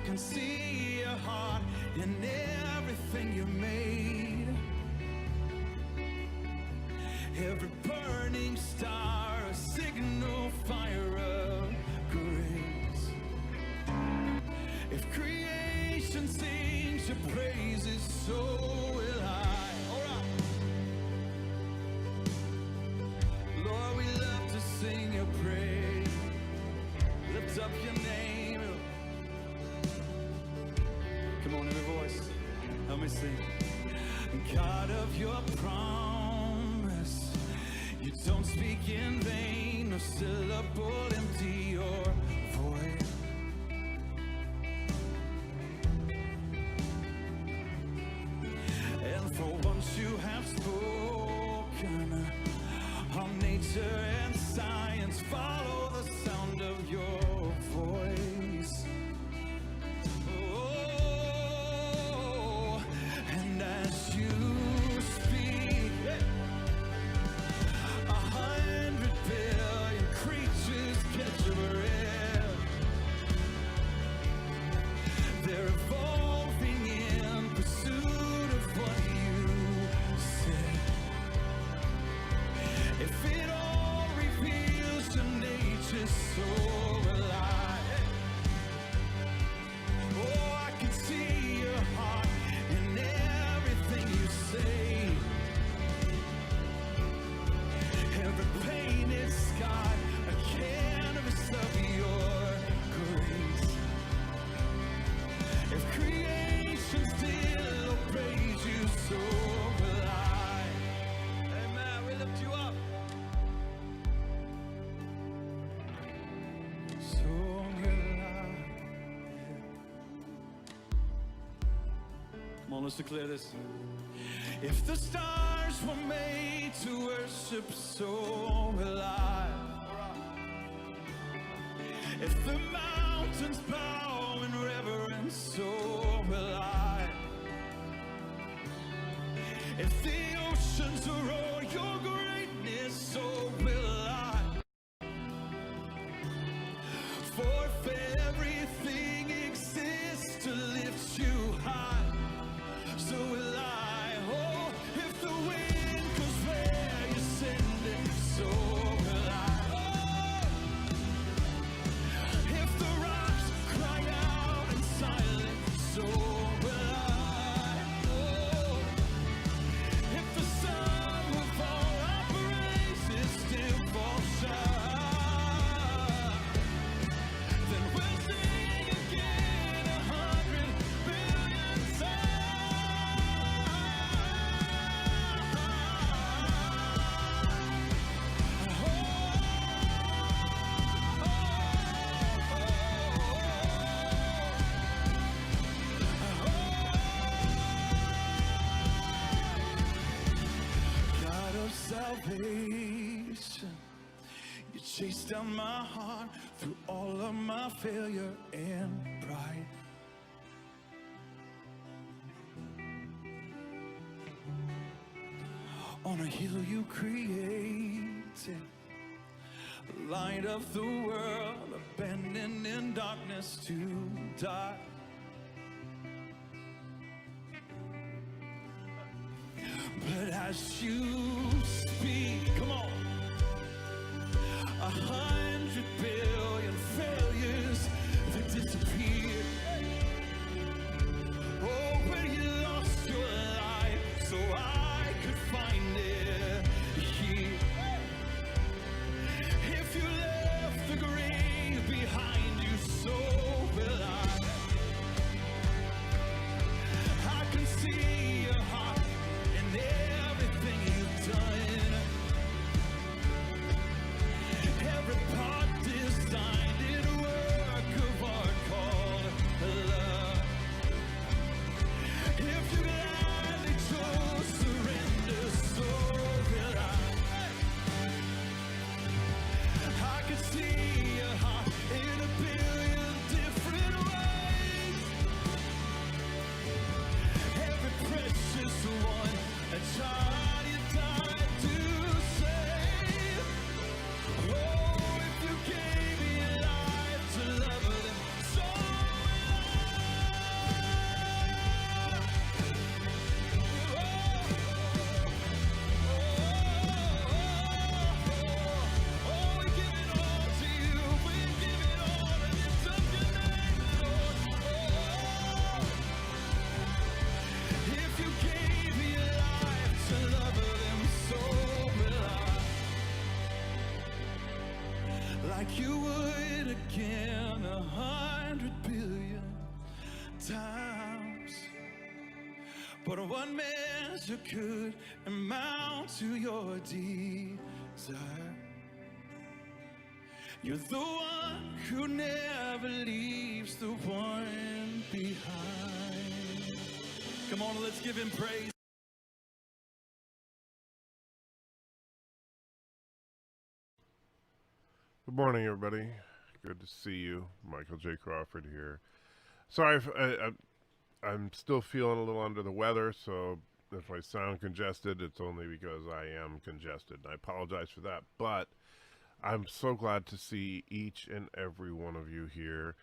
can see your heart in everything you made. Every burning star, a signal fire of grace. If creation sings your praises, so will I. All right. Lord, we love to sing your praise. Lift up your name. Come on, every voice. Help me sing. God of your promise, you don't speak in vain, no syllable empty or void. And for once you have spoken, all nature and science follow the sound of your voice. Oh, and as you speak, 100 billion creatures catch your breath. They're evolving in pursuit of what you said. If it all reveals your nature, so will I. Oh, I can see your heart in everything you say. Every painted sky, a canvas of your grace. If creation still obeys you, so will I. Amen. We lift you up. So will I. Come on, let's declare this. If the stars were made to worship, so will I. If the mountains bow in reverence, so will I. If the oceans roar your greatness, so will I. For if everything exists to lift you high, so will I. Oh, if the wind goes where you send it, so will I. Oh, if the rocks cry out in silence, so will I. Oh, if the sun with all our praises still falls short, then we'll sing again 100 billion God of salvation, you chased down my heart through all of my failure and pride. On a hill you created, light of the world, abandoned in darkness to die. But as you speak, come on, 100 billion failures that disappeared. Oh, where you lost your life so I could find it here. If you left the grave behind you, so will I. I can see your heart in everything you've done. Every part is like you would again 100 billion times. But one measure could amount to your desire. You're the one who never leaves the one behind. Come on, let's give him praise. Good morning, everybody. Good to see you. Michael J. Crawford here. Sorry, I'm still feeling a little under the weather, so if I sound congested, it's only because I am congested. I apologize for that, but I'm so glad to see each and every one of you here.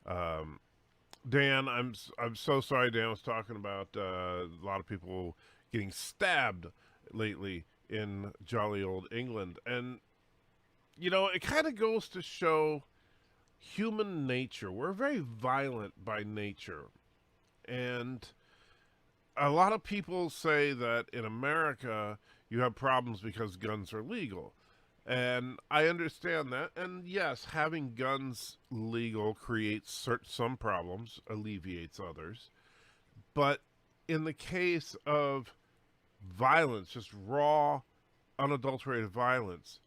Dan, I'm so sorry. Dan was talking about a lot of people getting stabbed lately in jolly old England, and you know, it kind of goes to show human nature. We're very violent by nature. And a lot of people say that in America, you have problems because guns are legal. And I understand that. And yes, having guns legal creates some problems, alleviates others. But in the case of violence, just raw, unadulterated violence,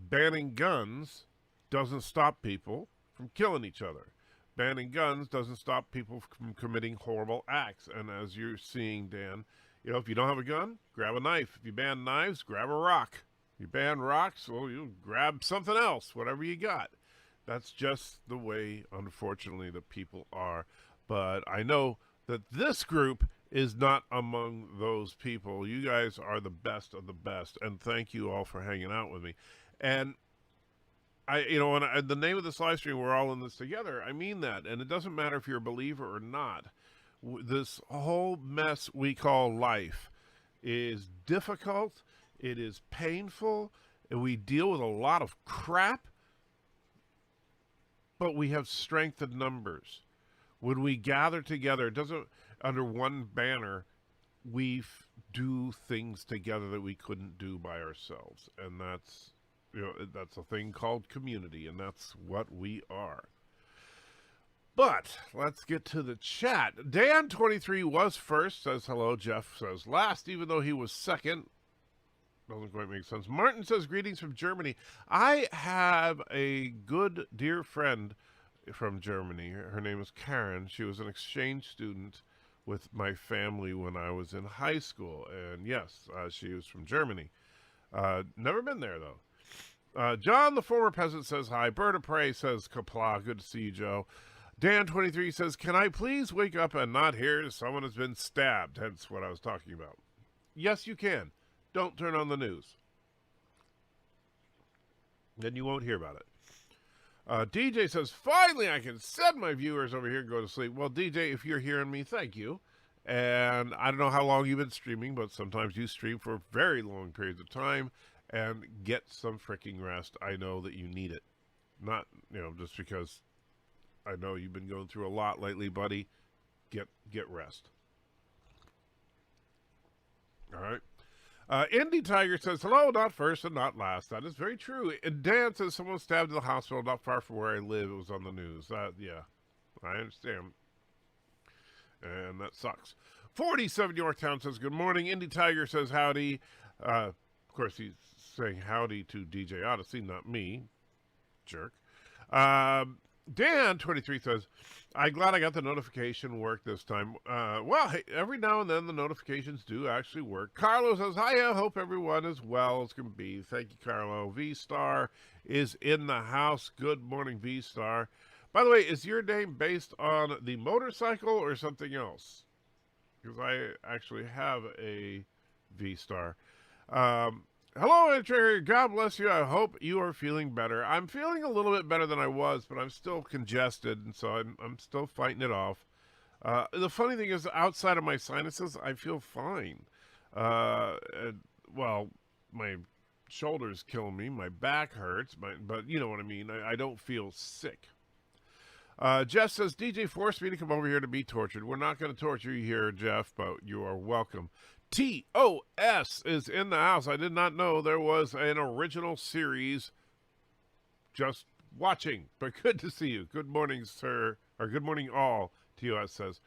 banning guns doesn't stop people from killing each other. Banning guns doesn't stop people from committing horrible acts. And as you're seeing, Dan, you know, if you don't have a gun, grab a knife. If you ban knives, grab a rock. You ban rocks, well, you grab something else, whatever you got. That's just the way, unfortunately, that people are. But I know that this group is not among those people. You guys are the best of the best. And thank you all for hanging out with me. And the name of this live stream, we're all in this together. I mean that. And it doesn't matter if you're a believer or not. This whole mess we call life is difficult. It is painful. And we deal with a lot of crap. But we have strength in numbers. When we gather together, it doesn't, under one banner, we do things together that we couldn't do by ourselves. And that's, you know, that's a thing called community, and that's what we are. But let's get to the chat. Dan23 was first, says hello. Jeff says last, even though he was second. Doesn't quite make sense. Martin says greetings from Germany. I have a good, dear friend from Germany. Her name is Karen. She was an exchange student with my family when I was in high school. And yes, she was from Germany. Never been there, though. John, the former peasant, says hi. Bird of Prey says kapla. Good to see you, Joe. Dan23 says, can I please wake up and not hear someone has been stabbed? Hence what I was talking about. Yes, you can. Don't turn on the news. Then you won't hear about it. DJ says, finally I can send my viewers over here and go to sleep. Well, DJ, if you're hearing me, thank you. And I don't know how long you've been streaming, but sometimes you stream for very long periods of time. And get some freaking rest. I know that you need it. Not, you know, just because I know you've been going through a lot lately, buddy. Get rest. All right. Indy Tiger says, hello, not first and not last. That is very true. And Dan says, someone stabbed in the hospital not far from where I live. It was on the news. Yeah, I understand. And that sucks. 47 Yorktown says, good morning. Indy Tiger says, howdy. Of course, he's saying howdy to DJ Odyssey, not me. Jerk. Dan23 says, I'm glad I got the notification work this time. Well, hey, every now and then the notifications do actually work. Carlo says, hi, I hope everyone is well as can be. Thank you, Carlo. V-Star is in the house. Good morning, V-Star. By the way, is your name based on the motorcycle or something else? Because I actually have a V-Star. Hello, Andrew. God bless you. I hope you are feeling better. I'm feeling a little bit better than I was, but I'm still congested, and so I'm still fighting it off. The funny thing is, outside of my sinuses, I feel fine. Well, my shoulder's killing me. My back hurts, but you know what I mean. I don't feel sick. Jeff says, DJ forced me to come over here to be tortured. We're not going to torture you here, Jeff, but you are welcome. TOS is in the house. I did not know there was an original series just watching, but good to see you. Good morning, sir, or good morning, all. TOS says,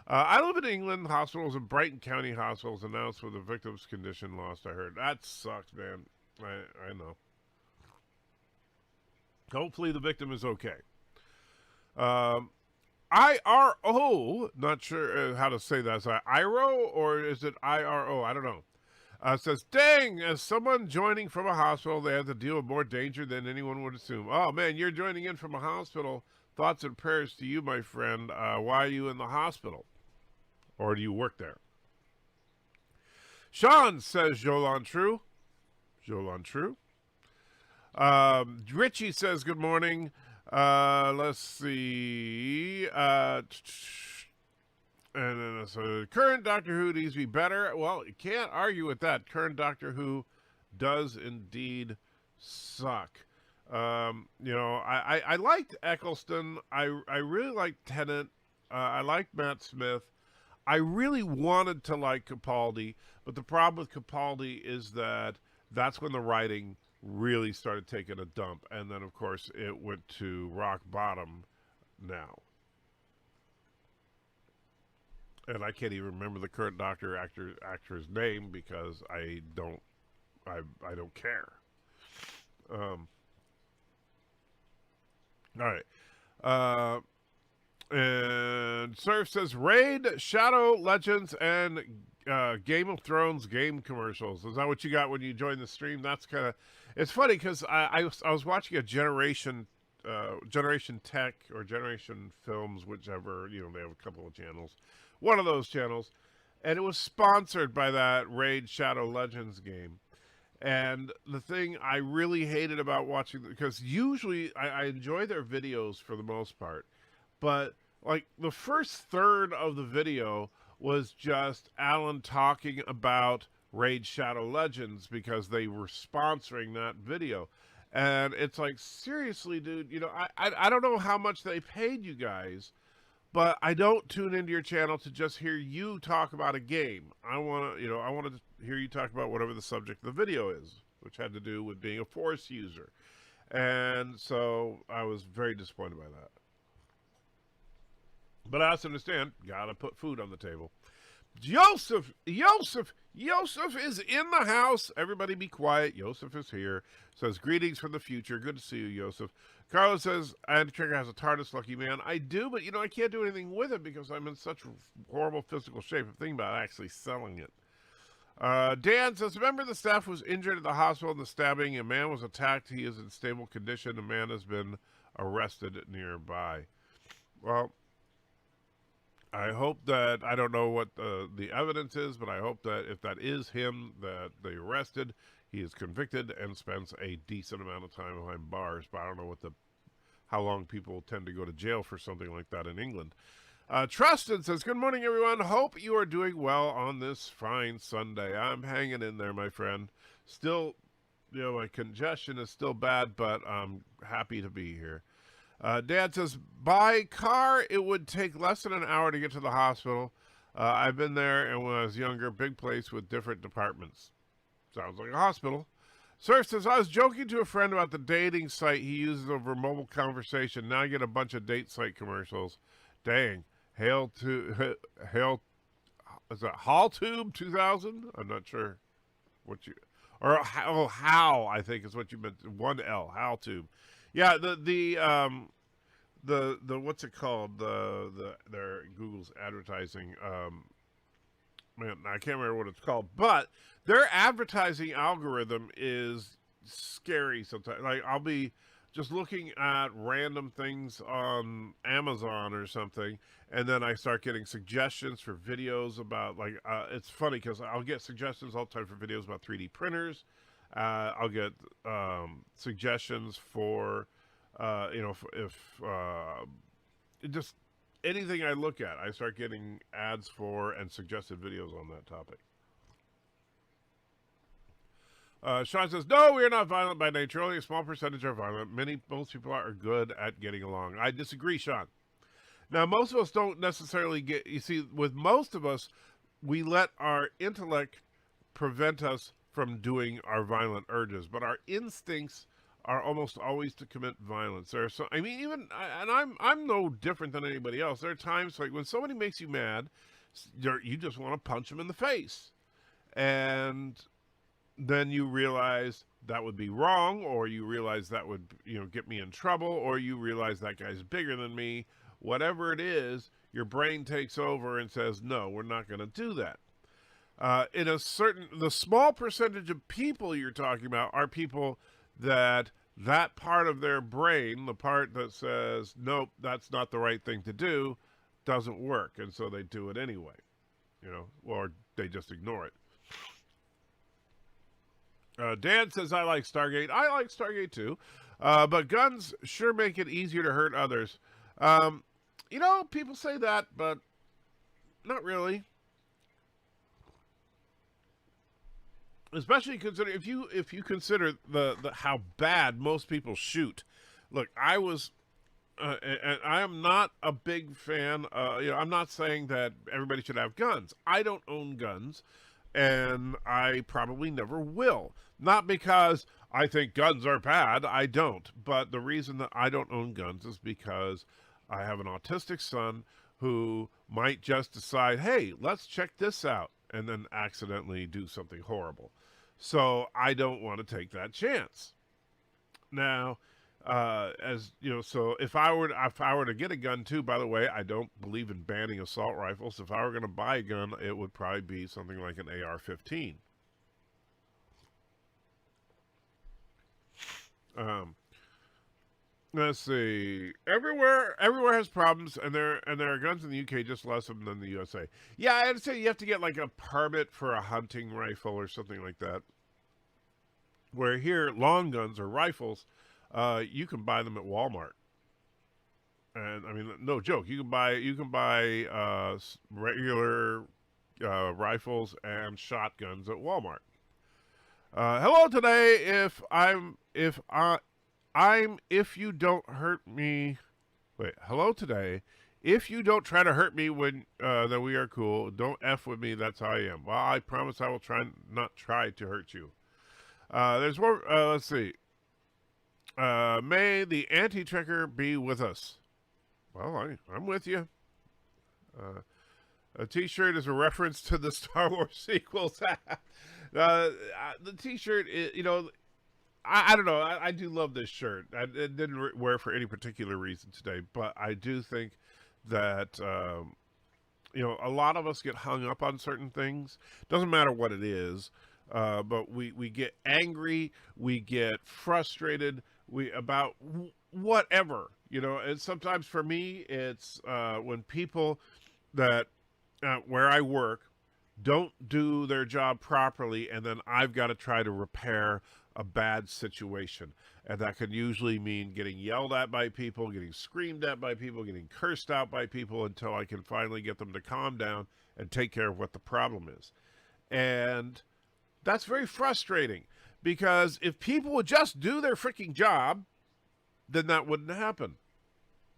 I live in England. Hospitals in Brighton County hospitals announced with the victim's condition lost. I heard that sucks, man. I know. Hopefully, the victim is okay. IRO, not sure how to say that. Is that IRO or is it IRO? I don't know. Says, dang, as someone joining from a hospital, they have to deal with more danger than anyone would assume. Oh, man, you're joining in from a hospital. Thoughts and prayers to you, my friend. Why are you in the hospital? Or do you work there? Sean says, Jolan True. Jolan True. Richie says, good morning. Let's see. And then so current Doctor Who needs to be better. Well, you can't argue with that. Current Doctor Who does indeed suck. I liked Eccleston. I really liked Tennant. I liked Matt Smith. I really wanted to like Capaldi, but the problem with Capaldi is that that's when the writing really started taking a dump, and then of course it went to rock bottom now. And I can't even remember the current Doctor actor's name because I don't care. All right. And Surf says Raid, Shadow Legends, and Game of Thrones game commercials. Is that what you got when you joined the stream? That's kind of, it's funny because I was watching a Generation Tech or Generation Films, whichever, they have a couple of channels. One of those channels, and it was sponsored by that Raid Shadow Legends game. And the thing I really hated about watching, because usually I enjoy their videos for the most part, but like the first third of the video was just Alan talking about Raid Shadow Legends because they were sponsoring that video. And it's like, seriously, dude, I don't know how much they paid you guys, but I don't tune into your channel to just hear you talk about a game. I want to hear you talk about whatever the subject of the video is, which had to do with being a Force user. And so I was very disappointed by that. But I also understand, gotta put food on the table. Joseph is in the house. Everybody be quiet. Joseph is here. Says, greetings from the future. Good to see you, Joseph. Carlos says, Andy Trigger has a TARDIS, lucky man. I do, but, I can't do anything with it because I'm in such horrible physical shape. I'm thinking about actually selling it. Dan says, a member of the staff was injured at the hospital in the stabbing. A man was attacked. He is in stable condition. A man has been arrested nearby. Well, I hope that, I don't know what the evidence is, but I hope that if that is him that they arrested, he is convicted and spends a decent amount of time behind bars. But I don't know how long people tend to go to jail for something like that in England. Trusted says, good morning, everyone. Hope you are doing well on this fine Sunday. I'm hanging in there, my friend. Still, my congestion is still bad, but I'm happy to be here. Dad says, by car, it would take less than an hour to get to the hospital. I've been there, and when I was younger, big place with different departments. Sounds like a hospital. Surf says, I was joking to a friend about the dating site he uses over mobile conversation. Now I get a bunch of date site commercials. Dang. Is that HallTube 2000? I'm not sure what you, or how, I think is what you meant. 1L, HallTube. Yeah, the what's it called? Their Google's advertising. Man, I can't remember what it's called, but their advertising algorithm is scary sometimes. Like, I'll be just looking at random things on Amazon or something, and then I start getting suggestions for videos about, like, it's funny because I'll get suggestions all the time for videos about 3D printers. I'll get suggestions for, just anything I look at, I start getting ads for and suggested videos on that topic. Sean says, no, we are not violent by nature. Only a small percentage are violent. Most people are good at getting along. I disagree, Sean. Now, most of us don't necessarily get, you see, with most of us, we let our intellect prevent us from doing our violent urges, but our instincts are almost always to commit violence. There are so, I mean, even and I'm no different than anybody else. There are times like when somebody makes you mad, you just want to punch them in the face, and then you realize that would be wrong, or you realize that would, get me in trouble, or you realize that guy's bigger than me. Whatever it is, your brain takes over and says, no, we're not going to do that. The small percentage of people you're talking about are people that part of their brain, the part that says, nope, that's not the right thing to do, doesn't work. And so they do it anyway, or they just ignore it. Dan says, I like Stargate. I like Stargate too. But guns sure make it easier to hurt others. People say that, but not really. Especially consider if you consider the how bad most people shoot. Look, I was, and I am not a big fan. I'm not saying that everybody should have guns. I don't own guns, and I probably never will. Not because I think guns are bad. I don't. But the reason that I don't own guns is because I have an autistic son who might just decide, hey, let's check this out, and then accidentally do something horrible. So I don't want to take that chance. Now, so if I were to get a gun too, by the way, I don't believe in banning assault rifles. If I were going to buy a gun, it would probably be something like an AR-15. Let's see. Everywhere has problems, and there are guns in the UK, just less of them than the USA. Yeah, I'd say you have to get like a permit for a hunting rifle or something like that. Where here, long guns or rifles, you can buy them at Walmart. And I mean, no joke. You can buy regular rifles and shotguns at Walmart. Hello today. If you don't hurt me. Wait. Hello today. If you don't try to hurt me when then we are cool. Don't F with me. That's how I am. Well, I promise I will not try to hurt you. There's more. Let's see. May the anti-tricker be with us. Well, I'm with you. A T-shirt is a reference to the Star Wars sequels. The T-shirt, I don't know. I do love this shirt. I didn't wear it for any particular reason today, but I do think that a lot of us get hung up on certain things. Doesn't matter what it is. But we get angry, we get frustrated, about whatever, and sometimes for me, it's when people that, where I work, don't do their job properly, and then I've got to try to repair a bad situation. And that can usually mean getting yelled at by people, getting screamed at by people, getting cursed out by people until I can finally get them to calm down and take care of what the problem is. And that's very frustrating, because if people would just do their freaking job, then that wouldn't happen.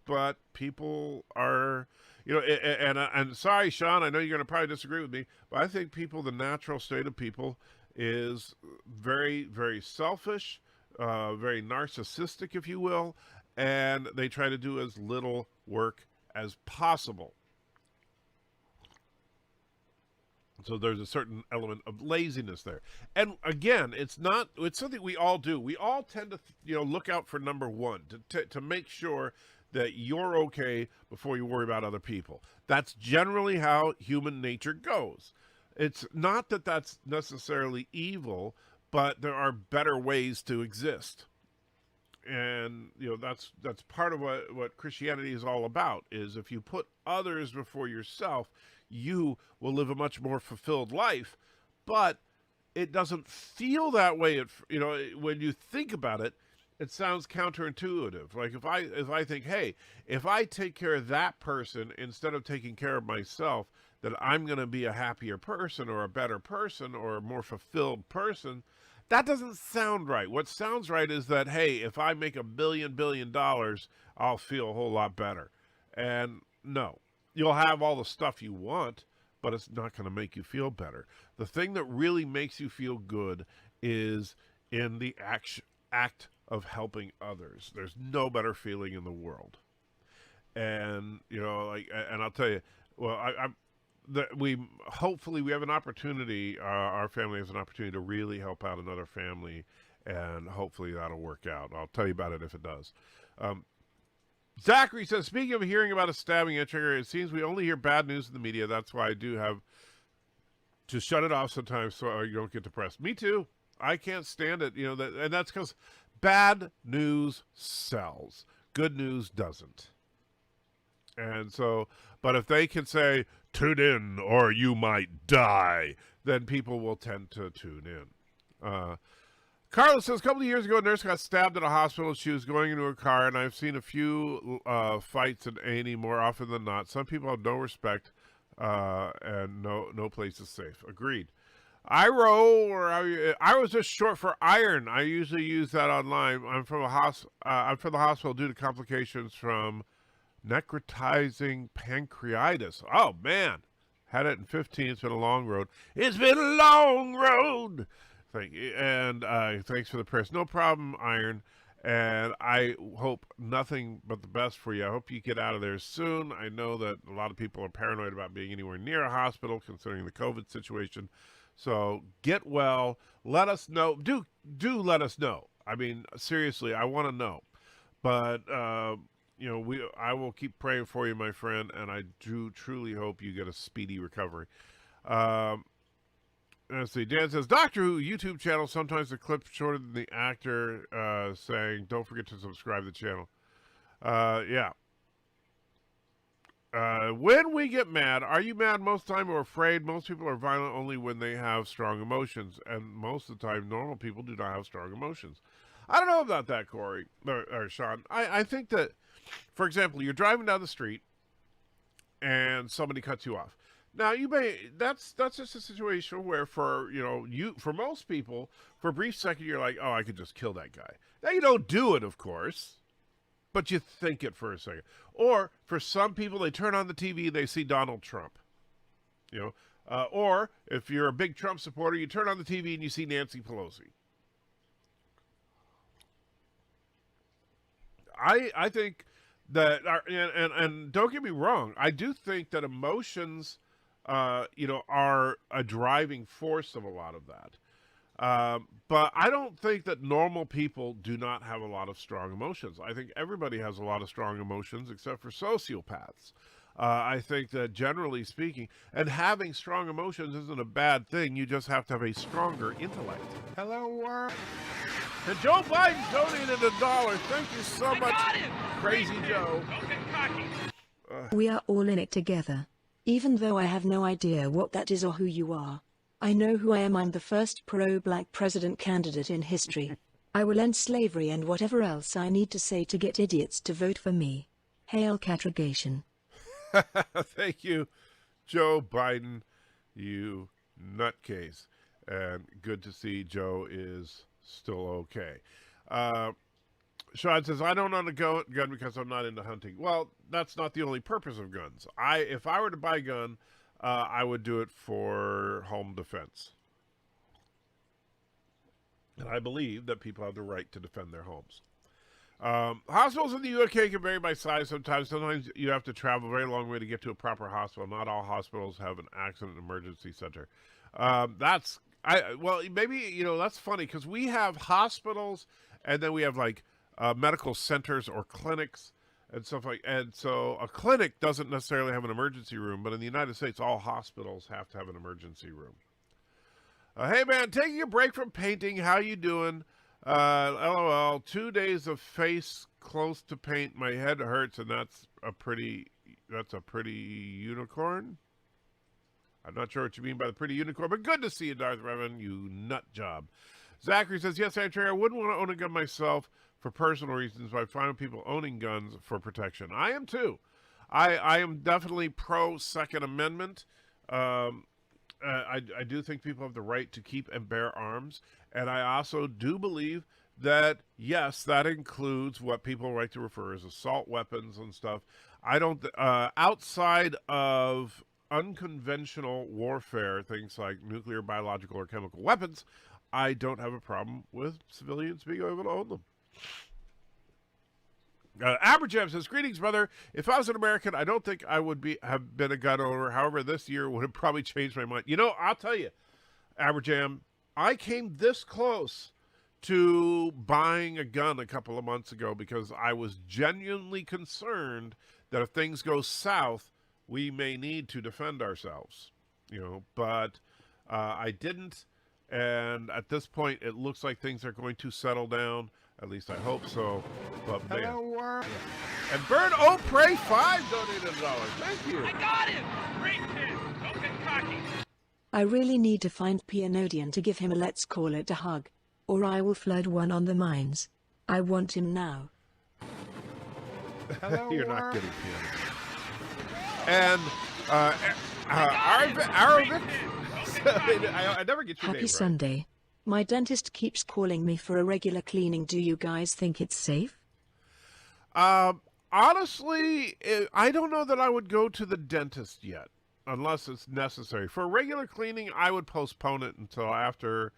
But people are, and sorry, Sean, I know you're going to probably disagree with me, but I think the natural state of people is very, very selfish, very narcissistic, if you will, and they try to do as little work as possible. So there's a certain element of laziness there. And again, it's something we all do. We all tend to, look out for number one, to make sure that you're okay before you worry about other people. That's generally how human nature goes. It's not that that's necessarily evil, but there are better ways to exist. And, that's part of what Christianity is all about, is if you put others before yourself, you will live a much more fulfilled life. But it doesn't feel that way. When you think about it, it sounds counterintuitive. Like if I think, hey, if I take care of that person instead of taking care of myself, that I'm going to be a happier person or a better person or a more fulfilled person. That doesn't sound right. What sounds right is that, hey, if I make $1 billion, I'll feel a whole lot better. And no, you'll have all the stuff you want, but it's not going to make you feel better. The thing that really makes you feel good is in the act of helping others. There's no better feeling in the world. And and I'll tell you, well, we hopefully we have an opportunity. Our family has an opportunity to really help out another family, and hopefully that'll work out. I'll tell you about it if it does. Zachary says, speaking of hearing about a stabbing at Trigger, it seems we only hear bad news in the media. That's why I do have to shut it off sometimes so you don't get depressed. Me too. I can't stand it. And that's because bad news sells. Good news doesn't. And so, but if they can say, tune in or you might die, then people will tend to tune in. Carlos says, a couple of years ago, a nurse got stabbed at a hospital. She was going into her car, and I've seen a few fights in A&E more often than not. Some people have no respect, and no place is safe. Agreed. IRO, or I was just short for iron. I usually use that online. I'm from the hospital due to complications from necrotizing pancreatitis. Oh, man. Had it in 15. It's been a long road. It's been a long road. Thank you. And thanks for the prayers. No problem, Iron. And I hope nothing but the best for you. I hope you get out of there soon. I know that a lot of people are paranoid about being anywhere near a hospital considering the COVID situation. So get well. Let us know. Do let us know. I mean, seriously, I want to know. But I will keep praying for you, my friend, and I do truly hope you get a speedy recovery. Let's see. Dan says, Doctor Who YouTube channel, sometimes the clip shorter than the actor, saying, don't forget to subscribe to the channel. Yeah. When we get mad, are you mad most of the time or afraid? Most people are violent only when they have strong emotions, and most of the time, normal people do not have strong emotions. I don't know about that, Corey, or Sean. I think that, for example, you're driving down the street and somebody cuts you off. Now that's just a situation where for most people, for a brief second you're like, oh, I could just kill that guy. Now you don't do it, of course, but you think it for a second. Or for some people, they turn on the TV, they see Donald Trump. Or if you're a big Trump supporter, you turn on the TV and you see Nancy Pelosi. I think that, and don't get me wrong, I do think that emotions, are a driving force of a lot of that. But I don't think that normal people do not have a lot of strong emotions. I think everybody has a lot of strong emotions except for sociopaths. I think that generally speaking, and having strong emotions isn't a bad thing. You just have to have a stronger intellect. Hello, world. And Joe Biden donated $1. Thank you so much, Crazy Joe. We are all in it together. Even though I have no idea what that is or who you are. I know who I am. I'm the first pro-black president candidate in history. I will end slavery and whatever else I need to say to get idiots to vote for me. Hail catrogation. Thank you, Joe Biden, you nutcase. And good to see Joe is still okay. Sean says, I don't own a gun because I'm not into hunting. Well, that's not the only purpose of guns. If I were to buy a gun, I would do it for home defense. And I believe that people have the right to defend their homes. Hospitals in the UK can vary by size sometimes. Sometimes you have to travel a very long way to get to a proper hospital. Not all hospitals have an accident emergency center. That's funny because we have hospitals and then we have like medical centers or clinics and stuff like. And so a clinic doesn't necessarily have an emergency room, but in the United States, all hospitals have to have an emergency room. Hey man, taking a break from painting. How you doing? LOL. 2 days of face close to paint. My head hurts, and that's a pretty unicorn. I'm not sure what you mean by the pretty unicorn, but good to see you, Darth Revan, you nut job. Zachary says, yes, actually, I wouldn't want to own a gun myself for personal reasons, but I find people owning guns for protection. I am too. I am definitely pro Second Amendment. I do think people have the right to keep and bear arms, and I also do believe that, yes, that includes what people like to refer as assault weapons and stuff. I don't, outside of unconventional warfare, things like nuclear, biological, or chemical weapons, I don't have a problem with civilians being able to own them. Aberjam says, greetings, brother. If I was an American, I don't think I would have been a gun owner. However, this year would have probably changed my mind. You know, I'll tell you, Aberjam, I came this close to buying a gun a couple of months ago because I was genuinely concerned that if things go south, we may need to defend ourselves. You know, but I didn't. And at this point, it looks like things are going to settle down. At least I hope so. But man. Hello, world. And Bird O Pray 5 donated $1. Thank you. I got him! Great kid! Don't get cocky! I really need to find Pianodean to give him a let's call it a hug. Or I will flood one on the mines. I want him now. Hello, You're not world. getting piano. And Aravic. I never get your Happy name right. Sunday. My dentist keeps calling me for a regular cleaning. Do you guys think it's safe? Honestly, I don't know that I would go to the dentist yet, unless it's necessary. For regular cleaning, I would postpone it until after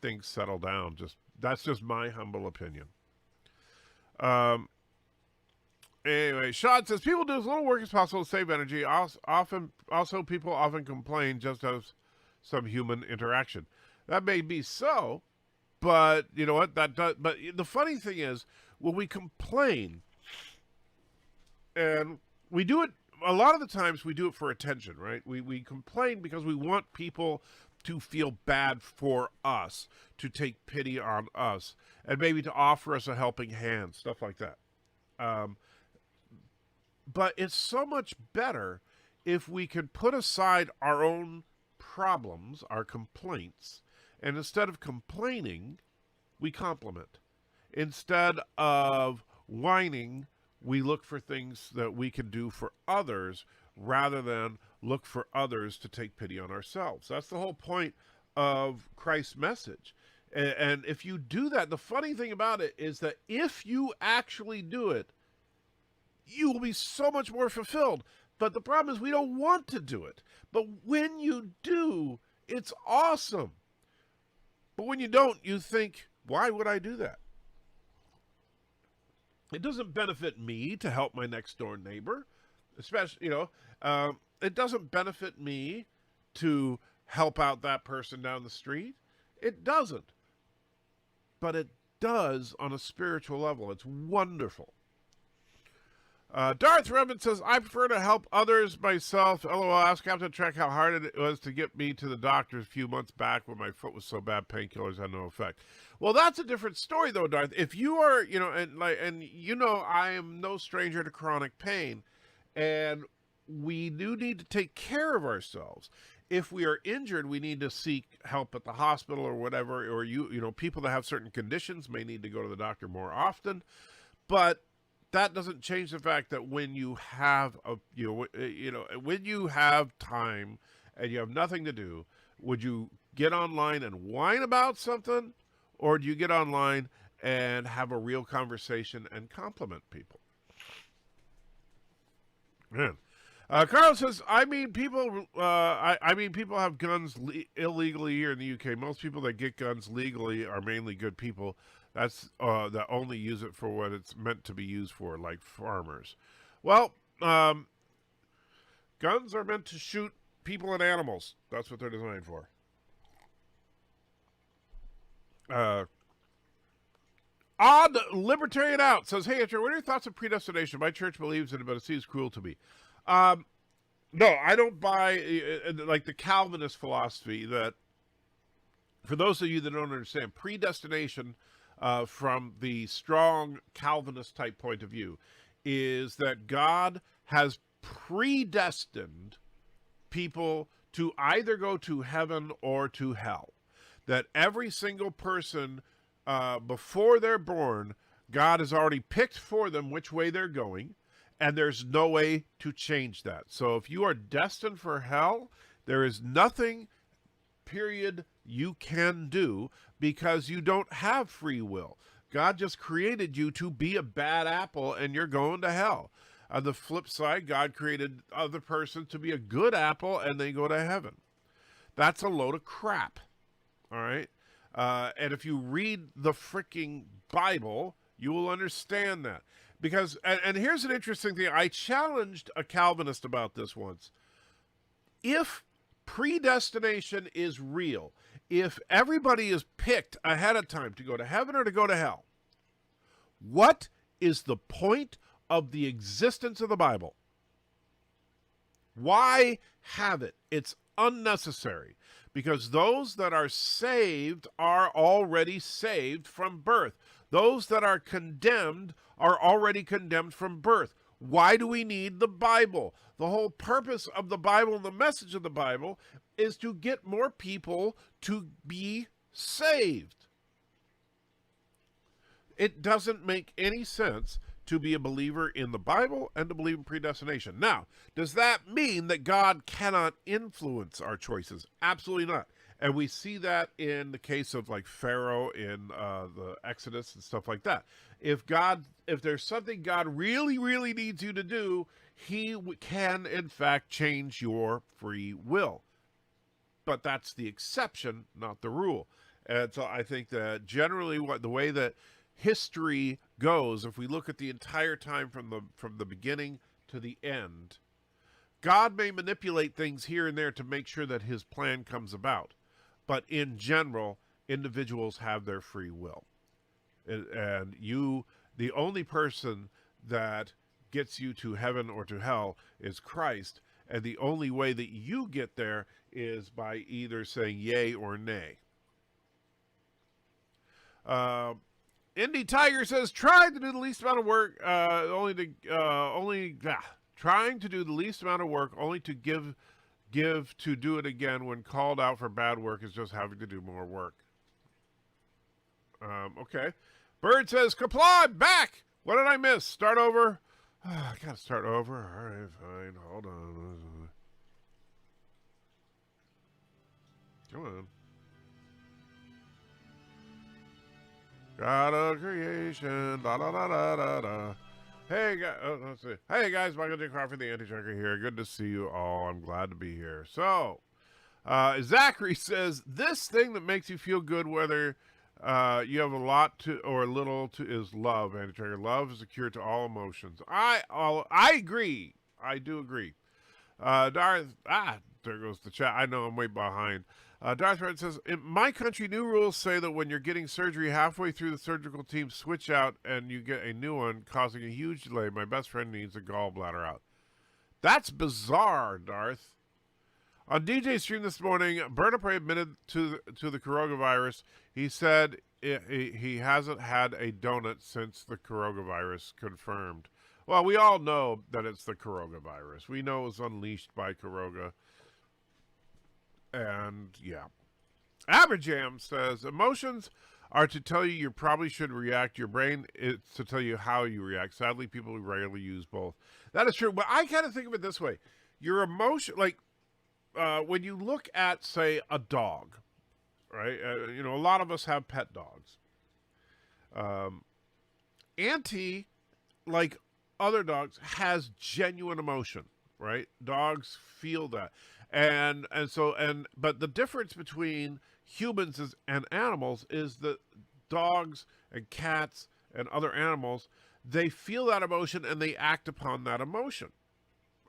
things settle down. That's just my humble opinion. Anyway, Sean says, people do as little work as possible to save energy. Also, people often complain just as some human interaction. That may be so, but you know what? But the funny thing is, when we complain, and we do it, a lot of the times we do it for attention, right? We complain because we want people to feel bad for us, to take pity on us, and maybe to offer us a helping hand, stuff like that. But it's so much better if we can put aside our own problems, our complaints, and instead of complaining, we compliment. Instead of whining, we look for things that we can do for others rather than look for others to take pity on ourselves. That's the whole point of Christ's message. And if you do that, the funny thing about it is that if you actually do it, you will be so much more fulfilled. But the problem is we don't want to do it. But when you do, it's awesome. But when you don't, you think, why would I do that? It doesn't benefit me to help my next door neighbor, especially, it doesn't benefit me to help out that person down the street. It doesn't. But it does on a spiritual level. It's wonderful. Darth Redmond says, I prefer to help others myself. LOL, ask Captain Trek how hard it was to get me to the doctor a few months back when my foot was so bad painkillers had no effect. Well, that's a different story, though, Darth. If you are, I am no stranger to chronic pain, and we do need to take care of ourselves. If we are injured, we need to seek help at the hospital or whatever, or people that have certain conditions may need to go to the doctor more often. But that doesn't change the fact that when you have when you have time and you have nothing to do, would you get online and whine about something, or do you get online and have a real conversation and compliment people? Man. Carl says, people have guns illegally here in the UK. Most people that get guns legally are mainly good people. That's that only use it for what it's meant to be used for, like farmers. Well, guns are meant to shoot people and animals. That's what they're designed for. Odd Libertarian Out says, hey, Andrew, what are your thoughts on predestination? My church believes in it, but it seems cruel to me. No, I don't buy like the Calvinist philosophy that, for those of you that don't understand, predestination from the strong Calvinist type point of view is that God has predestined people to either go to heaven or to hell. That every single person before they're born, God has already picked for them which way they're going, and there's no way to change that. So if you are destined for hell, there is nothing, period, you can do, because you don't have free will. God just created you to be a bad apple, and you're going to hell. On the flip side, God created other person to be a good apple, and they go to heaven. That's a load of crap. All right? And if you read the freaking Bible, you will understand that. Because, and here's an interesting thing. I challenged a Calvinist about this once. If predestination is real, if everybody is picked ahead of time to go to heaven or to go to hell, what is the point of the existence of the Bible? Why have it? It's unnecessary, because those that are saved are already saved from birth. Those that are condemned are already condemned from birth. Why do we need the Bible? The whole purpose of the Bible and the message of the Bible is to get more people to be saved. It doesn't make any sense to be a believer in the Bible and to believe in predestination. Now, does that mean that God cannot influence our choices? Absolutely not. And we see that in the case of like Pharaoh in the Exodus and stuff like that. If there's something God really, really needs you to do, he can, in fact, change your free will. But that's the exception, not the rule. And so I think that generally the way that history goes, if we look at the entire time from the beginning to the end, God may manipulate things here and there to make sure that his plan comes about. But in general, individuals have their free will. And the only person that gets you to heaven or to hell is Christ. And the only way that you get there is by either saying yay or nay. Indy Tiger says, trying to do the least amount of work, trying to do the least amount of work, only to give to do it again when called out for bad work is just having to do more work. Okay. Bird says, comply, back. What did I miss? Start over. I gotta start over. All right, fine. Hold on. Come on. God of creation. Da da da da da da. Hey guys, let's see. Hey guys, Michael J. Crawford, the Anti-Junker here. Good to see you all. I'm glad to be here. So, Zachary says, this thing that makes you feel good, whether you have a lot to or a little to, is love. Anti-Junker, love is a cure to all emotions. I agree. I do agree. Darth, there goes the chat. I know I'm way behind. Darth Red says, in my country, new rules say that when you're getting surgery, halfway through the surgical team switch out and you get a new one, causing a huge delay. My best friend needs a gallbladder out. That's bizarre, Darth. On DJ's stream this morning, Bernapre admitted to the coronavirus. He said he hasn't had a donut since the coronavirus confirmed. Well, we all know that it's the coronavirus. We know it was unleashed by Corona. And, yeah. Aberjam says, emotions are to tell you probably should react. Your brain is to tell you how you react. Sadly, people rarely use both. That is true. But I kind of think of it this way. Your emotion, like, when you look at, say, a dog, right? A lot of us have pet dogs. Auntie, like other dogs, has genuine emotion, right? Dogs feel that. But the difference between humans and animals is that dogs and cats and other animals, they feel that emotion and they act upon that emotion,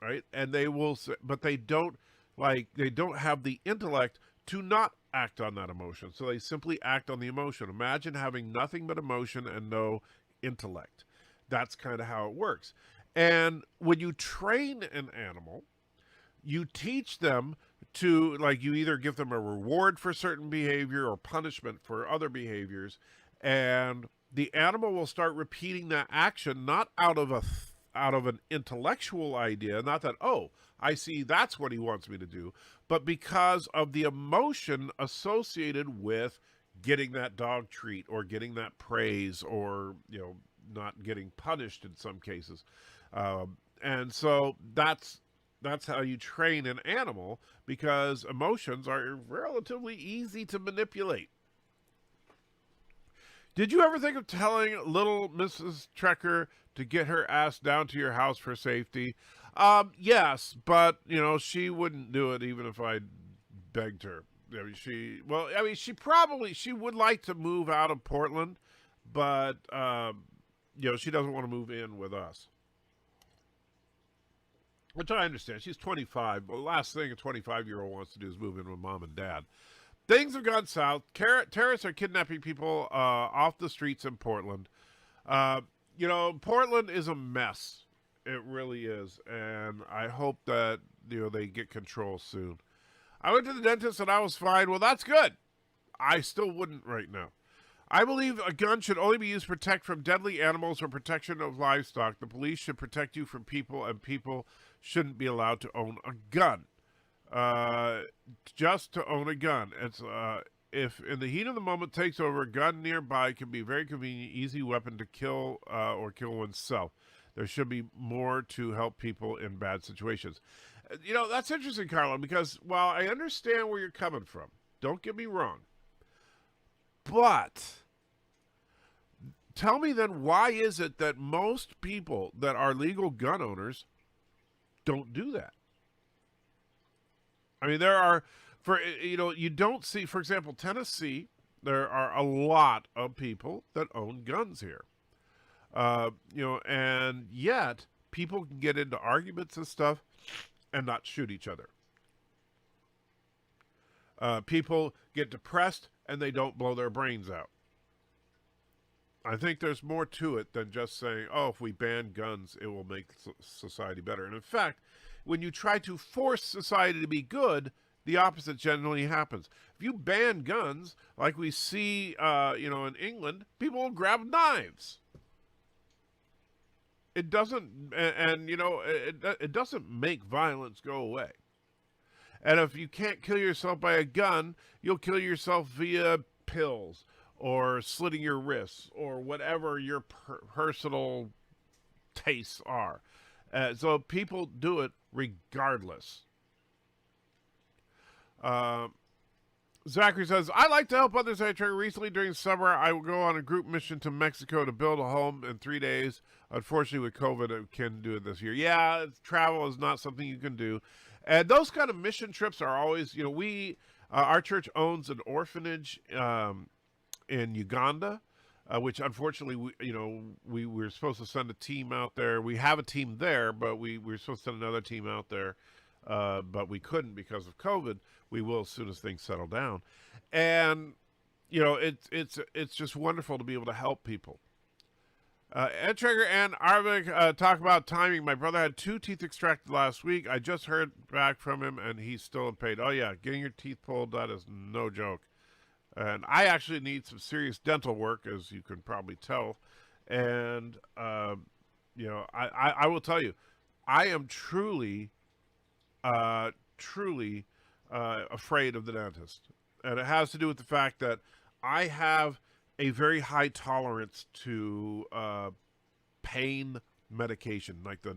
right? And they will, but they don't have the intellect to not act on that emotion. So they simply act on the emotion. Imagine having nothing but emotion and no intellect. That's kind of how it works. And when you train an animal, you teach them to, like, you either give them a reward for certain behavior or punishment for other behaviors, and the animal will start repeating that action not out of an intellectual idea, not that, oh, I see that's what he wants me to do, but because of the emotion associated with getting that dog treat or getting that praise or, not getting punished in some cases. And so that's how you train an animal, because emotions are relatively easy to manipulate. Did you ever think of telling little Mrs. Trekker to get her ass down to your house for safety? Yes, but, she wouldn't do it even if I begged her. I mean, she would like to move out of Portland, but she doesn't want to move in with us. Which I understand. She's 25, but the last thing a 25-year-old wants to do is move in with mom and dad. Things have gone south. Terrorists are kidnapping people off the streets in Portland. Portland is a mess. It really is, and I hope that they get control soon. I went to the dentist and I was fine. Well, that's good. I still wouldn't right now. I believe a gun should only be used to protect from deadly animals or protection of livestock. The police should protect you from people, and people shouldn't be allowed to own a gun. Just to own a gun. It's if in the heat of the moment takes over, a gun nearby can be a very convenient, easy weapon to kill or kill oneself. There should be more to help people in bad situations. That's interesting, Carlin, because while I understand where you're coming from, don't get me wrong, but tell me then, why is it that most people that are legal gun owners don't do that? I mean, there are, you don't see, for example, Tennessee, there are a lot of people that own guns here. And yet people can get into arguments and stuff and not shoot each other. People get depressed and they don't blow their brains out. I think there's more to it than just saying, oh, if we ban guns, it will make society better. And in fact, when you try to force society to be good, the opposite generally happens. If you ban guns, like we see, in England, people will grab knives. It doesn't, it doesn't make violence go away. And if you can't kill yourself by a gun, you'll kill yourself via pills or slitting your wrists or whatever your personal tastes are. So people do it regardless. Zachary says, I like to help others. I tried recently during summer. I will go on a group mission to Mexico to build a home in 3 days. Unfortunately, with COVID, I can't do it this year. Yeah, travel is not something you can do. And those kind of mission trips are always, our church owns an orphanage in Uganda, which unfortunately, we were supposed to send a team out there. We have a team there, but we were supposed to send another team out there. But we couldn't because of COVID. We will as soon as things settle down. And, it's just wonderful to be able to help people. Ed Traeger and Arvik talk about timing. My brother had 2 teeth extracted last week. I just heard back from him, and he's still in pain. Oh, yeah, getting your teeth pulled, that is no joke. And I actually need some serious dental work, as you can probably tell. And, I will tell you, I am truly afraid of the dentist. And it has to do with the fact that I have a very high tolerance to pain medication, like the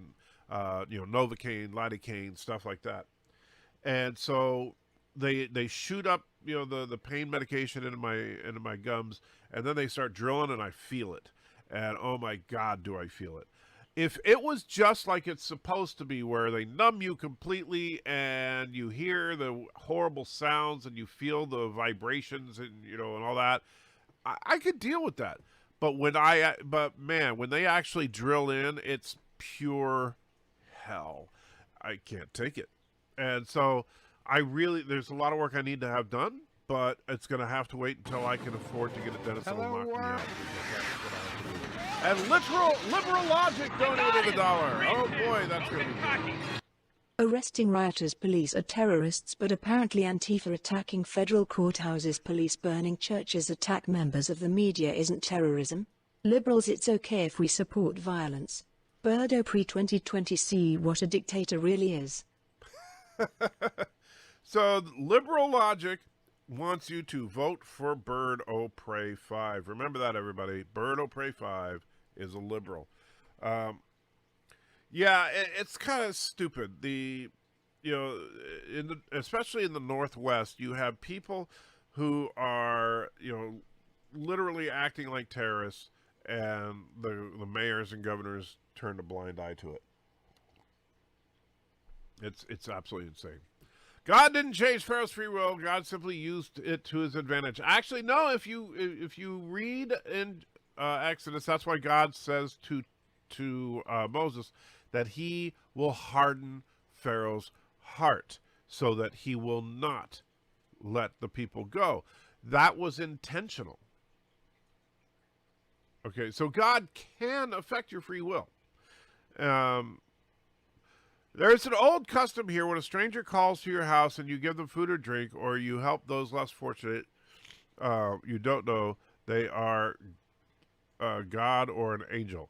Novocaine, lidocaine, stuff like that. And so they shoot up the pain medication into my gums, and then they start drilling, and I feel it. And oh my God, do I feel it. If it was just like it's supposed to be, where they numb you completely and you hear the horrible sounds and you feel the vibrations and and all that, I could deal with that. But when they actually drill in, it's pure hell. I can't take it. And so there's a lot of work I need to have done, but it's going to have to wait until I can afford to get a dentist that will knock me out. And Liberal Logic donated $1. Oh boy, that's going to be good. Arresting rioters. Police are terrorists, but apparently Antifa attacking federal courthouses, police burning churches, attack members of the media isn't terrorism. Liberals, it's okay if we support violence. Birdo pre 2020, see what a dictator really is. So Liberal Logic wants you to vote for Bird O'Prey 5. Remember that, everybody. Bird O'Prey 5 is a liberal. It's kind of stupid. Especially in the Northwest, you have people who are, literally acting like terrorists, and the mayors and governors turn a blind eye to it. It's absolutely insane. God didn't change Pharaoh's free will. God simply used it to his advantage. Actually, no. If you read in Exodus, that's why God says to Moses that he will harden Pharaoh's heart so that he will not let the people go. That was intentional. Okay, so God can affect your free will. There's an old custom here when a stranger calls to your house and you give them food or drink, or you help those less fortunate, you don't know they are God or an angel.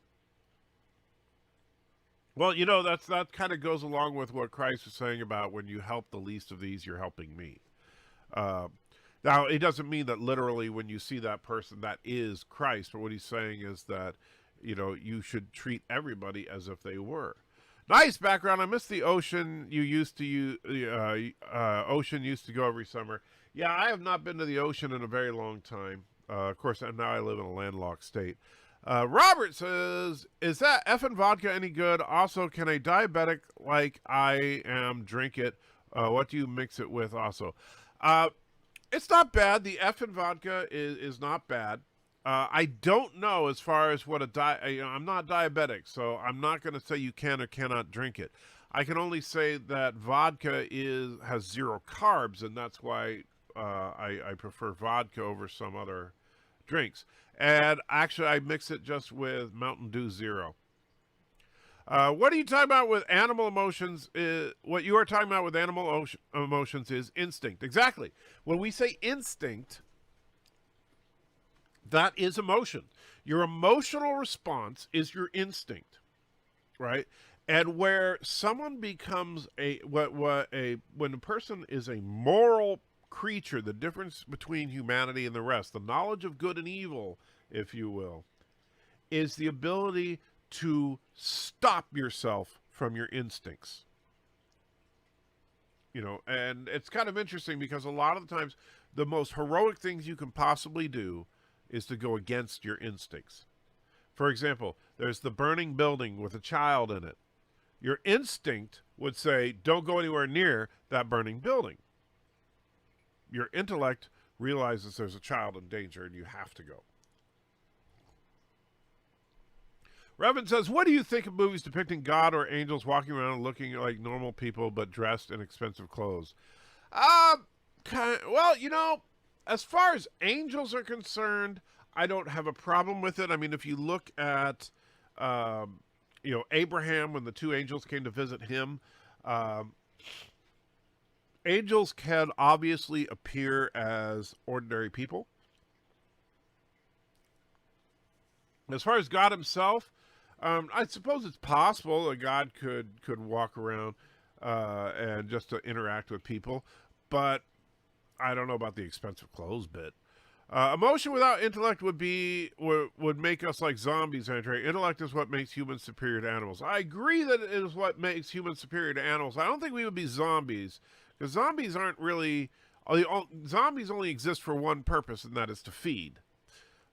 Well, you know, that kind of goes along with what Christ is saying about when you help the least of these, you're helping me. Now, it doesn't mean that literally when you see that person, that is Christ. But what he's saying is that, you know, you should treat everybody as if they were. Nice background. I miss the ocean you used to ocean used to go every summer. Yeah, I have not been to the ocean in a very long time. Of course, now I live in a landlocked state. Robert says, is that effing vodka any good? Also, can a diabetic like I am drink it? What do you mix it with also? It's not bad. The effing vodka is not bad. I don't know as far as what I'm not diabetic, so I'm not going to say you can or cannot drink it. I can only say that vodka has 0 carbs, and that's why I prefer vodka over some other drinks. And actually, I mix it just with Mountain Dew Zero. What are you talking about with animal emotions? What you are talking about with animal emotions is instinct. Exactly. When we say instinct, that is emotion. Your emotional response is your instinct, right? And where someone becomes when a person is a moral creature, the difference between humanity and the rest, the knowledge of good and evil, if you will, is the ability to stop yourself from your instincts. You know, and it's kind of interesting because a lot of the times the most heroic things you can possibly do is to go against your instincts. For example, there's the burning building with a child in it. Your instinct would say, don't go anywhere near that burning building. Your intellect realizes there's a child in danger and you have to go. Reverend says, what do you think of movies depicting God or angels walking around looking like normal people but dressed in expensive clothes? Well, you know, as far as angels are concerned, I don't have a problem with it. I mean, if you look at, Abraham, when the 2 angels came to visit him, angels can obviously appear as ordinary people. As far as God himself, I suppose it's possible that God could walk around and just to interact with people, but I don't know about the expensive clothes bit. Emotion without intellect would make us like zombies, Andre. Intellect is what makes humans superior to animals. I agree that it is what makes humans superior to animals. I don't think we would be zombies, because zombies aren't really... Zombies only exist for one purpose, and that is to feed.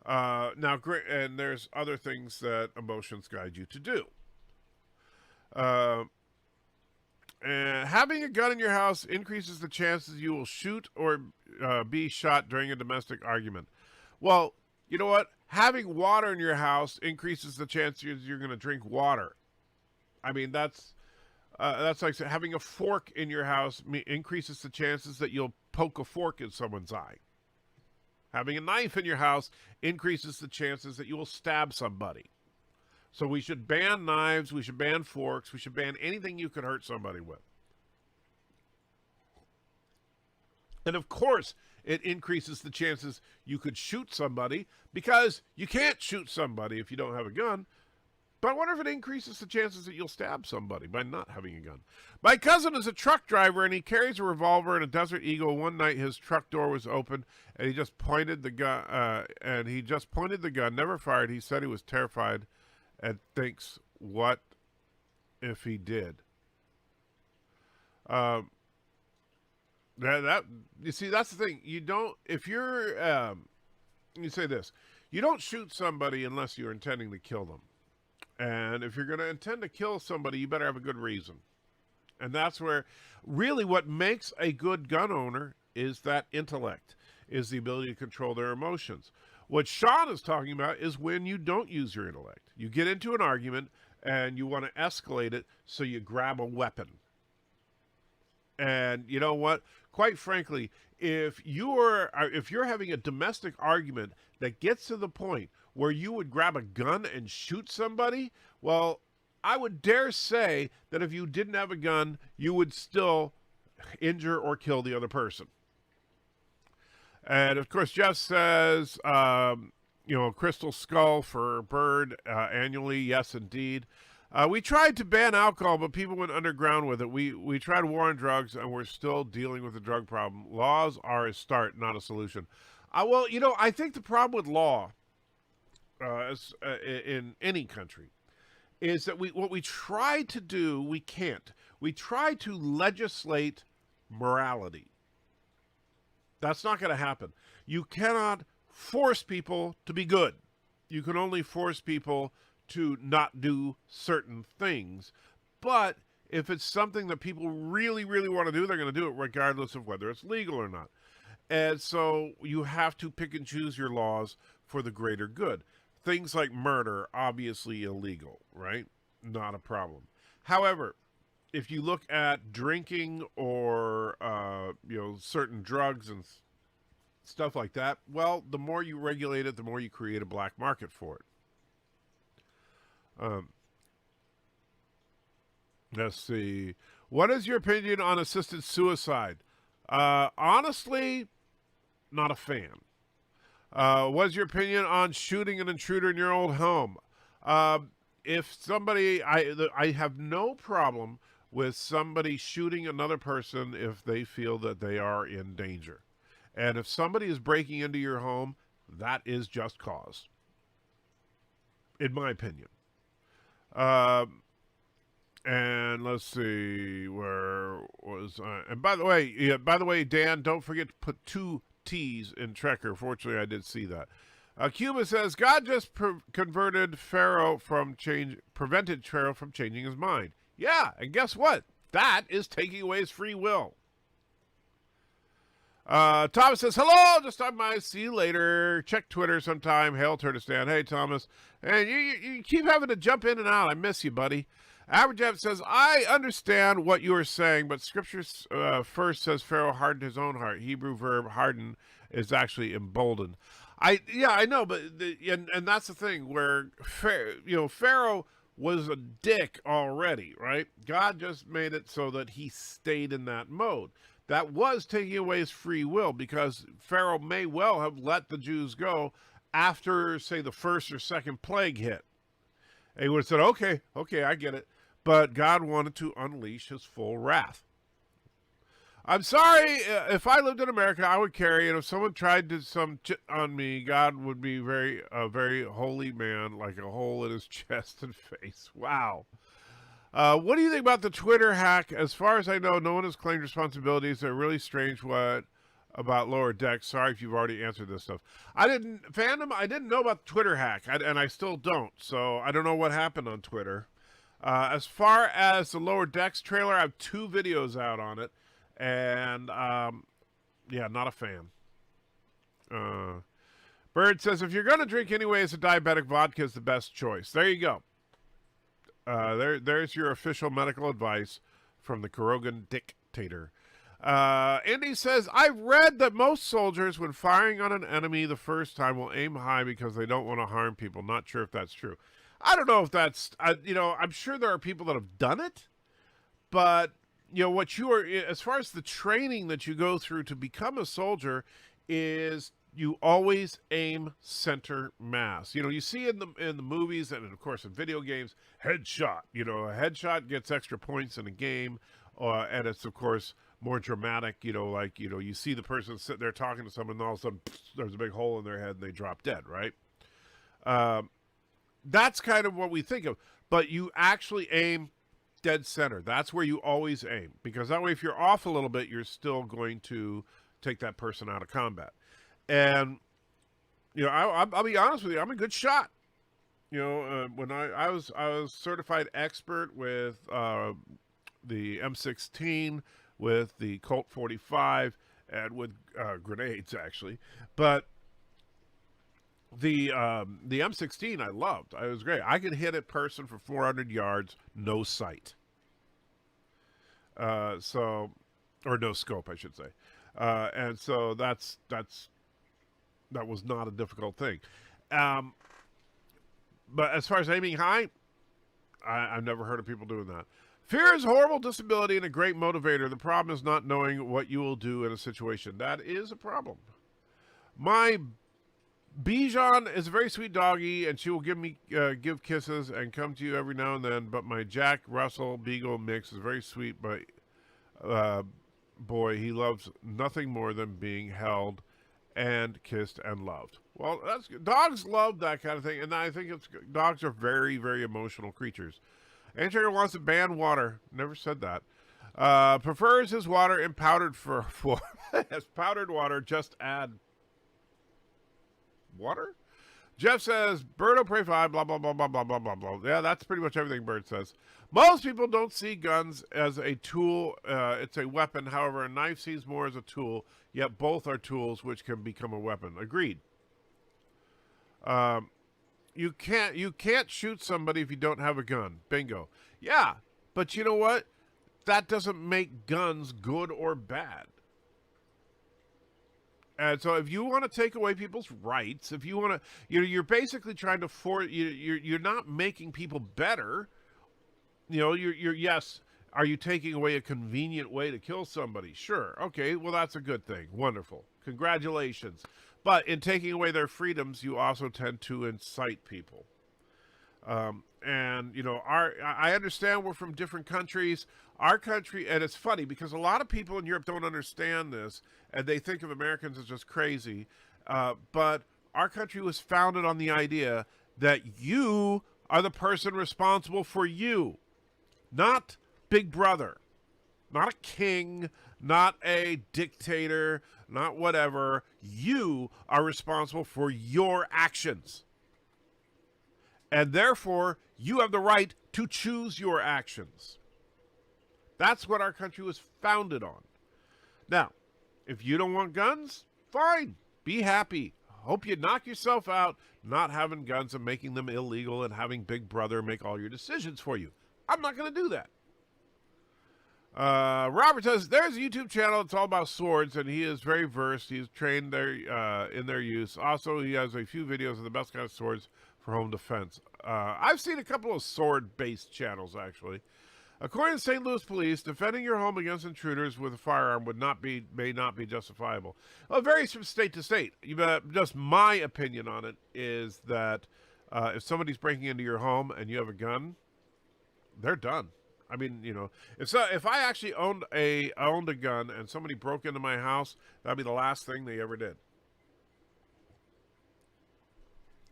Now, great, and there's other things that emotions guide you to do. And having a gun in your house increases the chances you will shoot or be shot during a domestic argument. Well, you know what? Having water in your house increases the chances you're going to drink water. I mean, that's like having a fork in your house increases the chances that you'll poke a fork in someone's eye. Having a knife in your house increases the chances that you will stab somebody. So we should ban knives, we should ban forks, we should ban anything you could hurt somebody with. And of course, it increases the chances you could shoot somebody, because you can't shoot somebody if you don't have a gun. But I wonder if it increases the chances that you'll stab somebody by not having a gun. My cousin is a truck driver, and he carries a revolver and a Desert Eagle. One night, his truck door was open, and he just pointed the gun. Never fired. He said he was terrified, and thinks, "What if he did?" You see, that's the thing. You don't. If you're, you say this. You don't shoot somebody unless you're intending to kill them. And if you're going to intend to kill somebody, you better have a good reason. And that's where really what makes a good gun owner is that intellect, is the ability to control their emotions. What Sean is talking about is when you don't use your intellect. You get into an argument and you want to escalate it, so you grab a weapon. And you know what? Quite frankly, if you're having a domestic argument that gets to the point where you would grab a gun and shoot somebody, well, I would dare say that if you didn't have a gun, you would still injure or kill the other person. And of course, Jeff says, Crystal Skull for Bird annually. Yes, indeed. We tried to ban alcohol, but people went underground with it. We tried war on drugs, and we're still dealing with the drug problem. Laws are a start, not a solution. I think the problem with law in any country is that what we try to do, we can't. We try to legislate morality. That's not going to happen. You cannot force people to be good. You can only force people to not do certain things. But if it's something that people really, really want to do, they're going to do it regardless of whether it's legal or not. And so you have to pick and choose your laws for the greater good. Things like murder, obviously illegal, right? Not a problem. However, if you look at drinking or, certain drugs and stuff like that, well, the more you regulate it, the more you create a black market for it. Let's see. What is your opinion on assisted suicide? Honestly, not a fan. What's your opinion on shooting an intruder in your old home? If somebody, I have no problem with somebody shooting another person if they feel that they are in danger. And if somebody is breaking into your home, that is just cause, in my opinion. And let's see, where was I? And by the way, Dan, don't forget to put 2 T's in Trekker. Fortunately, I did see that. Cuba says, God just prevented Pharaoh from changing his mind. Yeah, and guess what? That is taking away his free will. Thomas says, hello, just on by, see you later. Check Twitter sometime. Hail Turtistan. Hey, Thomas. And you keep having to jump in and out. I miss you, buddy. Average Jeff says, I understand what you are saying, but Scripture first says Pharaoh hardened his own heart. Hebrew verb harden is actually emboldened. I know, but and that's the thing where Pharaoh was a dick already, right? God just made it so that he stayed in that mode. That was taking away his free will, because Pharaoh may well have let the Jews go after, say, the first or second plague hit. And he would have said, okay, I get it. But God wanted to unleash his full wrath. I'm sorry, if I lived in America, I would carry it. If someone tried to some chit on me, God would be a very holy man, like a hole in his chest and face. Wow. What do you think about the Twitter hack? As far as I know, no one has claimed responsibilities. They're really strange. What about Lower Decks? Sorry if you've already answered this stuff. I didn't know about the Twitter hack, and I still don't. So I don't know what happened on Twitter. As far as the Lower Decks trailer, I have 2 videos out on it. And, not a fan. Bird says, if you're going to drink anyways, a diabetic vodka is the best choice. There you go. There's your official medical advice from the Korogan dictator. Andy says, I've read that most soldiers, when firing on an enemy the first time, will aim high because they don't want to harm people. Not sure if that's true. I don't know if that's, I'm sure there are people that have done it, but what you are, as far as the training that you go through to become a soldier, is you always aim center mass. You see in the movies and of course in video games, headshot. A headshot gets extra points in a game, and it's of course more dramatic. You see the person sitting there talking to someone, and all of a sudden there's a big hole in their head and they drop dead. Right. That's kind of what we think of, but you actually aim dead center. That's where you always aim, because that way if you're off a little bit, you're still going to take that person out of combat. And I'll be honest with you, I'm a good shot. When I was certified expert with the M16, with the Colt 45, and with grenades, actually. But the M16 I loved. It was great. I could hit a person for 400 yards, no sight. Or no scope, I should say. And so that was not a difficult thing. But as far as aiming high, I've never heard of people doing that. Fear is a horrible disability and a great motivator. The problem is not knowing what you will do in a situation. That is a problem. My Bichon is a very sweet doggy, and she will give kisses and come to you every now and then. But my Jack Russell Beagle mix is very sweet, but boy, he loves nothing more than being held and kissed and loved. Well, dogs love that kind of thing, and I think dogs are very, very emotional creatures. Antrager wants to ban water. Never said that. Prefers his water in powdered form. As powdered water, just add water? Jeff says, Birdo pray 5, blah, blah, blah, blah, blah, blah, blah, blah. Yeah, that's pretty much everything Bird says. Most people don't see guns as a tool. It's a weapon. However, a knife sees more as a tool, yet both are tools which can become a weapon. Agreed. You can't shoot somebody if you don't have a gun. Bingo. Yeah, but you know what? That doesn't make guns good or bad. And so if you want to take away people's rights, if you want to, you're basically trying to you're not making people better. Yes, are you taking away a convenient way to kill somebody? Sure. Okay, well, that's a good thing. Wonderful. Congratulations. But in taking away their freedoms, you also tend to incite people. I understand we're from different countries. Our country, and it's funny because a lot of people in Europe don't understand this, and they think of Americans as just crazy. But our country was founded on the idea that you are the person responsible for you, not Big Brother, not a king, not a dictator, not whatever. You are responsible for your actions. And therefore, you have the right to choose your actions. That's what our country was founded on. Now, if you don't want guns, fine. Be happy. Hope you knock yourself out not having guns and making them illegal and having Big Brother make all your decisions for you. I'm not going to do that. Robert says, there's a YouTube channel. It's all about swords, and he is very versed. He's trained in their use. Also, he has a few videos of the best kind of swords for home defense. I've seen a couple of sword-based channels, actually. According to St. Louis police, defending your home against intruders with a firearm may not be justifiable. Well, it varies from state to state. Just my opinion on it is that if somebody's breaking into your home and you have a gun, they're done. I mean, if I actually owned a gun and somebody broke into my house, that'd be the last thing they ever did.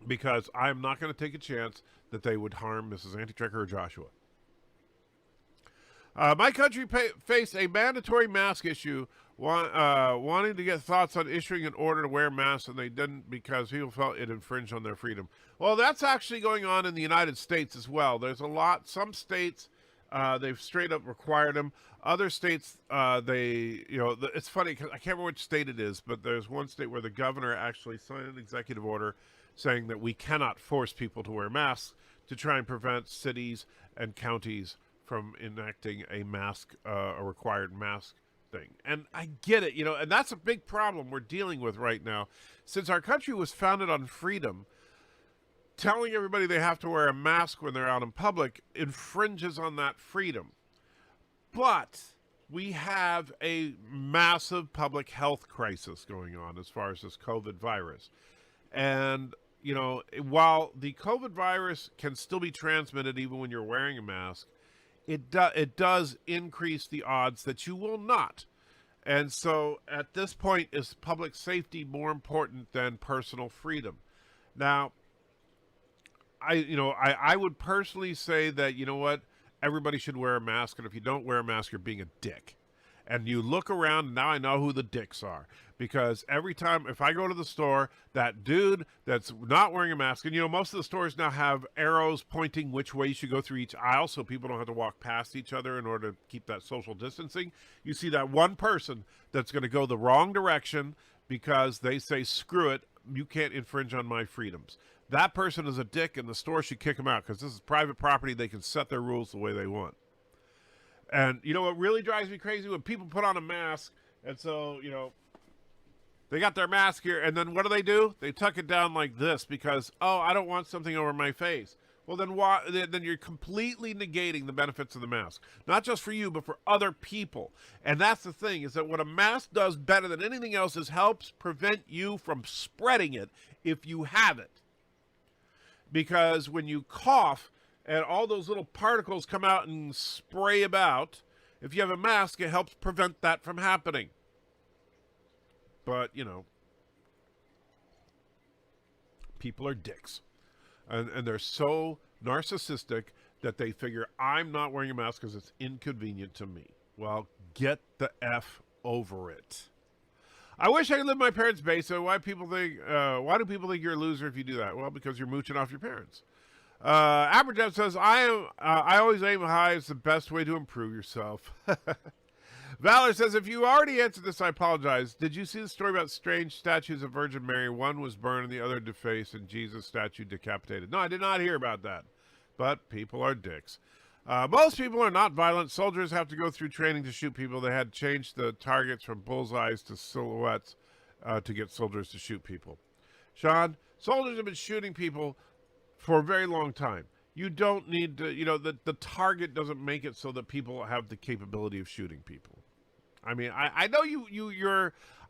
Because I'm not going to take a chance that they would harm Mrs. Antitrekker or Joshua. My country faced a mandatory mask issue, wanting to get thoughts on issuing an order to wear masks, and they didn't because people felt it infringed on their freedom. Well, that's actually going on in the United States as well. There's some states, they've straight up required them. Other states, it's funny because I can't remember which state it is, but there's one state where the governor actually signed an executive order saying that we cannot force people to wear masks to try and prevent cities and counties from enacting a required mask thing. And I get it, and that's a big problem we're dealing with right now. Since our country was founded on freedom, telling everybody they have to wear a mask when they're out in public infringes on that freedom. But we have a massive public health crisis going on as far as this COVID virus. And, while the COVID virus can still be transmitted even when you're wearing a mask, it does increase the odds that you will not. And so at this point, is public safety more important than personal freedom? Now, I would personally say that, everybody should wear a mask, and if you don't wear a mask, you're being a dick. And you look around, and now I know who the dicks are. Because every time, if I go to the store, that dude that's not wearing a mask, and most of the stores now have arrows pointing which way you should go through each aisle so people don't have to walk past each other in order to keep that social distancing. You see that one person that's going to go the wrong direction because they say, screw it, you can't infringe on my freedoms. That person is a dick, and the store should kick him out because this is private property. They can set their rules the way they want. And what really drives me crazy? When people put on a mask, and so, they got their mask here, and then what do? They tuck it down like this because, I don't want something over my face. Well, then why? Then you're completely negating the benefits of the mask. Not just for you, but for other people. And that's the thing, is that what a mask does better than anything else is helps prevent you from spreading it if you have it. Because when you cough and all those little particles come out and spray about, if you have a mask, it helps prevent that from happening. But, people are dicks. And they're so narcissistic that they figure, I'm not wearing a mask because it's inconvenient to me. Well, get the F over it. I wish I could live in my parents' basement. Why do people think you're a loser if you do that? Well, because you're mooching off your parents. Aberdev says, I always aim high. It's the best way to improve yourself. Valor says, if you already answered this, I apologize. Did you see the story about strange statues of Virgin Mary? One was burned and the other defaced, and Jesus' statue decapitated. No, I did not hear about that. But people are dicks. Most people are not violent. Soldiers have to go through training to shoot people. They had changed the targets from bullseyes to silhouettes to get soldiers to shoot people. Sean, soldiers have been shooting people for a very long time. You don't need to, the target doesn't make it so that people have the capability of shooting people. I mean, I know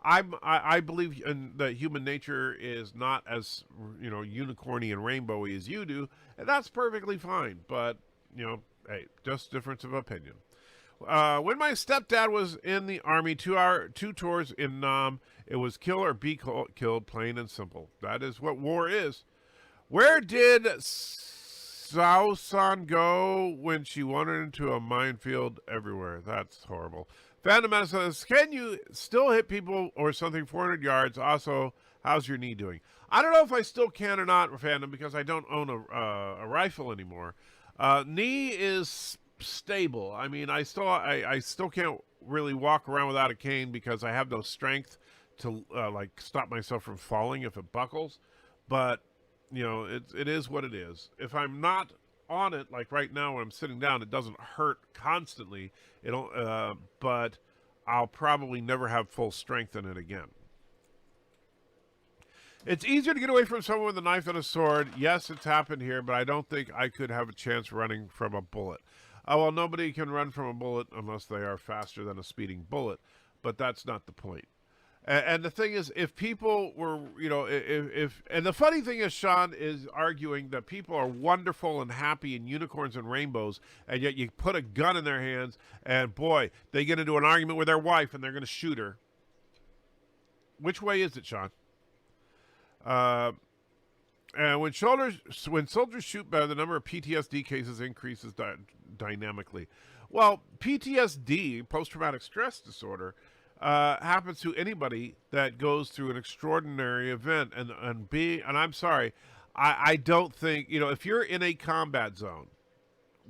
I believe in that human nature is not as, unicorny and rainbowy as you do, and that's perfectly fine. But, hey, just difference of opinion. When my stepdad was in the Army, 2 tours in Nam, it was kill or be killed, plain and simple. That is what war is. Where did Sausan go when she wandered into a minefield? Everywhere. That's horrible. Phantom Menace says, can you still hit people or something 400 yards? Also, how's your knee doing? I don't know if I still can or not, Phantom, because I don't own a rifle anymore. Knee is stable. I mean, I still can't really walk around without a cane because I have no strength to stop myself from falling if it buckles. But it is what it is. If I'm not on it, like right now when I'm sitting down, it doesn't hurt constantly. But I'll probably never have full strength in it again. It's easier to get away from someone with a knife than a sword. Yes, it's happened here, but I don't think I could have a chance running from a bullet. Well, nobody can run from a bullet unless they are faster than a speeding bullet, but that's not the point. And the thing is, if people were, and the funny thing is, Sean is arguing that people are wonderful and happy and unicorns and rainbows, and yet you put a gun in their hands, and boy, they get into an argument with their wife, and they're going to shoot her. Which way is it, Sean? And when soldiers shoot better, the number of PTSD cases increases dynamically. Well, PTSD, post-traumatic stress disorder, happens to anybody that goes through an extraordinary event. And I'm sorry, I don't think, if you're in a combat zone,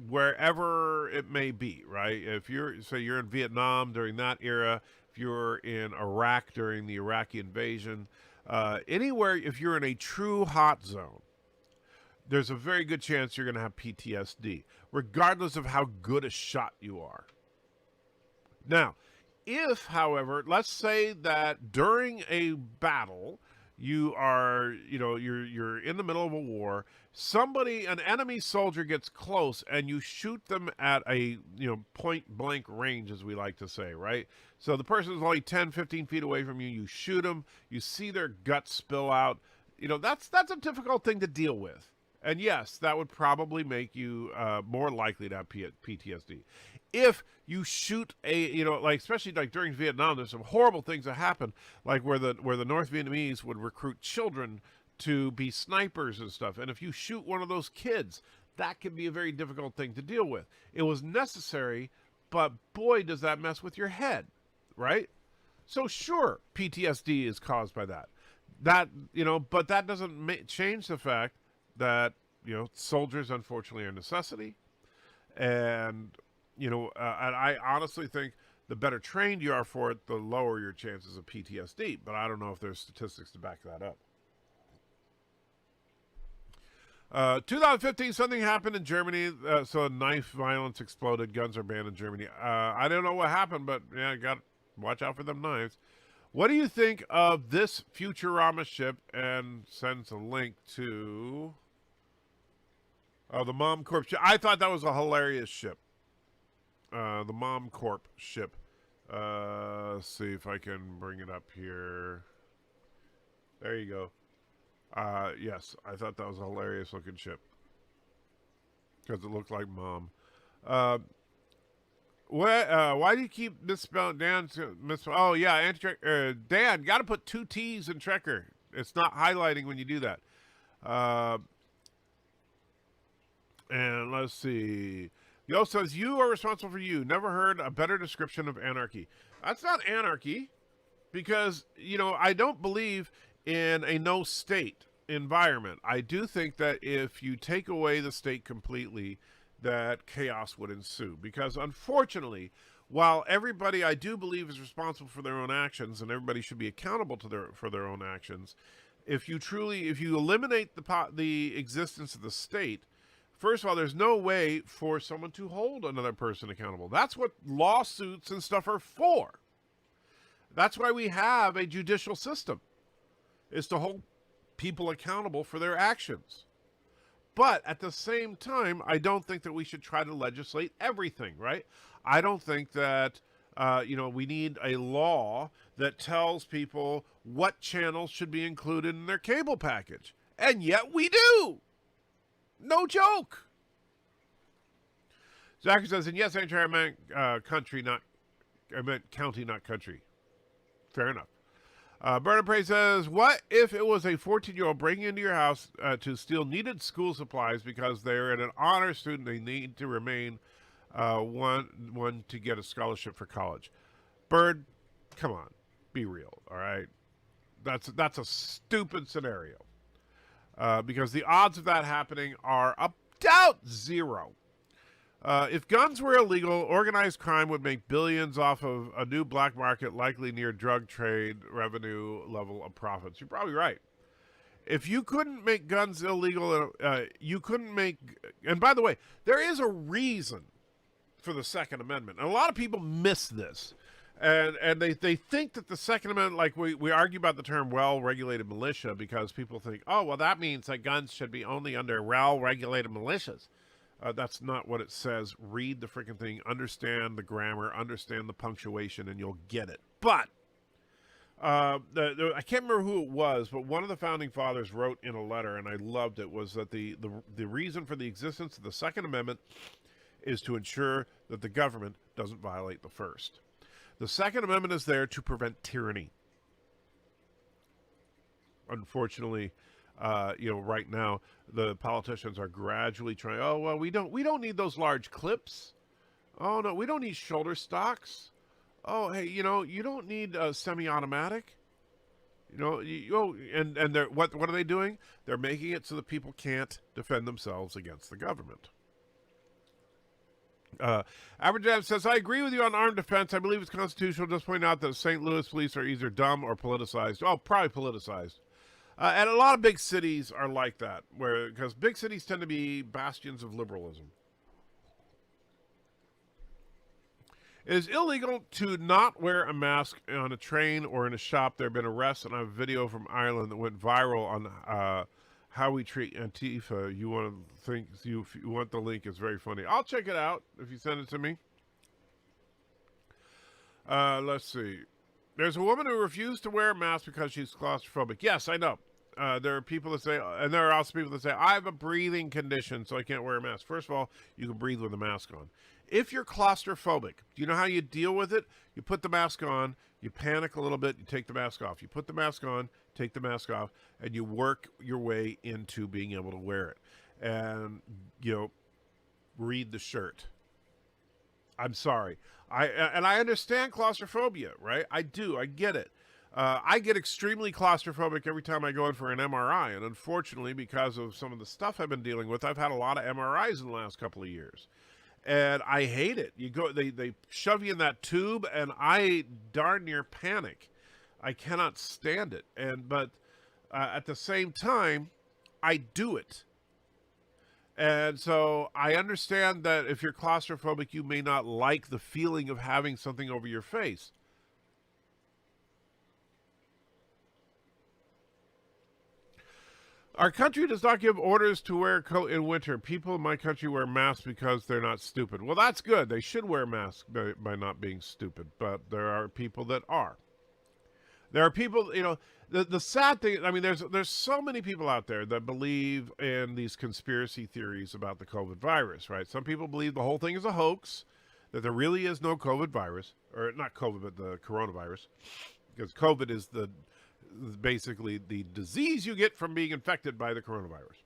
wherever it may be, right? If you're in Vietnam during that era, if you're in Iraq during the Iraqi invasion, anywhere, if you're in a true hot zone, there's a very good chance you're going to have PTSD, regardless of how good a shot you are. Now, if, however, let's say that during a battle, you are, you're in the middle of a war, an enemy soldier gets close and you shoot them at a, point blank range, as we like to say, right? So the person is only 10, 15 feet away from you, you shoot them, you see their guts spill out, that's a difficult thing to deal with. And yes, that would probably make you more likely to have PTSD. If you shoot especially during Vietnam, there's some horrible things that happen, like where the North Vietnamese would recruit children to be snipers and stuff. And if you shoot one of those kids, that can be a very difficult thing to deal with. It was necessary, but boy, does that mess with your head. right? So sure, PTSD is caused by that. That, but that doesn't change the fact that, soldiers unfortunately are a necessity. And, and I honestly think the better trained you are for it, the lower your chances of PTSD. But I don't know if there's statistics to back that up. 2015, something happened in Germany. So knife violence exploded. Guns are banned in Germany. I don't know what happened, but yeah, watch out for them knives. What do you think of this Futurama ship? And sends a link to the Mom Corp ship. I thought that was a hilarious ship. The Mom Corp ship. Let's see if I can bring it up here. There you go. Yes, I thought that was a hilarious looking ship because it looked like Mom. Why do you keep misspelling Dan? Oh yeah, Dan. Got to put 2 T's in Trekker. It's not highlighting when you do that. And let's see. Yo says you are responsible for you. Never heard a better description of anarchy. That's not anarchy, because I don't believe in a no state environment. I do think that if you take away the state completely, that chaos would ensue. Because unfortunately, while everybody I do believe is responsible for their own actions, and everybody should be accountable for their own actions, if you eliminate the existence of the state, first of all, there's no way for someone to hold another person accountable. That's what lawsuits and stuff are for. That's why we have a judicial system, is to hold people accountable for their actions. But at the same time, I don't think that we should try to legislate everything, right? I don't think that, we need a law that tells people what channels should be included in their cable package. And yet we do. No joke. Zachary says, and yes, I meant I meant county, not country. Fair enough. Bernard Prey says, what if it was a 14-year-old breaking into your house to steal needed school supplies because they're an honor student, they need to remain one to get a scholarship for college? Bird, come on, be real, all right? That's a stupid scenario. Because the odds of that happening are about 0. If guns were illegal, organized crime would make billions off of a new black market, likely near drug trade revenue level of profits. You're probably right. If you couldn't make guns illegal, you couldn't make... And by the way, there is a reason for the Second Amendment. And a lot of people miss this. And they think that the Second Amendment, like we argue about the term well-regulated militia because people think, oh, well, that means that guns should be only under well-regulated militias. That's not what it says. Read the freaking thing, understand the grammar, understand the punctuation, and you'll get it. But I can't remember who it was, but one of the founding fathers wrote in a letter, and I loved it, was that the reason for the existence of the Second Amendment is to ensure that the government doesn't violate the First. The Second Amendment is there to prevent tyranny. Unfortunately, right now the politicians are gradually trying. Oh well, we don't need those large clips. Oh no, we don't need shoulder stocks. Oh hey, you don't need a semi-automatic. And they're what are they doing? They're making it so that people can't defend themselves against the government. Aberjam says, I agree with you on armed defense. I believe it's constitutional. Just point out that St. Louis police are either dumb or politicized. Oh, probably politicized. And a lot of big cities are like that, because big cities tend to be bastions of liberalism. It is illegal to not wear a mask on a train or in a shop. There have been arrests, and I have a video from Ireland that went viral on how we treat Antifa. You want the link? It's very funny. I'll check it out if you send it to me. Let's see. There's a woman who refused to wear a mask because she's claustrophobic. Yes, I know. There are people that say, and there are also people that say, I have a breathing condition, so I can't wear a mask. First of all, you can breathe with a mask on. If you're claustrophobic, do you know how you deal with it? You put the mask on, you panic a little bit, you take the mask off. You put the mask on, take the mask off, and you work your way into being able to wear it. And, read the shirt. I'm sorry. I understand claustrophobia, right? I do. I get it. I get extremely claustrophobic every time I go in for an MRI, and unfortunately, because of some of the stuff I've been dealing with, I've had a lot of MRIs in the last couple of years, and I hate it. They shove you in that tube, and I darn near panic. I cannot stand it, but at the same time, I do it. And so I understand that if you're claustrophobic, you may not like the feeling of having something over your face. Our country does not give orders to wear a coat in winter. People in my country wear masks because they're not stupid. Well, that's good. They should wear masks by not being stupid. But there are people that are. There are people, the sad thing, I mean, there's so many people out there that believe in these conspiracy theories about the COVID virus, right? Some people believe the whole thing is a hoax, that there really is no COVID virus, or not COVID, but the coronavirus, because COVID is basically the disease you get from being infected by the coronavirus.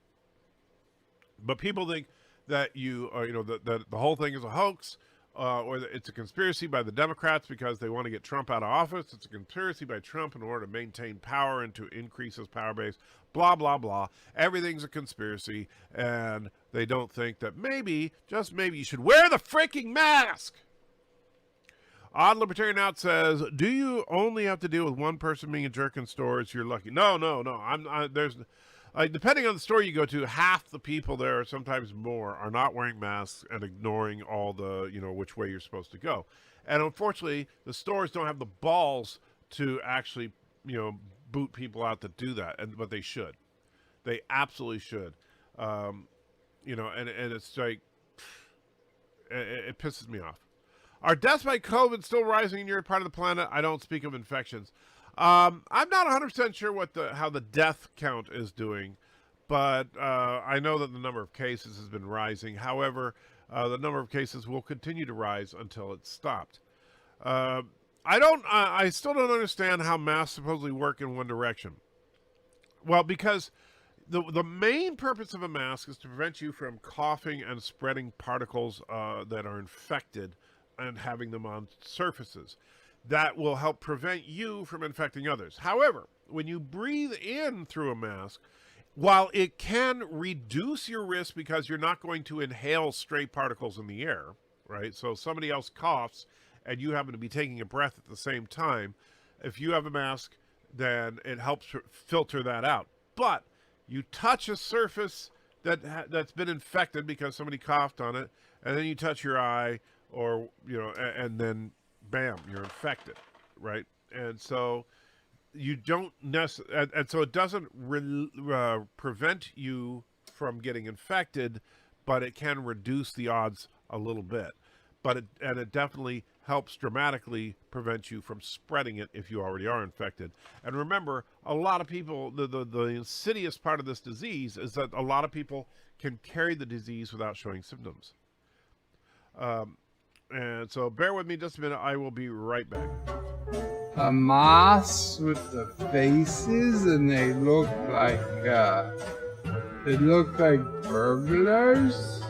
But people think that that the whole thing is a hoax, or that it's a conspiracy by the Democrats because they want to get Trump out of office. It's a conspiracy by Trump in order to maintain power and to increase his power base. Blah, blah, blah. Everything's a conspiracy, and they don't think that maybe, just maybe, you should wear the freaking mask. Odd Libertarian Out says, do you only have to deal with one person being a jerk in stores? You're lucky. No. There's depending on the store you go to, half the people there, or sometimes more, are not wearing masks and ignoring all the, which way you're supposed to go. And unfortunately, the stores don't have the balls to actually, boot people out that do that. But they should. They absolutely should. And it's like, it pisses me off. Are deaths by COVID still rising in your part of the planet? I don't speak of infections. I'm not 100% sure how the death count is doing, but I know that the number of cases has been rising. However, the number of cases will continue to rise until it's stopped. I still don't understand how masks supposedly work in one direction. Well, because the main purpose of a mask is to prevent you from coughing and spreading particles that are infected and having them on surfaces. That will help prevent you from infecting others. However, when you breathe in through a mask, while it can reduce your risk because you're not going to inhale stray particles in the air, right? So if somebody else coughs and you happen to be taking a breath at the same time, if you have a mask, then it helps filter that out. But you touch a surface that's been infected because somebody coughed on it, and then you touch your eye, or and then bam, you're infected, right? And so you don't and so it doesn't prevent you from getting infected, but it can reduce the odds a little bit. But it definitely helps dramatically prevent you from spreading it if you already are infected. And remember, a lot of people, the insidious part of this disease is that a lot of people can carry the disease without showing symptoms. And so bear with me just a minute. I will be right back. A moss with the faces, and they look like burglars.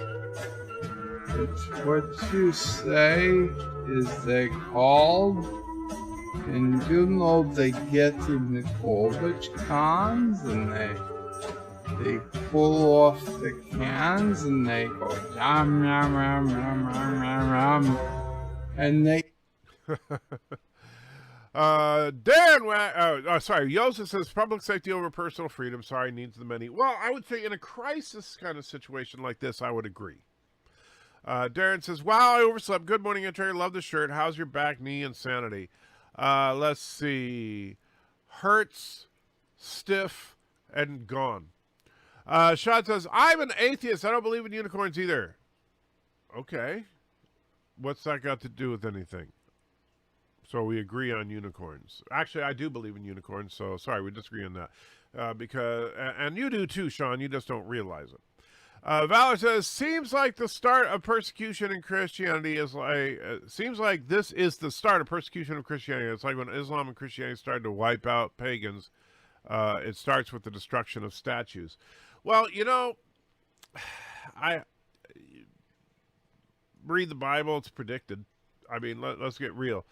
It's what you say is they called, and they get in the garbage cans and they pull off the cans and they go yum yum yum yum yum yum yum, and they. Sorry, Joseph says public safety over personal freedom. Sorry, needs the many. Well, I would say in a crisis kind of situation like this, I would agree. Darren says, wow, I overslept. Good morning, Terry. Love the shirt. How's your back, knee, and sanity? Let's see. Hurts, stiff, and gone. Shad says, I'm an atheist. I don't believe in unicorns either. Okay. What's that got to do with anything? So we agree on unicorns. Actually, I do believe in unicorns, so sorry, we disagree on that. And you do too, Sean. You just don't realize it. Valor says, seems like the start of persecution in Christianity is like, seems like this is the start of persecution of Christianity. It's like when Islam and Christianity started to wipe out pagans. It starts with the destruction of statues. Well, read the Bible, it's predicted. I mean, let's get real.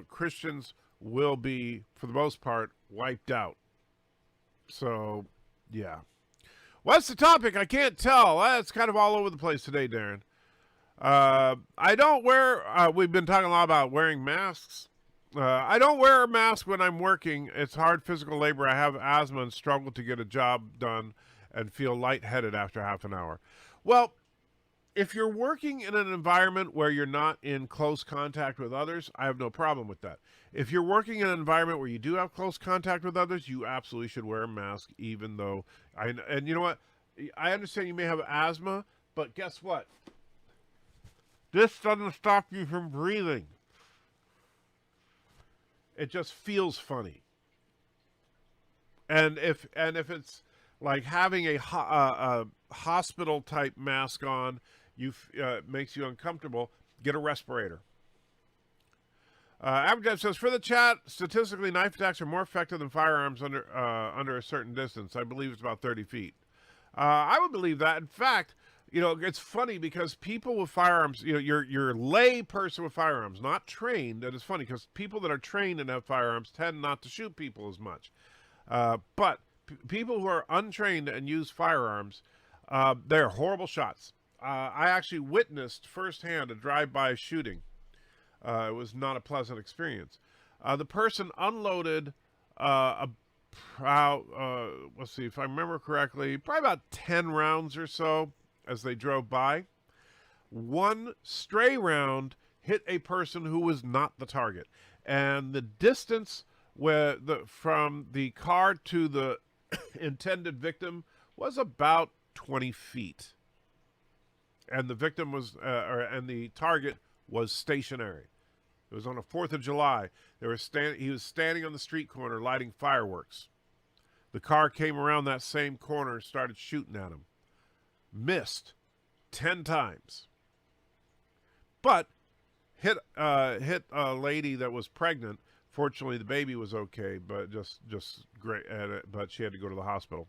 Christians will be, for the most part, wiped out. So, yeah. What's the topic? I can't tell. It's kind of all over the place today, Darren. I don't wear, we've been talking a lot about wearing masks. I don't wear a mask when I'm working. It's hard physical labor. I have asthma and struggle to get a job done and feel lightheaded after half an hour. Well, if you're working in an environment where you're not in close contact with others, I have no problem with that. If you're working in an environment where you do have close contact with others, you absolutely should wear a mask, even though, and you know what? I understand you may have asthma, but guess what? This doesn't stop you from breathing. It just feels funny. And if it's like having a hospital type mask on, makes you uncomfortable, get a respirator. Average says, for the chat, statistically, knife attacks are more effective than firearms under a certain distance. I believe it's about 30 feet. I would believe that. In fact, it's funny because people with firearms, your lay person with firearms, not trained, that is funny because people that are trained and have firearms tend not to shoot people as much. But people who are untrained and use firearms, they're horrible shots. I actually witnessed firsthand a drive-by shooting. It was not a pleasant experience. The person unloaded let's see if I remember correctly, probably about 10 rounds or so as they drove by. One stray round hit a person who was not the target, and the distance from the car to the intended victim was about 20 feet. And the victim was, and the target was stationary. It was on the 4th of July. He was standing on the street corner lighting fireworks. The car came around that same corner and started shooting at him. Missed 10 times. But hit a lady that was pregnant. Fortunately, the baby was okay, but just great at it. But she had to go to the hospital.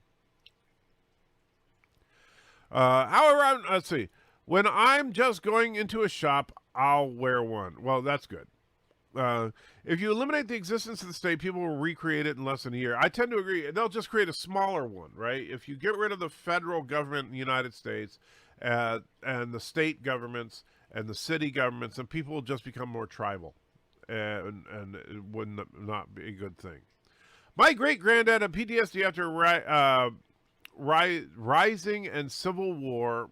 However, let's see. When I'm just going into a shop, I'll wear one. Well, that's good. If you eliminate the existence of the state, people will recreate it in less than a year. I tend to agree. They'll just create a smaller one, right? If you get rid of the federal government in the United States and the state governments and the city governments, and people will just become more tribal. And it would not be a good thing. My great-granddad had PTSD after Rising and Civil War.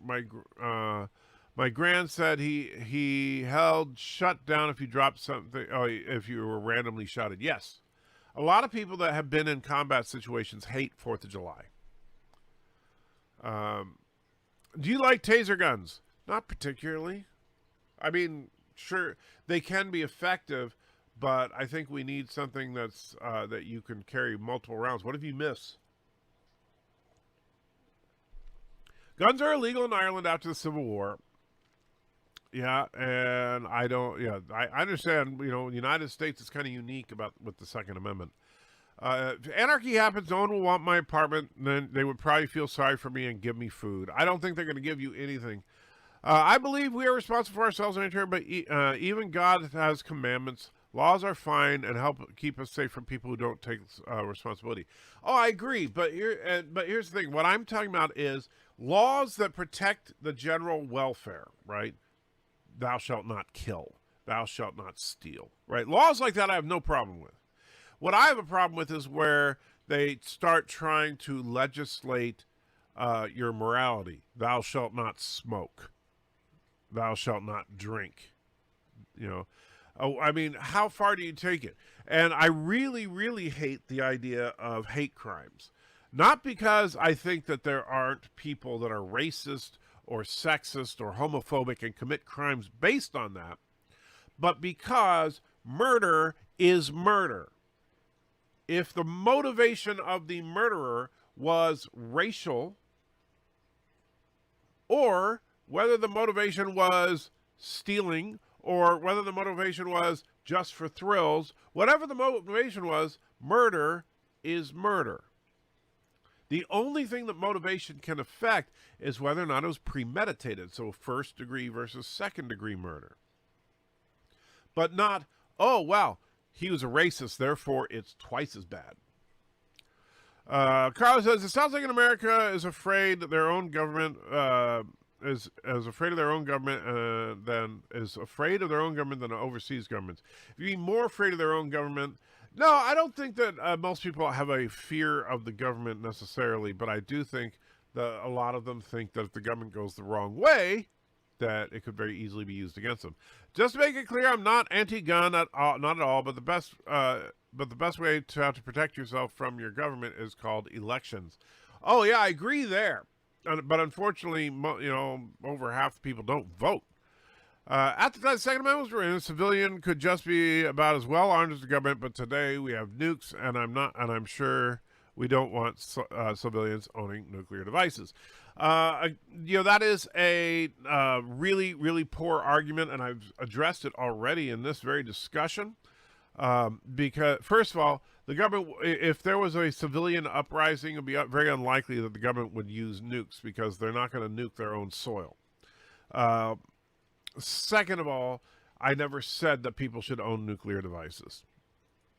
My grand said he held shut down if you dropped something. Oh, if you were randomly shouted. Yes, a lot of people that have been in combat situations hate 4th of July. Do you like taser guns? Not particularly. I mean, sure, they can be effective, but I think we need something that's that you can carry multiple rounds. What if you miss? Guns are illegal in Ireland after the Civil War. Yeah, and I understand, in the United States it's kind of unique with the Second Amendment. If anarchy happens, no one will want my apartment, then they would probably feel sorry for me and give me food. I don't think they're going to give you anything. I believe we are responsible for ourselves and each but even God has commandments. Laws are fine and help keep us safe from people who don't take responsibility. Oh, I agree, but here's the thing. What I'm talking about is laws that protect the general welfare, right? Thou shalt not kill. Thou shalt not steal, right? Laws like that I have no problem with. What I have a problem with is where they start trying to legislate your morality. Thou shalt not smoke. Thou shalt not drink. Oh, I mean, how far do you take it? And I really, really hate the idea of hate crimes. Not because I think that there aren't people that are racist or sexist or homophobic and commit crimes based on that, but because murder is murder. If the motivation of the murderer was racial, or whether the motivation was stealing, or whether the motivation was just for thrills, whatever the motivation was, murder is murder. The only thing that motivation can affect is whether or not it was premeditated. So first degree versus second degree murder. But not, oh, wow, he was a racist, therefore it's twice as bad. Carl says, it sounds like in America is afraid that their own government is afraid of their own government than overseas governments. If you're more afraid of their own government, no, I don't think that most people have a fear of the government necessarily, but I do think that a lot of them think that if the government goes the wrong way, that it could very easily be used against them. Just to make it clear, I'm not anti-gun not at all, but the best way to have to protect yourself from your government is called elections. Oh yeah, I agree there, but unfortunately, over half the people don't vote. At the time the Second Amendment was written, a civilian could just be about as well armed as the government, but today we have nukes, and I'm sure we don't want civilians owning nuclear devices. That is a really, really poor argument, and I've addressed it already in this very discussion. Because, first of all, the government, if there was a civilian uprising, it would be very unlikely that the government would use nukes because they're not going to nuke their own soil. Second of all, I never said that people should own nuclear devices.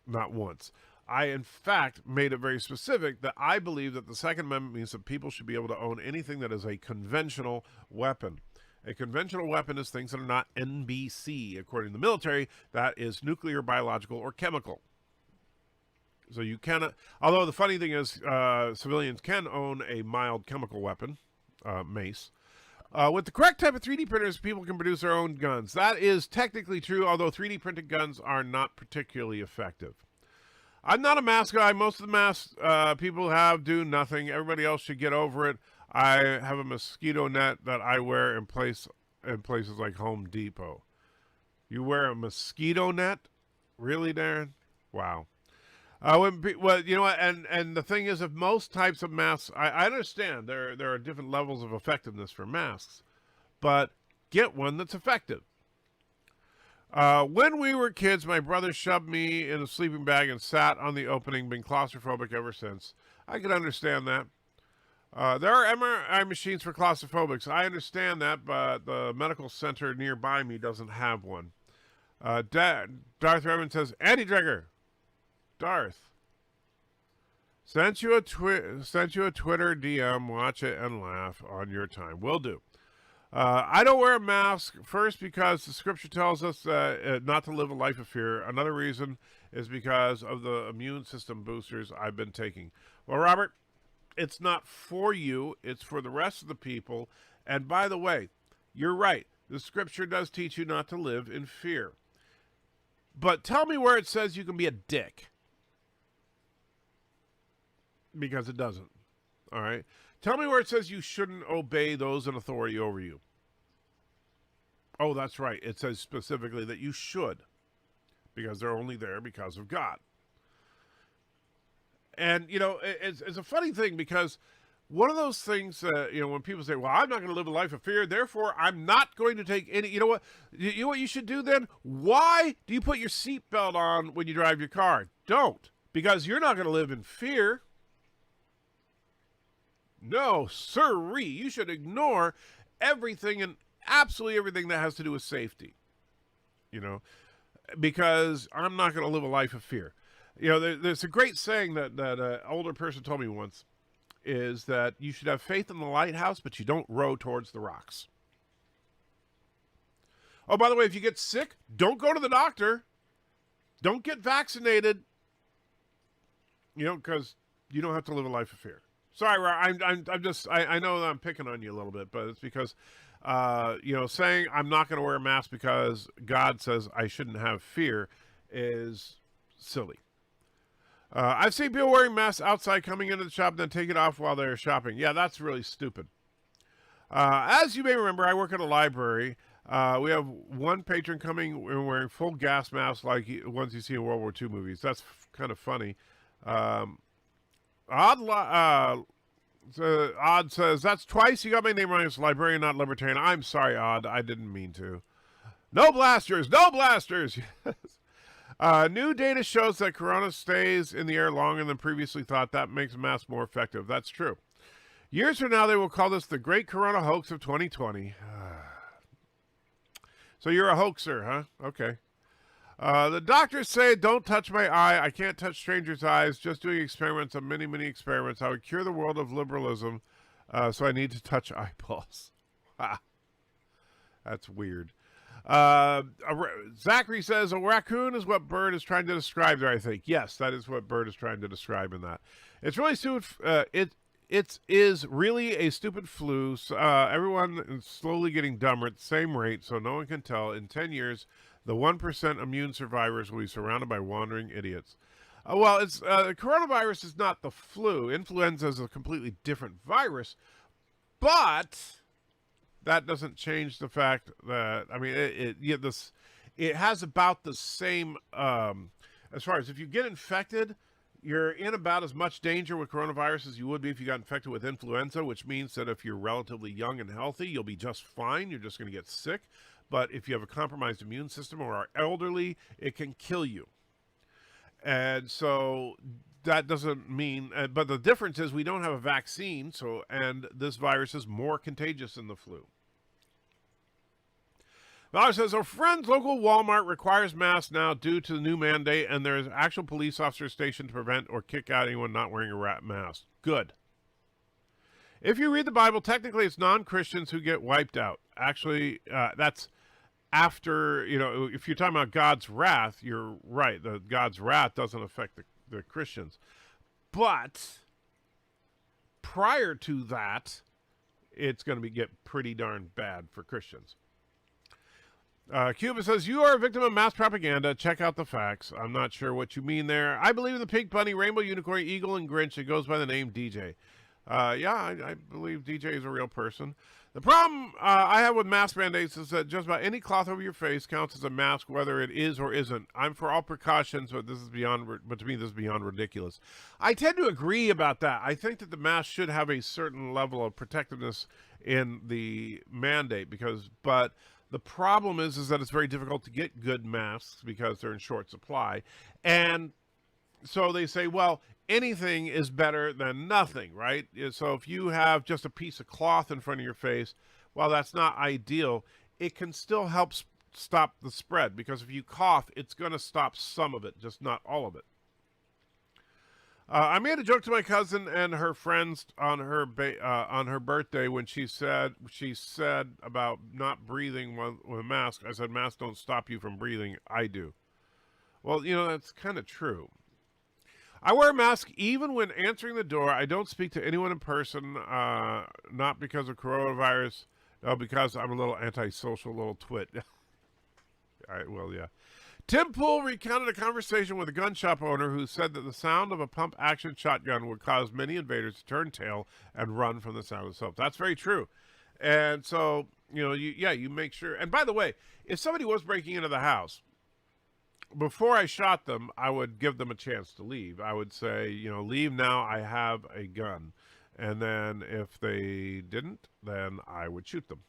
Not once. I, in fact, made it very specific that I believe that the Second Amendment means that people should be able to own anything that is a conventional weapon. A conventional weapon is things that are not NBC, according to the military. That is nuclear, biological, or chemical. So you cannot, although the funny thing is civilians can own a mild chemical weapon, mace. With the correct type of 3D printers, people can produce their own guns. That is technically true, although 3D printed guns are not particularly effective. I'm not a mask guy. Most of the masks people do nothing. Everybody else should get over it. I have a mosquito net that I wear in places like Home Depot. You wear a mosquito net? Really, Darren? Wow. You know what? And the thing is, if most types of masks, I understand there are different levels of effectiveness for masks, but get one that's effective. When we were kids, my brother shoved me in a sleeping bag and sat on the opening, been claustrophobic ever since. I can understand that. There are MRI machines for claustrophobics. I understand that, but the medical center nearby me doesn't have one. Darth Redmond says, Anti-Dragger. Darth. Sent you a Twitter DM. Watch it and laugh on your time. Will do. I don't wear a mask, first because the scripture tells us not to live a life of fear. Another reason is because of the immune system boosters I've been taking. Well, Robert, it's not for you. It's for the rest of the people. And by the way, you're right. The scripture does teach you not to live in fear. But tell me where it says you can be a dick. Because it doesn't. All right? Tell me where it says you shouldn't obey those in authority over you. Oh, that's right. It says specifically that you should. Because they're only there because of God. And, it's a funny thing because one of those things, when people say, well, I'm not going to live a life of fear, therefore I'm not going to take any, you know what you should do then? Why do you put your seatbelt on when you drive your car? Don't. Because you're not going to live in fear. No, sirree. You should ignore everything and absolutely everything that has to do with safety. Because I'm not going to live a life of fear. There's a great saying that an older person told me once, is that you should have faith in the lighthouse, but you don't row towards the rocks. Oh, by the way, if you get sick, don't go to the doctor. Don't get vaccinated. Because you don't have to live a life of fear. Sorry, Rob, I know that I'm picking on you a little bit, but it's because, saying I'm not going to wear a mask because God says I shouldn't have fear is silly. I've seen people wearing masks outside coming into the shop and then take it off while they're shopping. Yeah, that's really stupid. As you may remember, I work at a library. We have one patron coming and wearing full gas masks like ones you see in World War II movies. That's kind of funny. Odd says, that's twice you got my name wrong as librarian, not libertarian. I'm sorry, Odd. I didn't mean to. No blasters. No blasters. Yes. New data shows that corona stays in the air longer than previously thought. That makes masks more effective. That's true. Years from now, they will call this the great corona hoax of 2020. So you're a hoaxer, huh? Okay. The doctors say, don't touch my eye. I can't touch strangers' eyes. Just doing experiments on many, many experiments. I would cure the world of liberalism, so I need to touch eyeballs. That's weird. Zachary says, a raccoon is what Bird is trying to describe there, I think. Yes, that is what Bird is trying to describe in that. It's really stupid. It is really a stupid flu. Everyone is slowly getting dumber at the same rate, so no one can tell. In 10 years, the 1% immune survivors will be surrounded by wandering idiots. Coronavirus is not the flu. Influenza is a completely different virus, but that doesn't change the fact that, I mean, it has about the same, as far as if you get infected, you're in about as much danger with coronavirus as you would be if you got infected with influenza, which means that if you're relatively young and healthy, you'll be just fine. You're just going to get sick. But if you have a compromised immune system or are elderly, it can kill you. And so that doesn't mean, but the difference is we don't have a vaccine, and this virus is more contagious than the flu. Valor says, our friend's local Walmart requires masks now due to the new mandate, and there's actual police officers stationed to prevent or kick out anyone not wearing a mask. Good. If you read the Bible, technically it's non-Christians who get wiped out. Actually, that's after, if you're talking about God's wrath, you're right. God's wrath doesn't affect the Christians. But prior to that, it's going to get pretty darn bad for Christians. Cuba says, you are a victim of mass propaganda. Check out the facts. I'm not sure what you mean there. I believe in the pink bunny, rainbow unicorn, eagle, and Grinch. It goes by the name DJ. I believe DJ is a real person. The problem I have with mask mandates is that just about any cloth over your face counts as a mask, whether it is or isn't. I'm for all precautions, but to me, this is beyond ridiculous. I tend to agree about that. I think that the mask should have a certain level of protectiveness in the mandate, but the problem is that it's very difficult to get good masks because they're in short supply. And so they say, well, anything is better than nothing, right? So if you have just a piece of cloth in front of your face, well, that's not ideal. It can still help stop the spread, because if you cough, it's going to stop some of it, just not all of it. I made a joke to my cousin and her friends on her birthday when she said about not breathing with a mask. I said, masks don't stop you from breathing. I do. Well, that's kind of true. I wear a mask even when answering the door. I don't speak to anyone in person, not because of coronavirus, no, because I'm a little antisocial, little twit. All right, well, yeah. Tim Pool recounted a conversation with a gun shop owner who said that the sound of a pump-action shotgun would cause many invaders to turn tail and run from the sound itself. That's very true. And so, you make sure. And by the way, if somebody was breaking into the house, before I shot them, I would give them a chance to leave. I would say, leave now, I have a gun. And then if they didn't, then I would shoot them.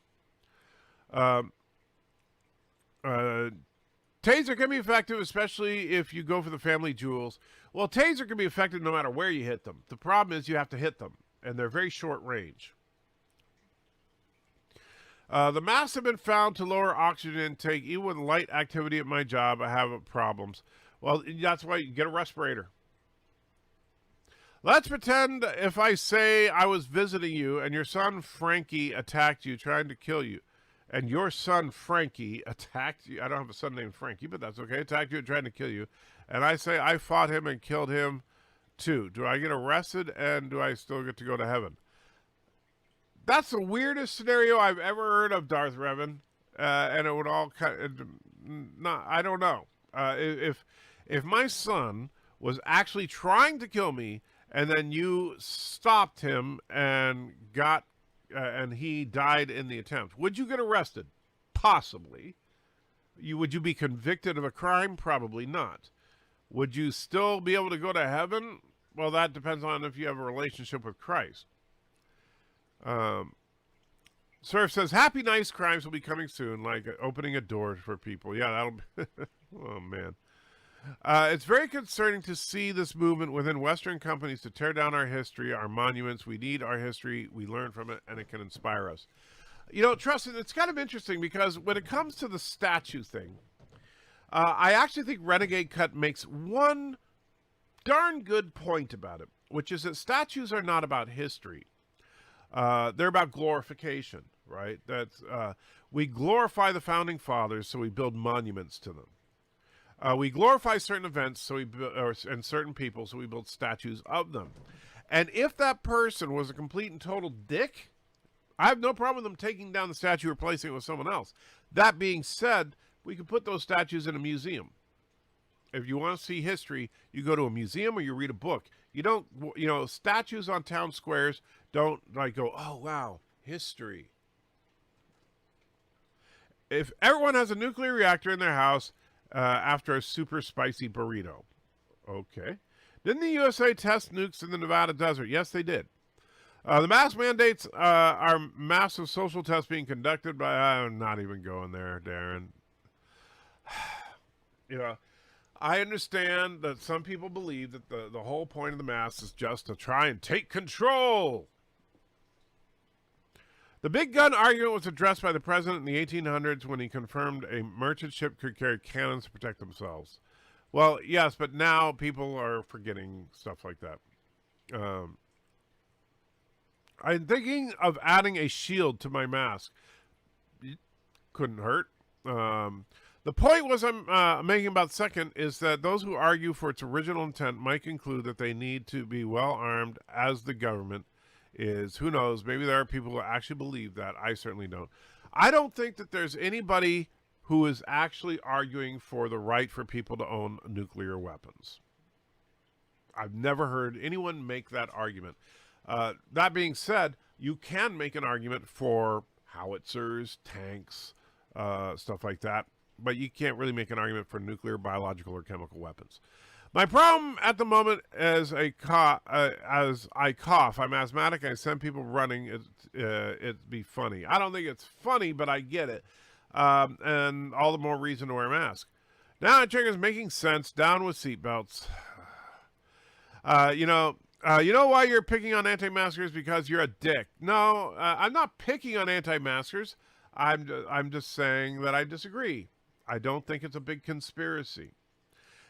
Taser can be effective, especially if you go for the family jewels. Well, taser can be effective no matter where you hit them. The problem is you have to hit them, and they're very short range. The masks have been found to lower oxygen intake. Even with light activity at my job, I have problems. Well, that's why you get a respirator. Let's pretend if I say I was visiting you and your son Frankie attacked you, trying to kill you. And your son Frankie attacked you. I don't have a son named Frankie, but that's okay. Attacked you and trying to kill you. And I say I fought him and killed him too. Do I get arrested and do I still get to go to heaven? That's the weirdest scenario I've ever heard of, Darth Revan. And it would all I don't know. If my son was actually trying to kill me and then you stopped him and and he died in the attempt, would you get arrested? Possibly. Would you be convicted of a crime? Probably not. Would you still be able to go to heaven? Well, that depends on if you have a relationship with Christ. Surf says, happy nice crimes will be coming soon, like opening a door for people. Yeah, that'll be... Oh, man. It's very concerning to see this movement within Western companies to tear down our history, our monuments. We need our history. We learn from it, and it can inspire us. You know, trust it. It's kind of interesting because when it comes to the statue thing, I actually think Renegade Cut makes one darn good point about it, which is that statues are not about history. They're about glorification, right? That's we glorify the founding fathers, so we build monuments to them. We glorify certain events, so and certain people, so we build statues of them. And if that person was a complete and total dick, I have no problem with them taking down the statue, replacing it with someone else. That being said, we can put those statues in a museum. If you want to see history, you go to a museum or you read a book. You don't, you know, statues on town squares don't like go, oh, wow, history. If everyone has a nuclear reactor in their house after a super spicy burrito, okay. Didn't the USA test nukes in the Nevada desert? Yes, they did. The mask mandates are massive social tests being conducted by... I'm not even going there, Darren. You know, I understand that some people believe that the whole point of the mask is just to try and take control. The big gun argument was addressed by the president in the 1800s when he confirmed a merchant ship could carry cannons to protect themselves. Well, yes, but now people are forgetting stuff like that. I'm thinking of adding a shield to my mask. It couldn't hurt. The point was I'm making about second is that those who argue for its original intent might conclude that they need to be well armed as the government is. Who knows? Maybe there are people who actually believe that. I certainly don't. I don't think that there's anybody who is actually arguing for the right for people to own nuclear weapons. I've never heard anyone make that argument. That being said, you can make an argument for howitzers, tanks, stuff like that, but you can't really make an argument for nuclear, biological, or chemical weapons. My problem at the moment is as I cough. I'm asthmatic. I send people running. It'd be funny. I don't think it's funny, but I get it. And all the more reason to wear a mask. Now it triggers making sense. Down with seatbelts. You know why you're picking on anti-maskers? Because you're a dick. No, I'm not picking on anti-maskers. I'm just saying that I disagree. I don't think it's a big conspiracy.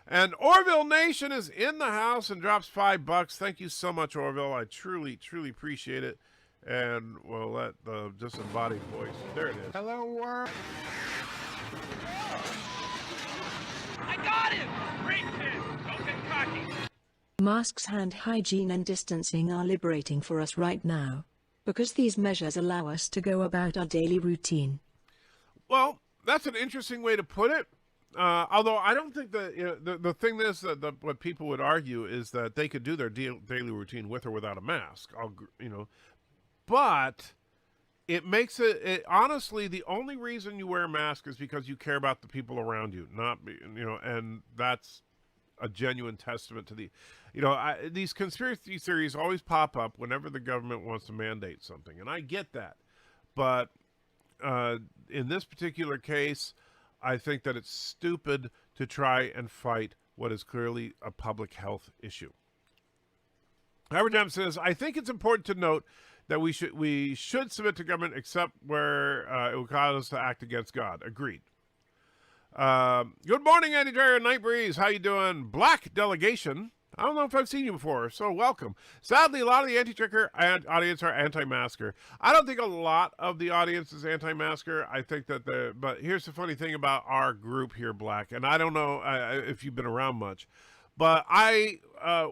And Orville Nation is in the house and drops $5. Thank you so much, Orville. I truly, truly appreciate it. And we'll let the disembodied voice. There it is. Hello, world. I got him! Great pin! Don't get cocky! Masks, hand hygiene and distancing are liberating for us right now, because these measures allow us to go about our daily routine. Well, that's an interesting way to put it. Although I don't think that the thing is that what people would argue is that they could do their daily routine with or without a mask. But it makes it honestly the only reason you wear a mask is because you care about the people around you, and that's a genuine testament to the, these conspiracy theories always pop up whenever the government wants to mandate something, and I get that, but in this particular case, I think that it's stupid to try and fight what is clearly a public health issue. Haberjam says, I think it's important to note that we should submit to government except where it would cause us to act against God. Agreed. Good morning, Andy Dreyer, Night Breeze. How you doing? Black Delegation. I don't know if I've seen you before, so welcome. Sadly, a lot of the anti-tricker audience are anti-masker. I don't think a lot of the audience is anti-masker. I think that but here's the funny thing about our group here, Black, and I don't know if you've been around much, but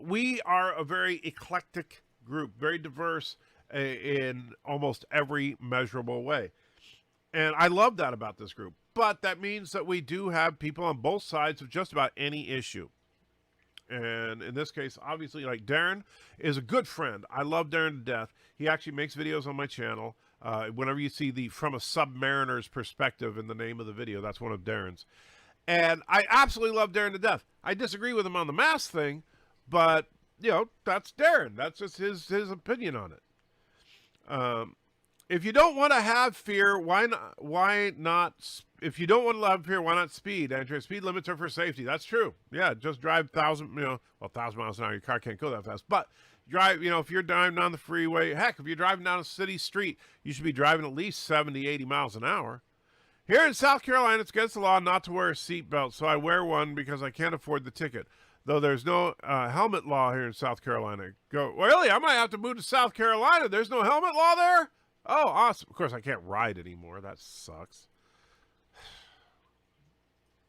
we are a very eclectic group, very diverse in almost every measurable way. And I love that about this group. But that means that we do have people on both sides of just about any issue. And in this case, obviously, like Darren is a good friend. I love Darren to death. He actually makes videos on my channel. Whenever you see the From a Submariner's Perspective in the name of the video, that's one of Darren's. And I absolutely love Darren to death. I disagree with him on the mask thing, but, that's Darren. That's just his opinion on it. If you don't want to have fear, why not If you don't want to live here, why not speed? Andrea, speed limits are for safety. That's true. Yeah, just drive 1,000 miles an hour. Your car can't go that fast. But drive, if you're driving down the freeway, heck, if you're driving down a city street, you should be driving at least 70, 80 miles an hour. Here in South Carolina, it's against the law not to wear a seatbelt, so I wear one because I can't afford the ticket. Though there's no helmet law here in South Carolina. Really? I might have to move to South Carolina. There's no helmet law there? Oh, awesome. Of course, I can't ride anymore. That sucks.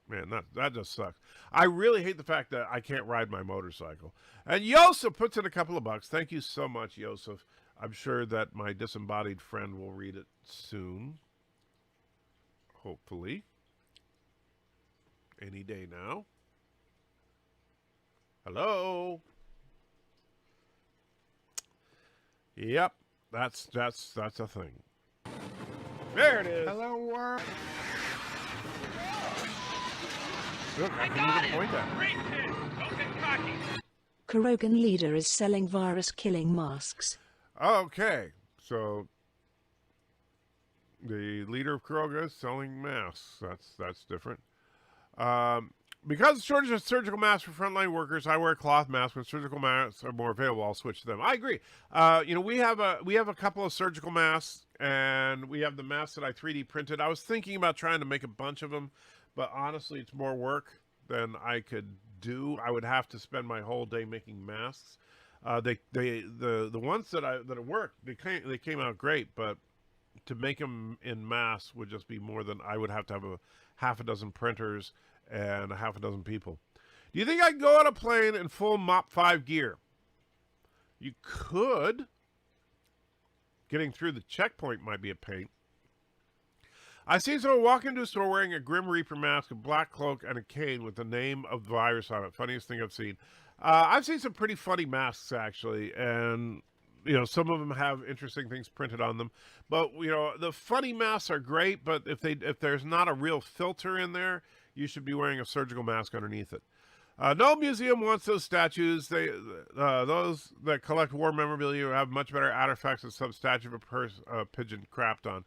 Man, that just sucks. I really hate the fact that I can't ride my motorcycle. And Yosef puts in a couple of bucks. Thank you so much, Yosef. I'm sure that my disembodied friend will read it soon. Hopefully. Any day now. Hello. Yep, that's a thing. There it is. Hello, world. Look, I got it! Great hit! Don't get cocky! Kurogan leader is selling virus-killing masks. Okay, so the leader of Kuroga is selling masks. That's different. Because of shortage of surgical masks for frontline workers, I wear a cloth mask. When surgical masks are more available, I'll switch to them. I agree. We have a couple of surgical masks, and we have the masks that I 3D printed. I was thinking about trying to make a bunch of them, but honestly, it's more work than I could do. I would have to spend my whole day making masks. The ones that worked, they came out great, but to make them in mass would just be more than I would have to have a half a dozen printers and a half a dozen people. Do you think I can go on a plane in full Mop 5 gear? You could. Getting through the checkpoint might be a pain. I seen someone walk into a store wearing a Grim Reaper mask, a black cloak, and a cane with the name of the virus on it. Funniest thing I've seen. I've seen some pretty funny masks, actually, and some of them have interesting things printed on them. But the funny masks are great, but if there's not a real filter in there, you should be wearing a surgical mask underneath it. No museum wants those statues. Those that collect war memorabilia have much better artifacts than some statue of a pigeon crapped on.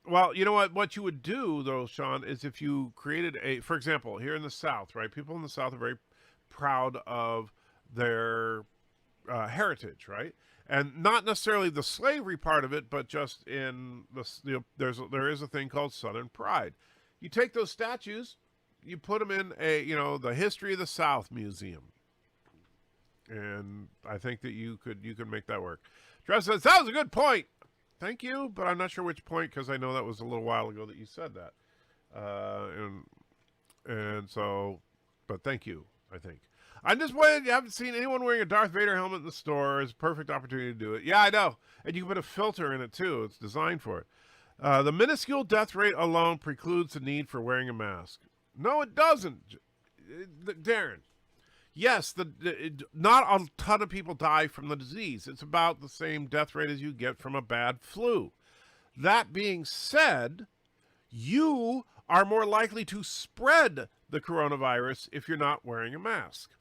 Well, you know what? What you would do, though, Sean, is if you created for example, here in the South, right? People in the South are very proud of their heritage, right? And not necessarily the slavery part of it, but just in there is a thing called Southern pride. You take those statues, you put them in the History of the South Museum, and I think that you could make that work. Dress says that was a good point. Thank you, but I'm not sure which point because I know that was a little while ago that you said that, and so, but thank you. I think. I'm disappointed you haven't seen anyone wearing a Darth Vader helmet in the store. It's a perfect opportunity to do it. Yeah, I know. And you can put a filter in it, too. It's designed for it. The minuscule death rate alone precludes the need for wearing a mask. No, it doesn't. Darren. Yes, not a ton of people die from the disease. It's about the same death rate as you get from a bad flu. That being said, you are more likely to spread the coronavirus if you're not wearing a mask.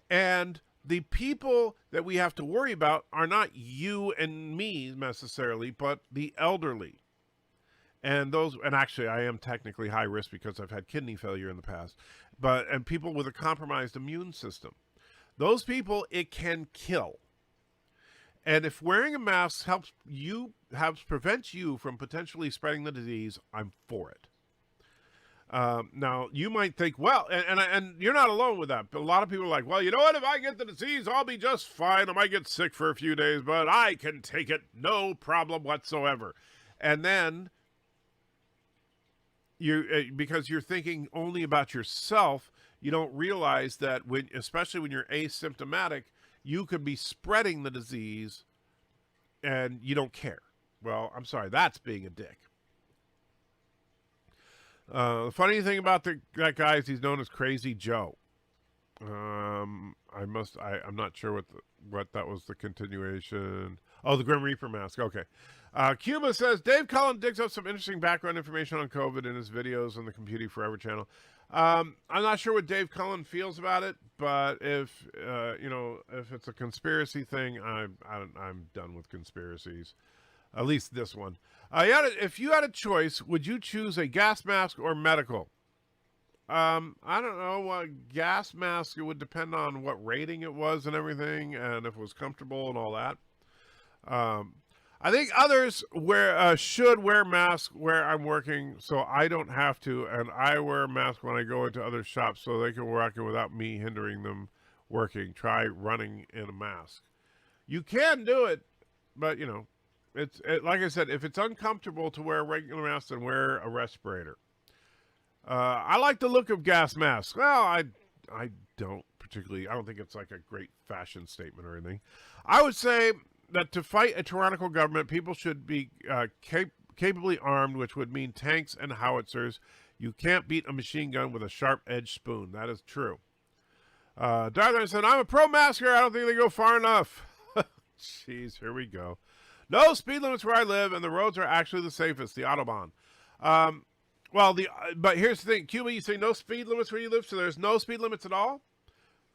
And the people that we have to worry about are not you and me necessarily, but the elderly. And actually I am technically high risk because I've had kidney failure in the past, and people with a compromised immune system. Those people, it can kill. And if wearing a mask helps prevent you from potentially spreading the disease, I'm for it. Now, you might think, well, and you're not alone with that. But a lot of people are like, well, you know what? If I get the disease, I'll be just fine. I might get sick for a few days, but I can take it. No problem whatsoever. And then, because you're thinking only about yourself, you don't realize that especially when you're asymptomatic, you could be spreading the disease and you don't care. Well, I'm sorry. That's being a dick. The funny thing about that guy is he's known as Crazy Joe. I'm not sure what that was the continuation. Oh, the Grim Reaper mask. Okay. Cuba says, Dave Cullen digs up some interesting background information on COVID in his videos on the Computing Forever channel. I'm not sure what Dave Cullen feels about it, but if it's a conspiracy thing, I'm done with conspiracies. At least this one. If you had a choice, would you choose a gas mask or medical? I don't know what gas mask. It would depend on what rating it was and everything, and if it was comfortable and all that. I think others should wear masks where I'm working, so I don't have to, and I wear a mask when I go into other shops so they can work it without me hindering them working. Try running in a mask. You can do it, but you know, like I said, if it's uncomfortable to wear a regular mask, then wear a respirator. I like the look of gas masks. Well, I don't particularly. I don't think it's like a great fashion statement or anything. I would say that to fight a tyrannical government, people should be capably armed, which would mean tanks and howitzers. You can't beat a machine gun with a sharp-edged spoon. That is true. Darther said, I'm a pro-masker. I don't think they go far enough. Jeez, here we go. No speed limits where I live, and the roads are actually the safest, the Autobahn. But here's the thing. Cuba, you say no speed limits where you live, so there's no speed limits at all?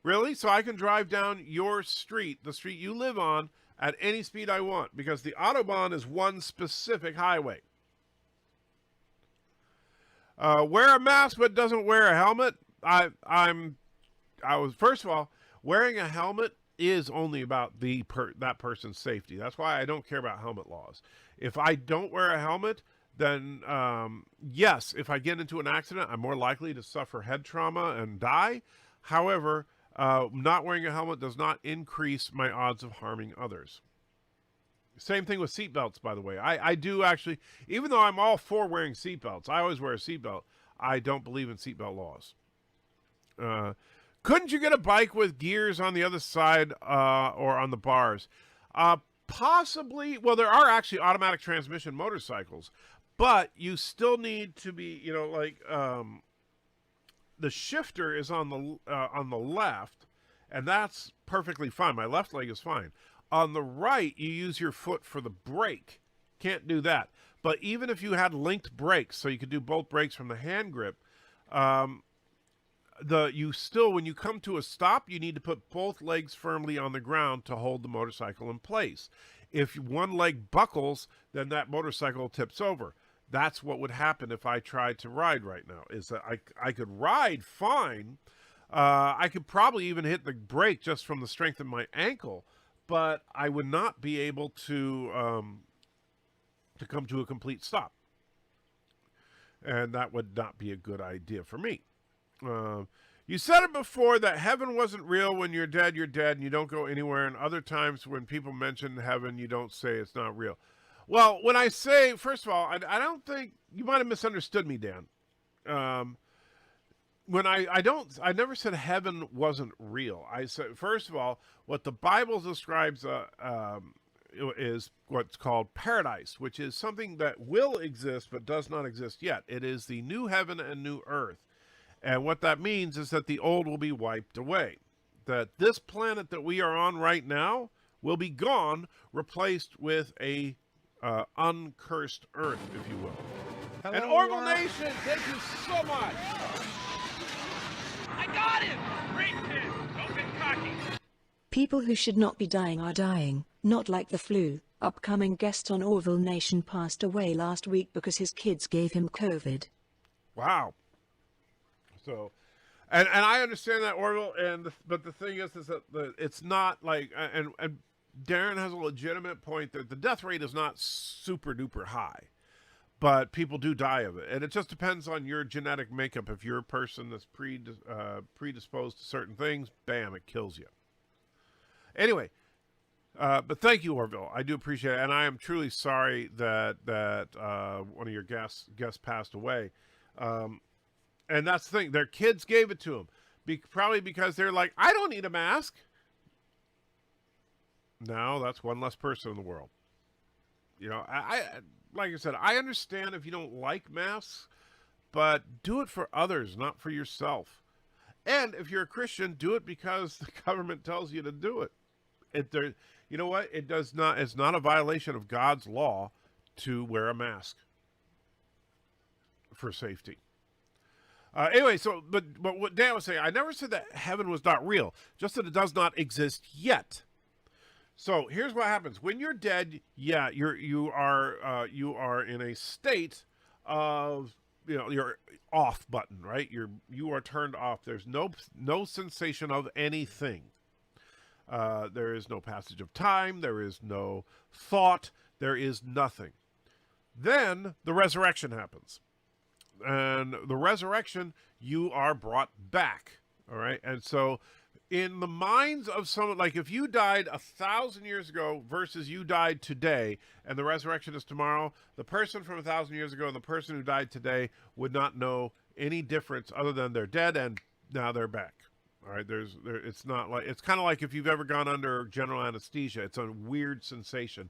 Really? So I can drive down your street, the street you live on, at any speed I want, because the Autobahn is one specific highway. Wear a mask but doesn't wear a helmet. First of all, wearing a helmet is only about that person's safety. That's why I don't care about helmet laws. If I don't wear a helmet, then yes, if I get into an accident, I'm more likely to suffer head trauma and die. However, not wearing a helmet does not increase my odds of harming others. Same thing with seatbelts, by the way. I do actually, even though I'm all for wearing seatbelts, I always wear a seatbelt, I don't believe in seatbelt laws. Couldn't you get a bike with gears on the other side or on the bars? Possibly. Well, there are actually automatic transmission motorcycles, but you still need to be, the shifter is on the left, and that's perfectly fine. My left leg is fine. On the right, you use your foot for the brake. Can't do that. But even if you had linked brakes, so you could do both brakes from the hand grip, when you come to a stop, you need to put both legs firmly on the ground to hold the motorcycle in place. If one leg buckles, then that motorcycle tips over. That's what would happen if I tried to ride right now, is that I could ride fine. I could probably even hit the brake just from the strength of my ankle, but I would not be able to come to a complete stop. And that would not be a good idea for me. You said it before that heaven wasn't real. When you're dead, and you don't go anywhere. And other times when people mention heaven, you don't say it's not real. Well, when I say, first of all, I don't think, you might have misunderstood me, Dan. When I never said heaven wasn't real. I said, first of all, what the Bible describes is what's called paradise, which is something that will exist but does not exist yet. It is the new heaven and new earth. And what that means is that the old will be wiped away. That this planet that we are on right now will be gone, replaced with a uncursed earth, if you will. Hello, and Orville Nation, thank you so much. I got him! Great pin! Don't get cocky! People who should not be dying are dying, not like the flu. Upcoming guest on Orville Nation passed away last week because his kids gave him COVID. Wow. So, and I understand that, Orville, but the thing is that it's not like, and Darren has a legitimate point that the death rate is not super duper high, but people do die of it, and it just depends on your genetic makeup. If you're a person that's predisposed to certain things, bam, it kills you. Anyway, but thank you, Orville. I do appreciate it, and I am truly sorry that one of your guests passed away. And that's the thing. Their kids gave it to them, probably because they're like, I don't need a mask. No, that's one less person in the world. You know, I like I said, I understand if you don't like masks, but do it for others, not for yourself. And if you're a Christian, do it because the government tells you to do it. You know what? It's not a violation of God's law to wear a mask for safety. Anyway, but what Dan was saying, I never said that heaven was not real, just that it does not exist yet. So here's what happens when you're dead. Yeah, you are in a state of, you're off button, right? You are turned off. There's no sensation of anything. There is no passage of time. There is no thought. There is nothing. Then the resurrection happens. And the resurrection, you are brought back. All right. And so in the minds of someone, like if you died 1,000 years ago versus you died today, and the resurrection is tomorrow, the person from 1,000 years ago and the person who died today would not know any difference other than they're dead and now they're back. All right, it's not like, it's kind of like if you've ever gone under general anesthesia. It's a weird sensation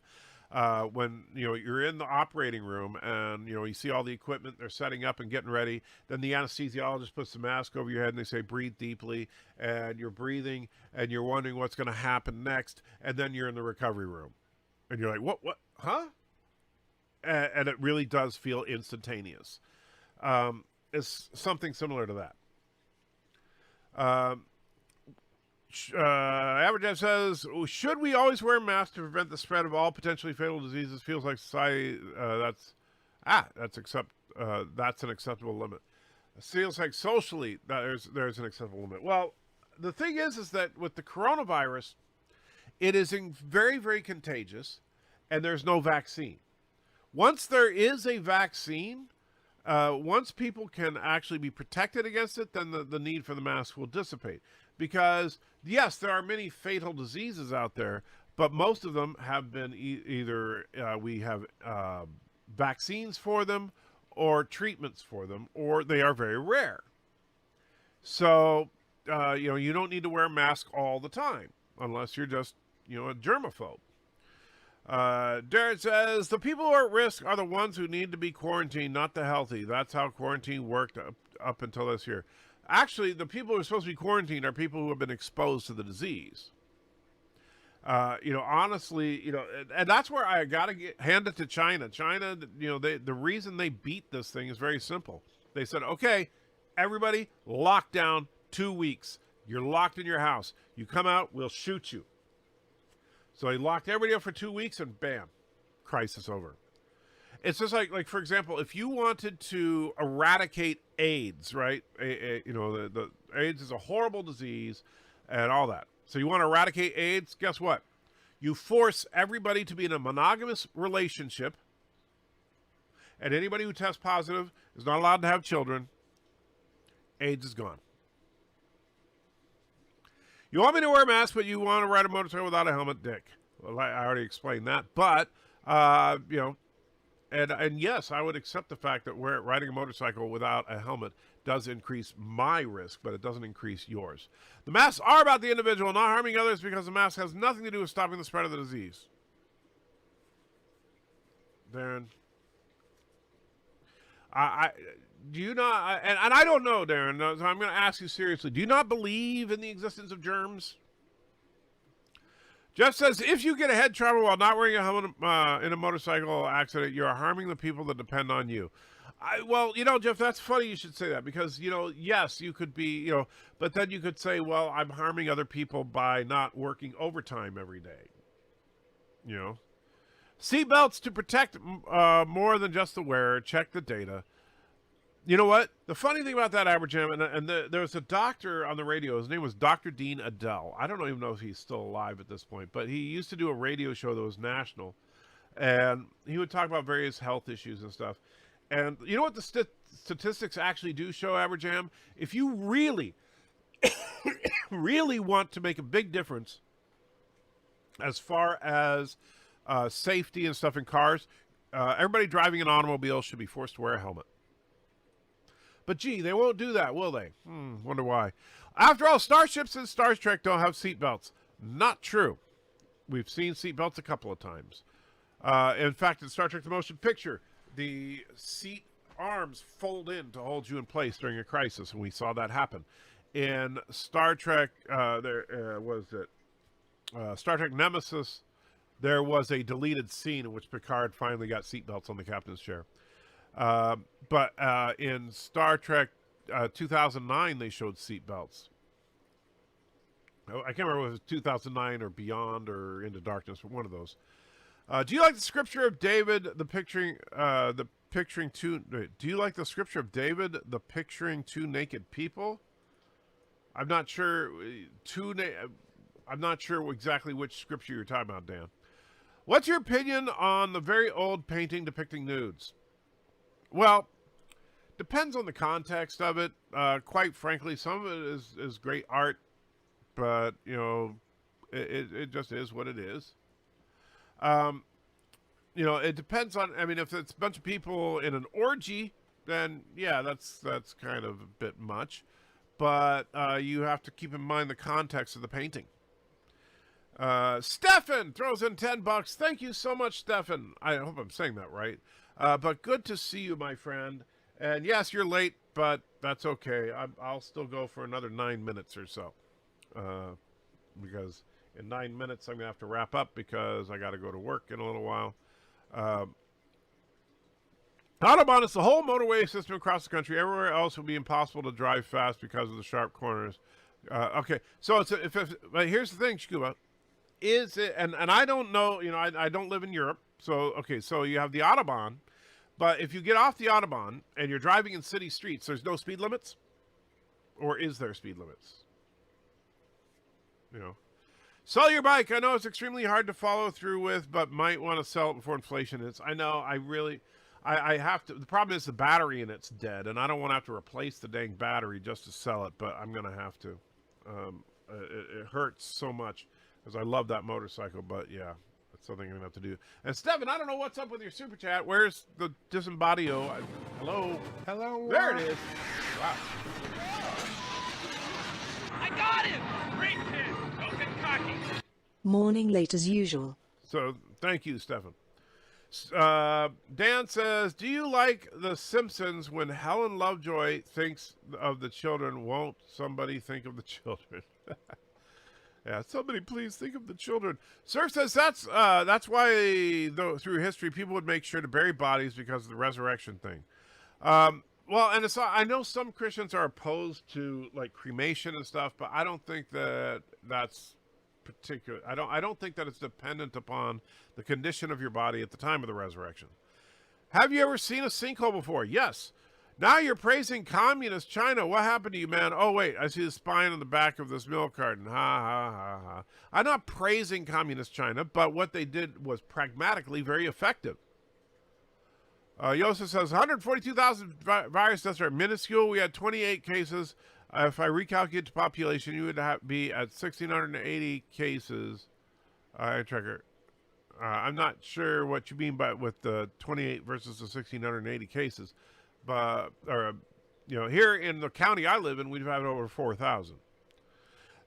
when you're in the operating room and you see all the equipment, they're setting up and getting ready. Then the anesthesiologist puts the mask over your head and they say breathe deeply, and you're breathing and you're wondering what's going to happen next, and then you're in the recovery room and you're like, what, huh? And it really does feel instantaneous. It's something similar to that. Average says, should we always wear masks to prevent the spread of all potentially fatal diseases? Feels like society, that's an acceptable limit. It feels like socially there's an acceptable limit. Well, the thing is that with the coronavirus, it is very, very contagious, and there's no vaccine. Once there is a vaccine, once people can actually be protected against it, then the need for the mask will dissipate. Because, yes, there are many fatal diseases out there, but most of them have been either we have vaccines for them or treatments for them, or they are very rare. So, you don't need to wear a mask all the time unless you're just, a germaphobe. Darren says, the people who are at risk are the ones who need to be quarantined, not the healthy. That's how quarantine worked up until this year. Actually, the people who are supposed to be quarantined are people who have been exposed to the disease. Honestly, and that's where I got to hand it to China. China, the reason they beat this thing is very simple. They said, okay, everybody, lock down 2 weeks. You're locked in your house. You come out, we'll shoot you. So he locked everybody up for 2 weeks, and bam, crisis over. It's just like for example, if you wanted to eradicate AIDS, right? The AIDS is a horrible disease, and all that. So you want to eradicate AIDS? Guess what? You force everybody to be in a monogamous relationship, and anybody who tests positive is not allowed to have children. AIDS is gone. You want me to wear a mask, but you want to ride a motorcycle without a helmet, dick. Well, I already explained that. But, and yes, I would accept the fact that riding a motorcycle without a helmet does increase my risk, but it doesn't increase yours. The masks are about the individual, not harming others, because the mask has nothing to do with stopping the spread of the disease. Darren. Do you not, and I don't know, Darren, so I'm going to ask you seriously, do you not believe in the existence of germs? Jeff says, if you get a head trauma while not wearing a helmet in a motorcycle accident, you're harming the people that depend on you. Well, Jeff, that's funny you should say that, because, yes, you could be, but then you could say, well, I'm harming other people by not working overtime every day. Seatbelts to protect more than just the wearer. Check the data. You know what? The funny thing about that, Aberjam, and there was a doctor on the radio. His name was Dr. Dean Adele. I don't even know if he's still alive at this point, but he used to do a radio show that was national, and he would talk about various health issues and stuff. And you know what the statistics actually do show, Aberjam? If you really, really want to make a big difference as far as safety and stuff in cars, everybody driving an automobile should be forced to wear a helmet. But gee, they won't do that, will they? Wonder why. After all, starships in Star Trek don't have seatbelts. Not true. We've seen seatbelts a couple of times. In fact, in Star Trek The Motion Picture, the seat arms fold in to hold you in place during a crisis, and we saw that happen. In Star Trek, Star Trek Nemesis, there was a deleted scene in which Picard finally got seatbelts on the captain's chair. But in Star Trek 2009, they showed seatbelts. I can't remember if it was 2009 or Beyond or Into Darkness, or one of those. Do you like the scripture of David, the picturing two? Do you like the scripture of David, the picturing two naked people? I'm not sure. I'm not sure exactly which scripture you're talking about, Dan. What's your opinion on the very old painting depicting nudes? Well, depends on the context of it. Quite frankly, some of it is great art, but you know, it just is what it is. You know, it depends on. I mean, if it's a bunch of people in an orgy, then yeah, that's kind of a bit much. But you have to keep in mind the context of the painting. Stefan throws in $10. Thank you so much, Stefan. I hope I'm saying that right. But good to see you, my friend. And yes, you're late, but that's okay. I'll still go for another 9 minutes or so. Because in 9 minutes, I'm going to have to wrap up because I got to go to work in a little while. Autobahn is the whole motorway system across the country. Everywhere else will be impossible to drive fast because of the sharp corners. Okay, so but here's the thing, Scuba. Is it, and I don't know, you know, I don't live in Europe. So, okay, so you have the Autobahn. But if you get off the Autobahn and you're driving in city streets, there's no speed limits? Or is there speed limits? You know. Sell your bike. I know it's extremely hard to follow through with, but might want to sell it before inflation hits. I know. I have to. The problem is the battery in it's dead, and I don't want to have to replace the dang battery just to sell it, but I'm going to have to. It hurts so much because I love that motorcycle, but yeah, that's something I'm going to have to do. And Stefan, I don't know what's up with your super chat. Where's the disembodio? Hello? Hello. There it is. Wow. I got him! Great pin! Don't get cocky. Morning late as usual. So, thank you, Stefan. Dan says, do you like The Simpsons when Helen Lovejoy thinks of the children? Won't somebody think of the children? Yeah, somebody please think of the children. Surf says that's why through history people would make sure to bury bodies because of the resurrection thing. Well, and I know some Christians are opposed to like cremation and stuff, but I don't think that's particular. I don't think that it's dependent upon the condition of your body at the time of the resurrection. Have you ever seen a sinkhole before? Yes. Now you're praising communist China. What happened to you, man? Oh, wait, I see the spine on the back of this milk carton. Ha, ha, ha, ha. I'm not praising communist China, but what they did was pragmatically very effective. Yosef says 142,000 virus deaths are minuscule. We had 28 cases. If I recalculate the population, you would be at 1,680 cases. Tracker. I'm not sure what you mean by with the 28 versus the 1,680 cases, but you know, here in the county I live in, we've had over 4,000.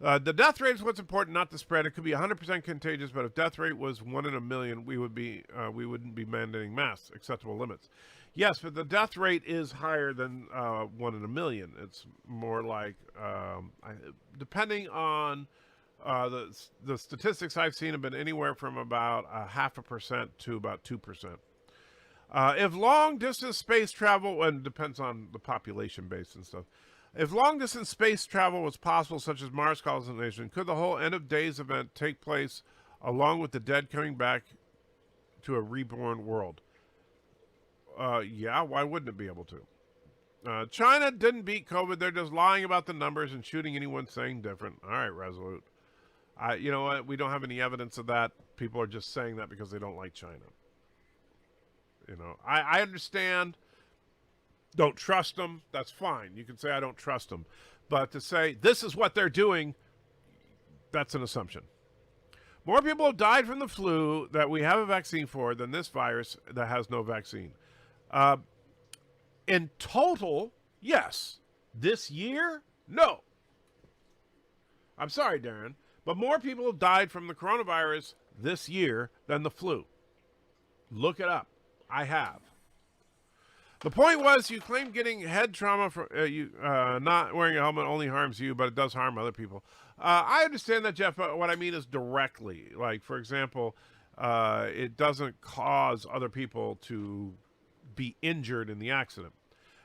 The death rate is what's important, not the spread. It could be 100% contagious, but if death rate was 1 in a million, we wouldn't be mandating masks, acceptable limits. Yes, but the death rate is higher than 1 in a million. It's more like, depending on the statistics I've seen have been anywhere from about 0.5% to about 2%. If long-distance space travel, and depends on the population base and stuff, if long-distance space travel was possible, such as Mars colonization, could the whole end-of-days event take place along with the dead coming back to a reborn world? Yeah, why wouldn't it be able to? China didn't beat COVID. They're just lying about the numbers and shooting anyone saying different. All right, Resolute. You know what? We don't have any evidence of that. People are just saying that because they don't like China. You know, I understand. Don't trust them. That's fine. You can say I don't trust them. But to say this is what they're doing, that's an assumption. More people have died from the flu that we have a vaccine for than this virus that has no vaccine. In total, yes. This year, no. I'm sorry, Darren, but more people have died from the coronavirus this year than the flu. Look it up. I have. The point was, you claim getting head trauma from not wearing a helmet only harms you, but it does harm other people. I understand that, Jeff, but what I mean is directly. Like, for example, it doesn't cause other people to be injured in the accident.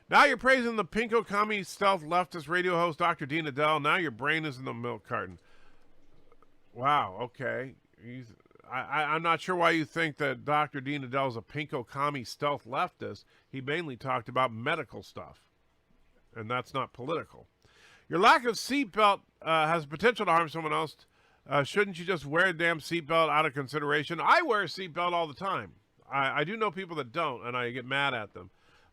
Now you're praising the pinko commie stealth leftist radio host Dr. Dean Adele. Now your brain is in the milk carton. Wow. Okay. I'm not sure why you think that Dr. Dean Adele is a pinko commie stealth leftist. He mainly talked about medical stuff, and that's not political. Your lack of seatbelt has potential to harm someone else. Shouldn't you just wear a damn seatbelt out of consideration? I wear a seatbelt all the time. I do know people that don't, and I get mad at them.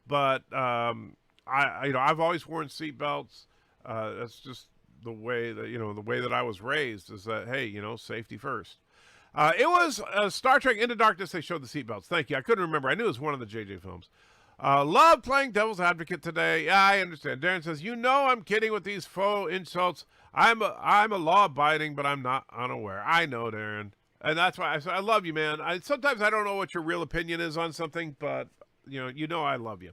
But I've always worn seatbelts. That's just the way that I was raised. Is that, hey, safety first. It was Star Trek Into Darkness. They showed the seatbelts. Thank you. I couldn't remember. I knew it was one of the JJ films. Love playing devil's advocate today. Yeah, I understand. Darren says, I'm kidding with these faux insults. I'm a law-abiding, but I'm not unaware. I know, Darren. And that's why I love you, man. Sometimes I don't know what your real opinion is on something, but, I love you.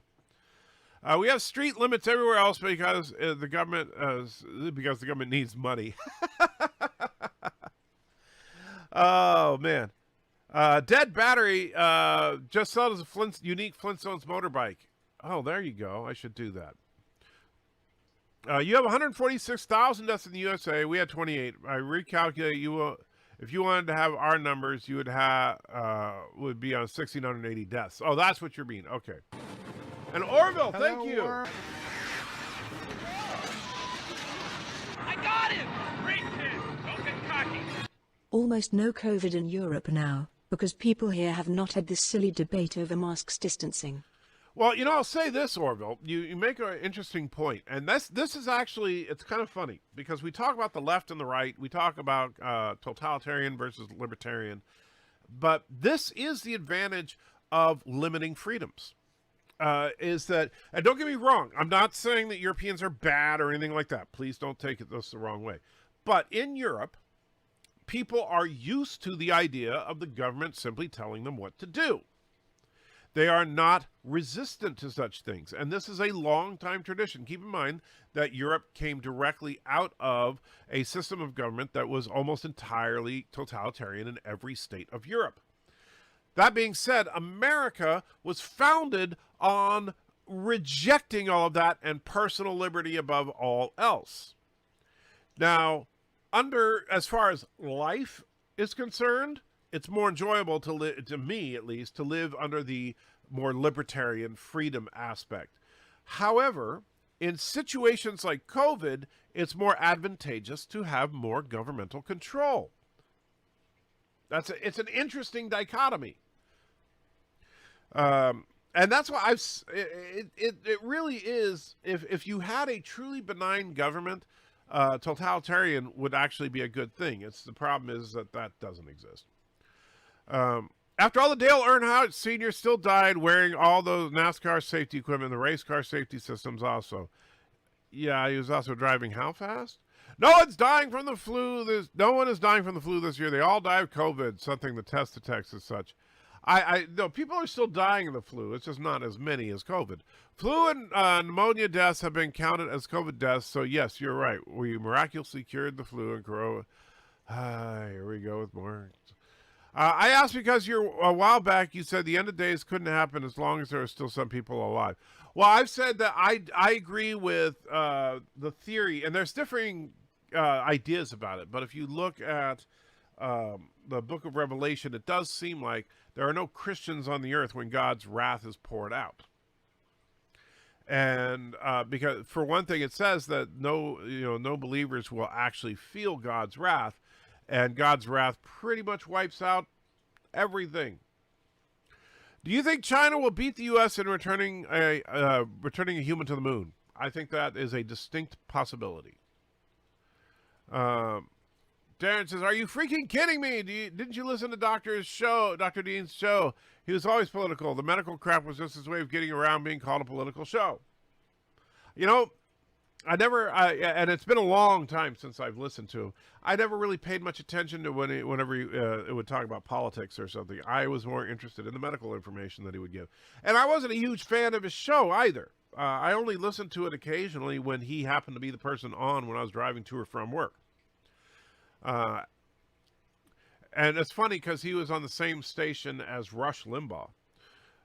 We have street limits everywhere else because the government needs money. Oh, man. Dead Battery just sold as a unique Flintstones motorbike. Oh, there you go. I should do that. You have 146,000 deaths in the USA. We had 28. I recalculate if you wanted to have our numbers, you would be on 1,680 deaths. Oh, that's what you're being. Okay. And Orville, thank you. I got him! Great kid! Don't get cocky. Almost no COVID in Europe now, because people here have not had this silly debate over masks distancing. Well, I'll say this, Orville. You make an interesting point, and this is actually, it's kind of funny, because we talk about the left and the right, we talk about totalitarian versus libertarian, but this is the advantage of limiting freedoms. Is that, and don't get me wrong, I'm not saying that Europeans are bad or anything like that. Please don't take this the wrong way. But in Europe, people are used to the idea of the government simply telling them what to do. They are not resistant to such things. And this is a long-time tradition. Keep in mind that Europe came directly out of a system of government that was almost entirely totalitarian in every state of Europe. That being said, America was founded on rejecting all of that and personal liberty above all else. Now, as far as life is concerned, it's more enjoyable to me at least, to live under the more libertarian freedom aspect. However, in situations like COVID, it's more advantageous to have more governmental control. It's an interesting dichotomy. And that's why it really is, if you had a truly benign government, totalitarian would actually be a good thing. The problem is that doesn't exist. After all, the Dale Earnhardt Sr. still died wearing all those NASCAR safety equipment, the race car safety systems also. Yeah, he was also driving how fast? No one's dying from the flu. No one is dying from the flu this year. They all die of COVID, something the test detects as such. No, people are still dying of the flu. It's just not as many as COVID. Flu and pneumonia deaths have been counted as COVID deaths. So, yes, you're right. We miraculously cured the flu and corona. Here we go with more. I asked because a while back you said the end of days couldn't happen as long as there are still some people alive. Well, I've said that I agree with the theory, and there's differing ideas about it. But if you look at the book of Revelation, it does seem like there are no Christians on the earth when God's wrath is poured out. And because, for one thing, it says that no believers will actually feel God's wrath, and God's wrath pretty much wipes out everything. Do you think China will beat the U.S. in returning a human to the moon? I think that is a distinct possibility. Darren says, "Are you freaking kidding me? Didn't you listen to Dr. Dean's show? He was always political. The medical crap was just his way of getting around being called a political show." And it's been a long time since I've listened to him. I never really paid much attention to whenever it would talk about politics or something. I was more interested in the medical information that he would give. And I wasn't a huge fan of his show either. I only listened to it occasionally when he happened to be the person on when I was driving to or from work. And it's funny because he was on the same station as Rush Limbaugh.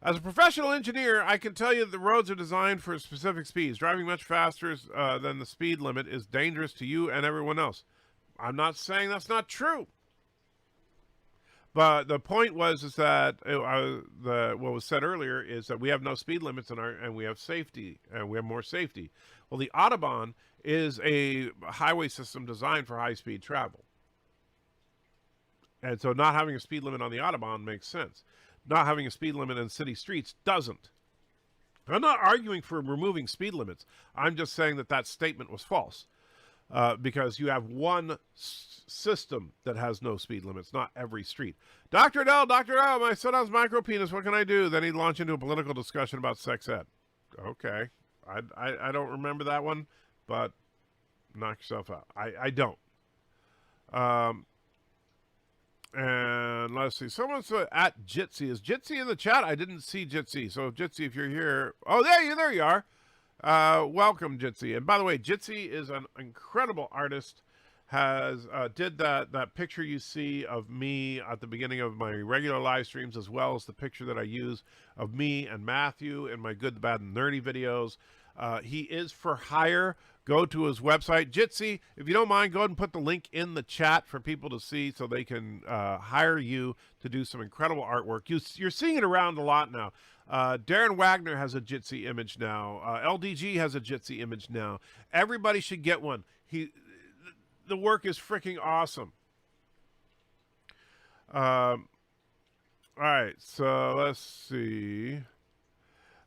As a professional engineer, I can tell you that the roads are designed for specific speeds. Driving much faster than the speed limit is dangerous to you and everyone else. I'm not saying that's not true. But the point was is that what was said earlier is that we have no speed limits and we have safety, and we have more safety. Well, the Autobahn is a highway system designed for high-speed travel. And so not having a speed limit on the Autobahn makes sense. Not having a speed limit in city streets doesn't. I'm not arguing for removing speed limits. I'm just saying that that statement was false. Because you have one system that has no speed limits, not every street. Dr. Adele, my son has micropenis. What can I do? Then he'd launch into a political discussion about sex ed. Okay. I don't remember that one, but knock yourself out. I don't. And let's see. Someone's at Jitsi. Is Jitsi in the chat? I didn't see Jitsi. So Jitsi, if you're here. Oh, there you are. Welcome, Jitsi. And by the way, Jitsi is an incredible artist. Has did that picture you see of me at the beginning of my regular live streams, as well as the picture that I use of me and Matthew in my Good, the Bad, and Nerdy videos. He is for hire. Go to his website. Jitsi, if you don't mind, go ahead and put the link in the chat for people to see so they can hire you to do some incredible artwork. You're seeing it around a lot now. Darren Wagner has a Jitsi image now. LDG has a Jitsi image now. Everybody should get one. The work is freaking awesome. All right, so let's see.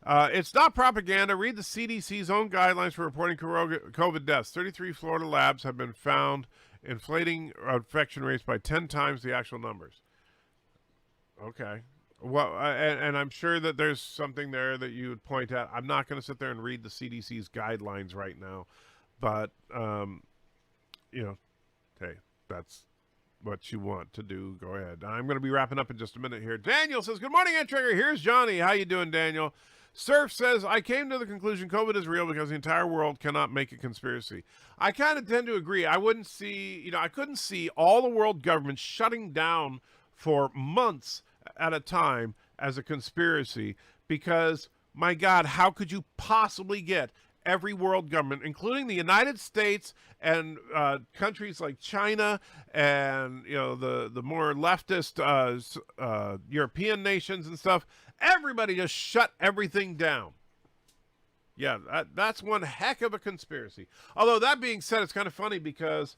It's not propaganda. Read the CDC's own guidelines for reporting COVID deaths. 33 Florida labs have been found inflating infection rates by 10 times the actual numbers. Okay. Well, and I'm sure that there's something there that you would point at. I'm not going to sit there and read the CDC's guidelines right now, but hey, that's what you want to do. Go ahead. I'm going to be wrapping up in just a minute here. Daniel says, "Good morning, Trigger. Here's Johnny. How you doing, Daniel?" Surf says, "I came to the conclusion COVID is real because the entire world cannot make a conspiracy." I kind of tend to agree. I couldn't see all the world governments shutting down for months at a time as a conspiracy, because my God, how could you possibly get every world government, including the United States and countries like China and the more leftist European nations and stuff, everybody just shut everything down? Yeah, that's one heck of a conspiracy. Although that being said, it's kind of funny because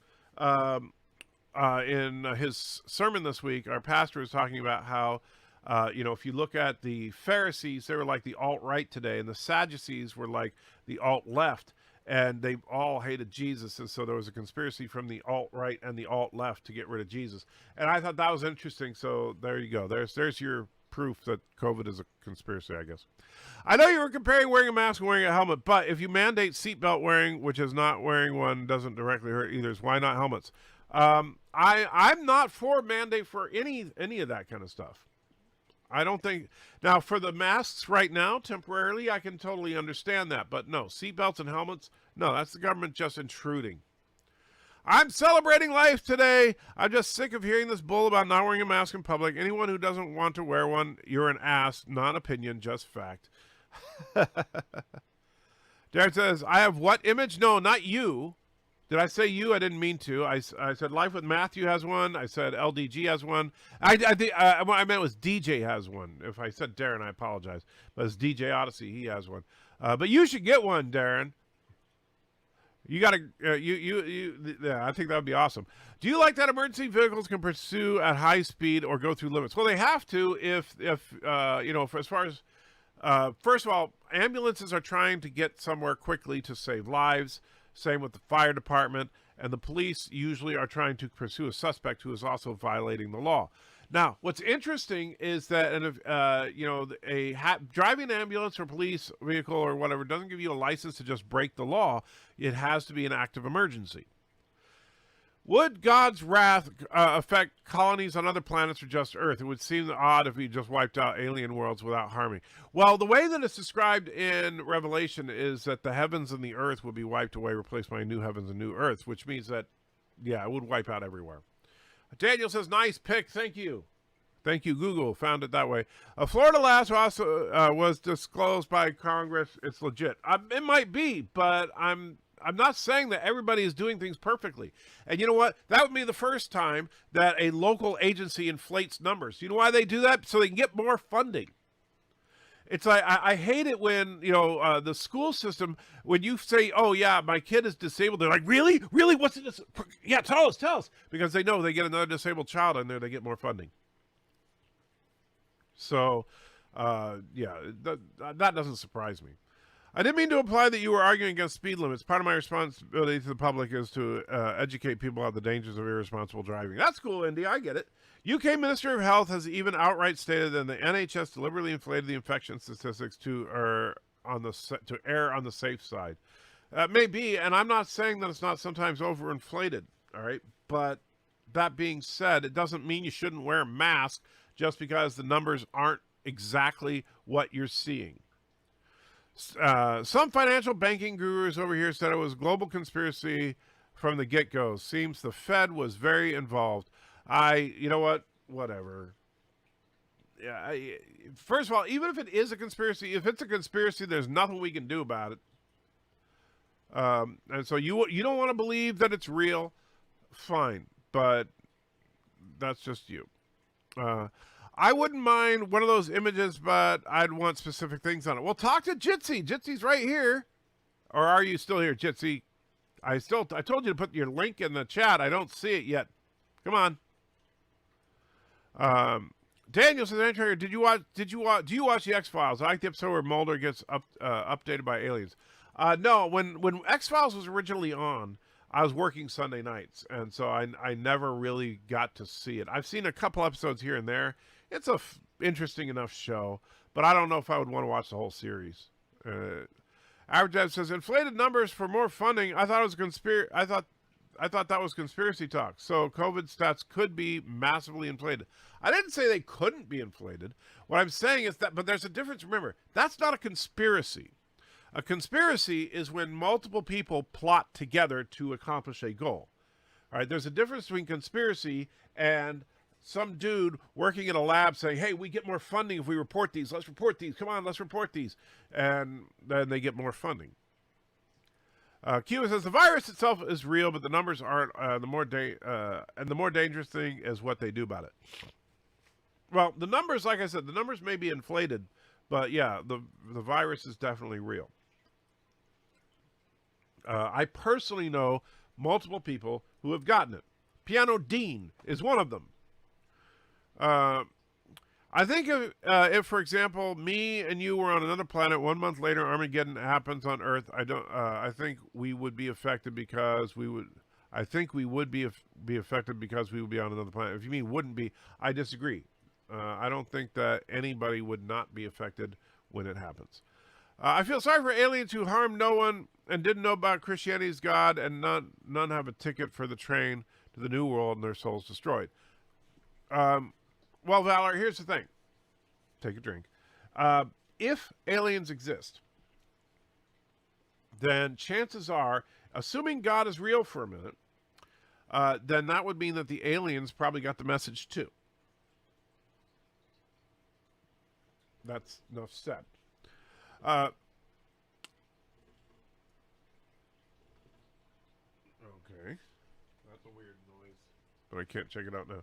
in his sermon this week, our pastor was talking about how if you look at the Pharisees, they were like the alt-right today, and the Sadducees were like the alt-left, and they all hated Jesus, and so there was a conspiracy from the alt-right and the alt-left to get rid of Jesus. And I thought that was interesting, so there you go. There's your proof that COVID is a conspiracy, I guess. I know you were comparing wearing a mask and wearing a helmet, but if you mandate seatbelt wearing, which is not wearing one doesn't directly hurt either, why not helmets? I'm not for mandate for any of that kind of stuff. I don't think. Now, for the masks right now, temporarily, I can totally understand that. But no, seatbelts and helmets, no, that's the government just intruding. I'm celebrating life today. I'm just sick of hearing this bull about not wearing a mask in public. Anyone who doesn't want to wear one, you're an ass. Not opinion, just fact. Darren says, I have what image? No, not you. Did I say you? I didn't mean to. I said Life with Matthew has one. I said LDG has one. I think what I meant was DJ has one. If I said Darren, I apologize. But it's DJ Odyssey. He has one. But you should get one, Darren. You got to. Yeah, I think that would be awesome. Do you like that emergency vehicles can pursue at high speed or go through limits? Well, they have to if as far as first of all, ambulances are trying to get somewhere quickly to save lives. Same with the fire department, and the police usually are trying to pursue a suspect who is also violating the law. Now, what's interesting is that driving an ambulance or police vehicle or whatever doesn't give you a license to just break the law. It has to be an act of emergency. Would God's wrath affect colonies on other planets or just Earth? It would seem odd if we just wiped out alien worlds without harming. Well, the way that it's described in Revelation is that the heavens and the earth would be wiped away, replaced by new heavens and new earth, which means that, yeah, it would wipe out everywhere. Daniel says, nice pick. Thank you. Thank you, Google. Found it that way. Florida last also was disclosed by Congress. It's legit. It might be, but I'm I'm not saying that everybody is doing things perfectly. And you know what? That would be the first time that a local agency inflates numbers. You know why they do that? So they can get more funding. It's like, I hate it when, the school system, when you say, oh, yeah, my kid is disabled, they're like, really? Really? What's it? Yeah, tell us. Because they know they get another disabled child in there, they get more funding. So, that doesn't surprise me. I didn't mean to imply that you were arguing against speed limits. Part of my responsibility to the public is to educate people about the dangers of irresponsible driving. That's cool, Indy. I get it. UK Minister of Health has even outright stated that the NHS deliberately inflated the infection statistics to err on the safe side. Maybe, and I'm not saying that it's not sometimes overinflated, all right? But that being said, it doesn't mean you shouldn't wear a mask just because the numbers aren't exactly what you're seeing. Some financial banking gurus over here said it was global conspiracy from the get-go. Seems the Fed was very involved. You know what? Whatever. Yeah. First of all, even if it is a conspiracy, if it's a conspiracy, there's nothing we can do about it. And so you don't want to believe that it's real, fine, but that's just you. I wouldn't mind one of those images, but I'd want specific things on it. Well, talk to Jitsi. Jitsy's right here. Or are you still here, Jitsi? I told you to put your link in the chat. I don't see it yet. Come on. Daniel says, do you watch the X-Files? I like the episode where Mulder gets updated by aliens. No, when X-Files was originally on, I was working Sunday nights, and so I never really got to see it. I've seen a couple episodes here and there. It's a interesting enough show, but I don't know if I would want to watch the whole series. Average Dad says, inflated numbers for more funding. I thought it was conspiracy. I thought that was conspiracy talk. So COVID stats could be massively inflated. I didn't say they couldn't be inflated. What I'm saying is that, but there's a difference. Remember, that's not a conspiracy. A conspiracy is when multiple people plot together to accomplish a goal. All right, there's a difference between conspiracy and some dude working in a lab saying, hey, we get more funding if we report these. Let's report these. Come on, let's report these. And then they get more funding. Kiwa says, the virus itself is real, but the numbers aren't. And the more dangerous thing is what they do about it. Well, the numbers, like I said, the numbers may be inflated, but yeah, the virus is definitely real. I personally know multiple people who have gotten it. Pianodean is one of them. I think if, for example, me and you were on another planet 1 month later, Armageddon happens on Earth. I think we would be affected because we would. I think we would be affected because we would be on another planet. If you mean wouldn't be, I disagree. I don't think that anybody would not be affected when it happens. I feel sorry for aliens who harmed no one and didn't know about Christianity's God, and none have a ticket for the train to the new world and their souls destroyed. Well, Valor, here's the thing. Take a drink. If aliens exist, then chances are, assuming God is real for a minute, then that would mean that the aliens probably got the message too. That's enough said. Okay. That's a weird noise, but I can't check it out now.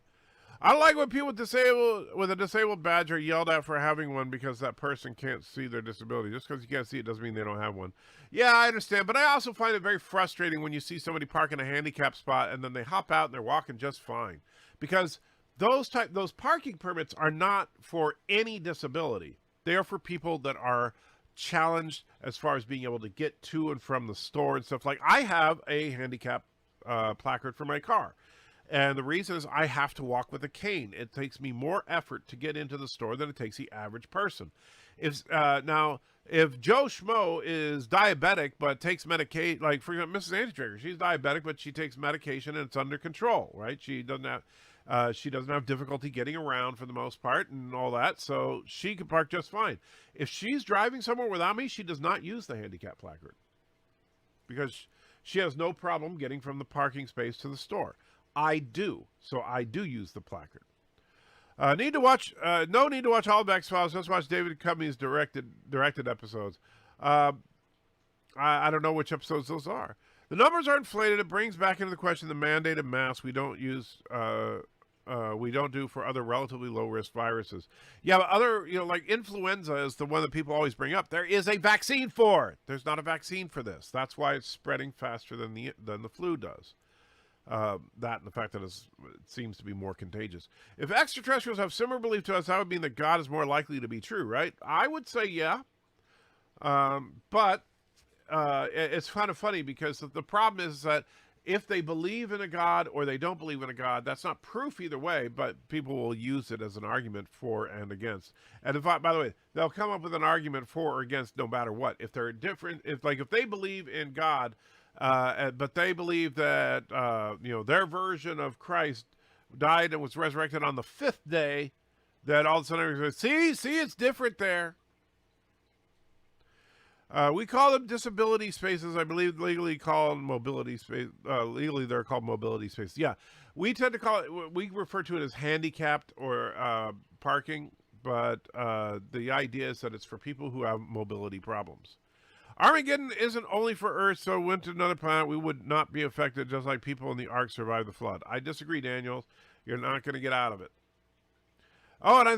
I don't like when people with a disabled badge are yelled at for having one because that person can't see their disability. Just because you can't see it doesn't mean they don't have one. Yeah, I understand, but I also find it very frustrating when you see somebody park in a handicap spot and then they hop out and they're walking just fine. Because those parking permits are not for any disability. They are for people that are challenged as far as being able to get to and from the store and stuff. Like, I have a handicap placard for my car. And the reason is I have to walk with a cane. It takes me more effort to get into the store than it takes the average person. If Joe Schmo is diabetic but takes medication, like for example, Mrs. Antitrigger, she's diabetic but she takes medication and it's under control, right? She doesn't have difficulty getting around for the most part and all that, so she can park just fine. If she's driving somewhere without me, she does not use the handicap placard because she has no problem getting from the parking space to the store. I do, so I do use the placard. No need to watch all of X-Files. Just watch David Duchovny's directed episodes. I don't know which episodes those are. The numbers are inflated. It brings back into the question the mandated masks we don't use. We don't do for other relatively low-risk viruses. Yeah, but other, like influenza is the one that people always bring up. There is a vaccine for it. There's not a vaccine for this. That's why it's spreading faster than the flu does. That and the fact that it seems to be more contagious. If extraterrestrials have similar belief to us, that would mean that God is more likely to be true, right? I would say yeah. But it's kind of funny because the problem is that if they believe in a God or they don't believe in a God, that's not proof either way, but people will use it as an argument for and against. And by the way, they'll come up with an argument for or against no matter what. If they're different, if they believe in God, but they believe that, their version of Christ died and was resurrected on the 5th day, that all of a sudden everybody's going, see, it's different there. We call them disability spaces. I believe legally called mobility space. Legally, they're called mobility spaces. Yeah, we tend to call it. We refer to it as handicapped or parking, but the idea is that it's for people who have mobility problems. Armageddon isn't only for Earth, so went to another planet, we would not be affected, just like people in the Ark survived the flood. I disagree, Daniel. You're not going to get out of it. Oh, and I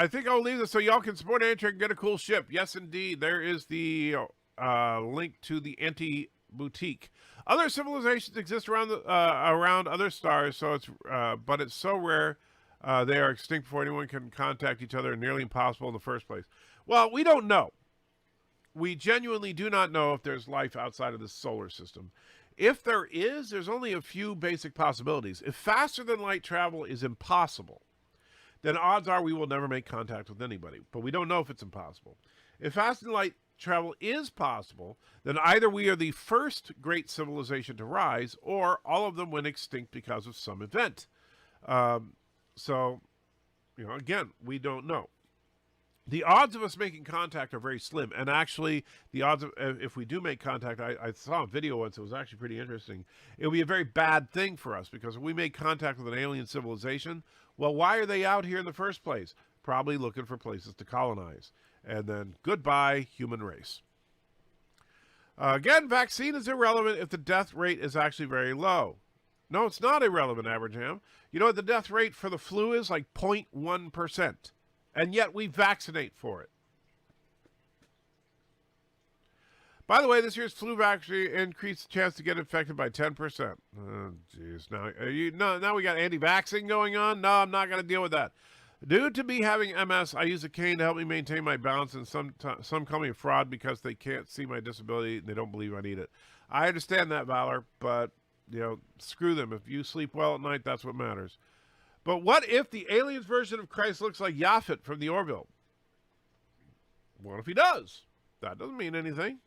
think I'll leave this so y'all can support Antrick and get a cool ship. Yes, indeed. There is the link to the anti-boutique. Other civilizations exist around other stars, so but it's so rare they are extinct before anyone can contact each other and nearly impossible in the first place. Well, we don't know. We genuinely do not know if there's life outside of the solar system. If there is, there's only a few basic possibilities. If faster than light travel is impossible, then odds are we will never make contact with anybody. But we don't know if it's impossible. If faster than light travel is possible, then either we are the first great civilization to rise, or all of them went extinct because of some event. Again, we don't know. The odds of us making contact are very slim. And actually, the odds of, if we do make contact, I saw a video once, it was actually pretty interesting. It would be a very bad thing for us, because if we make contact with an alien civilization, well, why are they out here in the first place? Probably looking for places to colonize. And then goodbye, human race. Again, vaccine is irrelevant if the death rate is actually very low. No, it's not irrelevant, Abraham. You know what the death rate for the flu is? Like 0.1%. And yet we vaccinate for it. By the way, this year's flu vaccine increased the chance to get infected by 10%. Oh, jeez. Now we got anti-vaxxing going on? No, I'm not going to deal with that. Due to me having MS, I use a cane to help me maintain my balance, and some call me a fraud because they can't see my disability and they don't believe I need it. I understand that, Valor, but, screw them. If you sleep well at night, that's what matters. But what if the alien's version of Christ looks like Yaphet from the Orville? What if he does? That doesn't mean anything.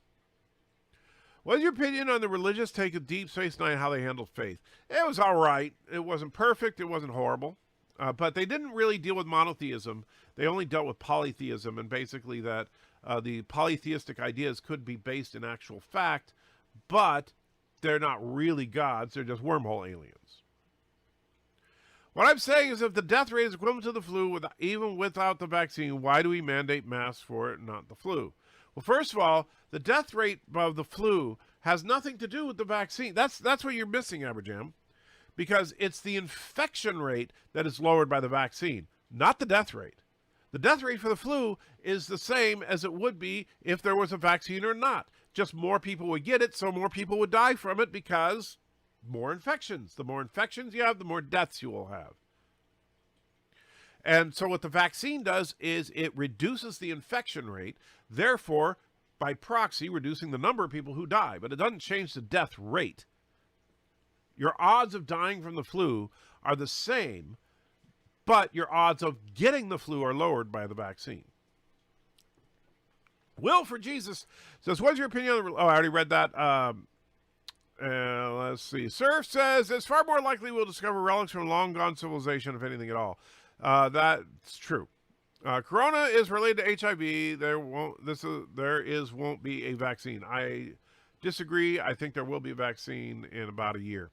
What's your opinion on the religious take of Deep Space Nine, how they handled faith? It was all right. It wasn't perfect. It wasn't horrible. But they didn't really deal with monotheism. They only dealt with polytheism, and basically that the polytheistic ideas could be based in actual fact, but they're not really gods. They're just wormhole aliens. What I'm saying is if the death rate is equivalent to the flu, even without the vaccine, why do we mandate masks for it, not the flu? Well, first of all, the death rate of the flu has nothing to do with the vaccine. That's what you're missing, Aberjam, because it's the infection rate that is lowered by the vaccine, not the death rate. The death rate for the flu is the same as it would be if there was a vaccine or not. Just more people would get it, so more people would die from it because more infections. The more infections you have, the more deaths you will have. And so what the vaccine does is it reduces the infection rate, therefore, by proxy, reducing the number of people who die. But it doesn't change the death rate. Your odds of dying from the flu are the same, but your odds of getting the flu are lowered by the vaccine. Will for Jesus says, what's your opinion on the... Oh, I already read that. Let's see. Surf says, it's far more likely we'll discover relics from long-gone civilization, if anything at all. That's true. Corona is related to HIV. There won't be a vaccine. I disagree. I think there will be a vaccine in about a year.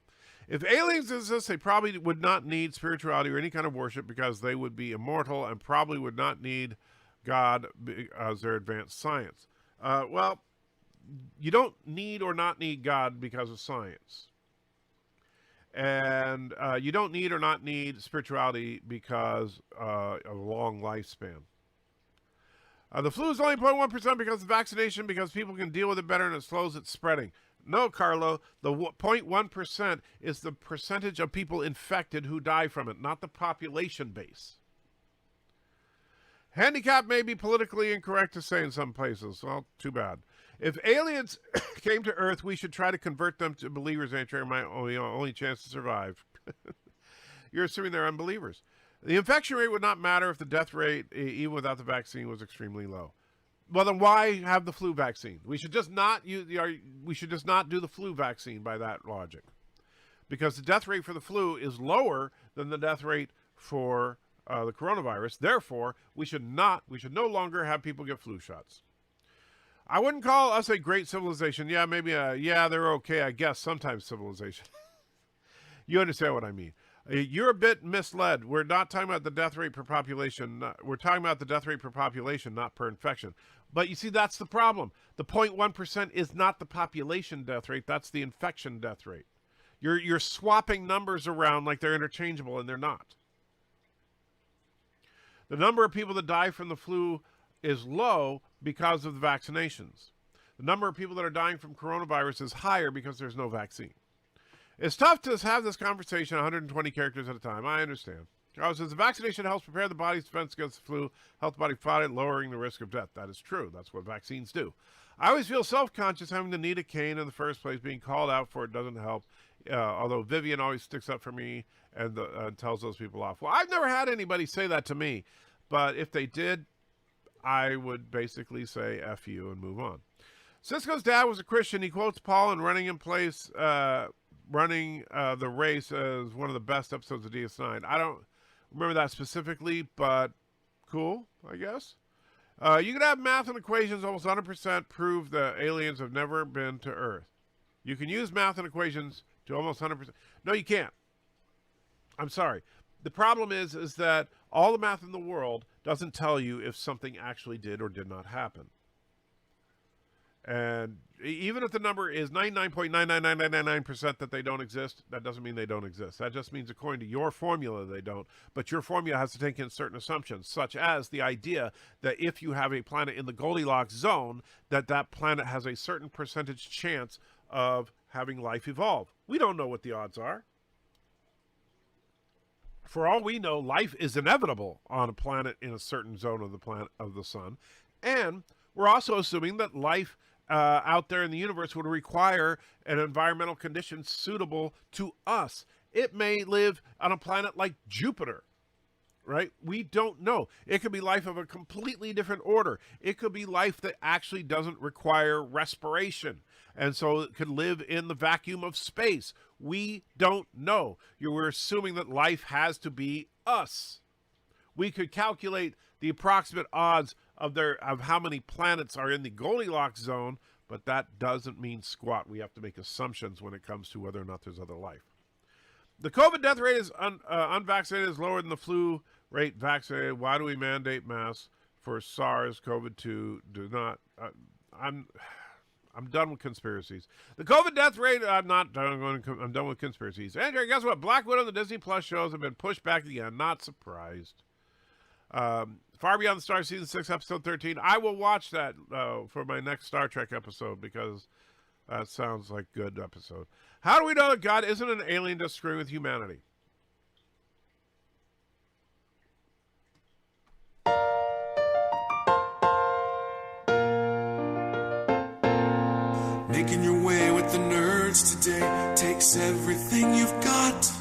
If aliens exist, they probably would not need spirituality or any kind of worship because they would be immortal and probably would not need God as their advanced science. Well, you don't need or not need God because of science. And you don't need or not need spirituality because of a long lifespan. The flu is only 0.1% because of vaccination, because people can deal with it better and it slows its spreading. No, Carlo, the 0.1% is the percentage of people infected who die from it, not the population base. Handicap may be politically incorrect to say in some places. Well, too bad. If aliens came to Earth, we should try to convert them to believers, Andrew. My only chance to survive. You're assuming they're unbelievers. The infection rate would not matter if the death rate, even without the vaccine, was extremely low. Well, then why have the flu vaccine? We should just not do the flu vaccine by that logic, because the death rate for the flu is lower than the death rate for the coronavirus. Therefore, we should no longer have people get flu shots. I wouldn't call us a great civilization. Yeah, maybe. They're okay, I guess. Sometimes civilization. You understand what I mean. You're a bit misled. We're not talking about the death rate per population. We're talking about the death rate per population, not per infection. But you see, that's the problem. The 0.1% is not the population death rate. That's the infection death rate. You're swapping numbers around like they're interchangeable, and they're not. The number of people that die from the flu is low because of the vaccinations. The number of people that are dying from coronavirus is higher because there's no vaccine. It's tough to have this conversation 120 characters at a time. I understand. Charles says the vaccination helps prepare the body's defense against the flu, help the body fight it, lowering the risk of death. That is true. That's what vaccines do. I always feel self-conscious having to need a cane in the first place. Being called out for it doesn't help. Although Vivian always sticks up for me and tells those people off. Well, I've never had anybody say that to me. But if they did, I would basically say F you and move on. Cisco's dad was a Christian. He quotes Paul in Running the Race as one of the best episodes of DS9. I don't remember that specifically, but cool, I guess. You can have math and equations almost 100% prove that aliens have never been to Earth. You can use math and equations to almost 100%. No, you can't. I'm sorry. The problem is that all the math in the world doesn't tell you if something actually did or did not happen. And even if the number is 99.99999% that they don't exist, that doesn't mean they don't exist. That just means according to your formula, they don't. But your formula has to take in certain assumptions, such as the idea that if you have a planet in the Goldilocks zone, that planet has a certain percentage chance of having life evolve. We don't know what the odds are. For all we know, life is inevitable on a planet in a certain zone of the planet of the sun. And we're also assuming that life out there in the universe would require an environmental condition suitable to us. It may live on a planet like Jupiter, right? We don't know. It could be life of a completely different order. It could be life that actually doesn't require respiration, and so it could live in the vacuum of space. We don't know. We're assuming that life has to be us. We could calculate the approximate odds of how many planets are in the Goldilocks zone, but that doesn't mean squat. We have to make assumptions when it comes to whether or not there's other life. The COVID death rate is unvaccinated is lower than the flu rate vaccinated. Why do we mandate masks for SARS-CoV-2? Do not. I'm done with conspiracies. The COVID death rate, I'm done with conspiracies. Andrew, guess what? Black Widow and the Disney Plus shows have been pushed back again. Not surprised. Far Beyond the Stars, Season 6, Episode 13. I will watch that for my next Star Trek episode because that sounds like a good episode. How do we know that God isn't an alien just screwing with humanity? Making your way with the nerds today takes everything you've got.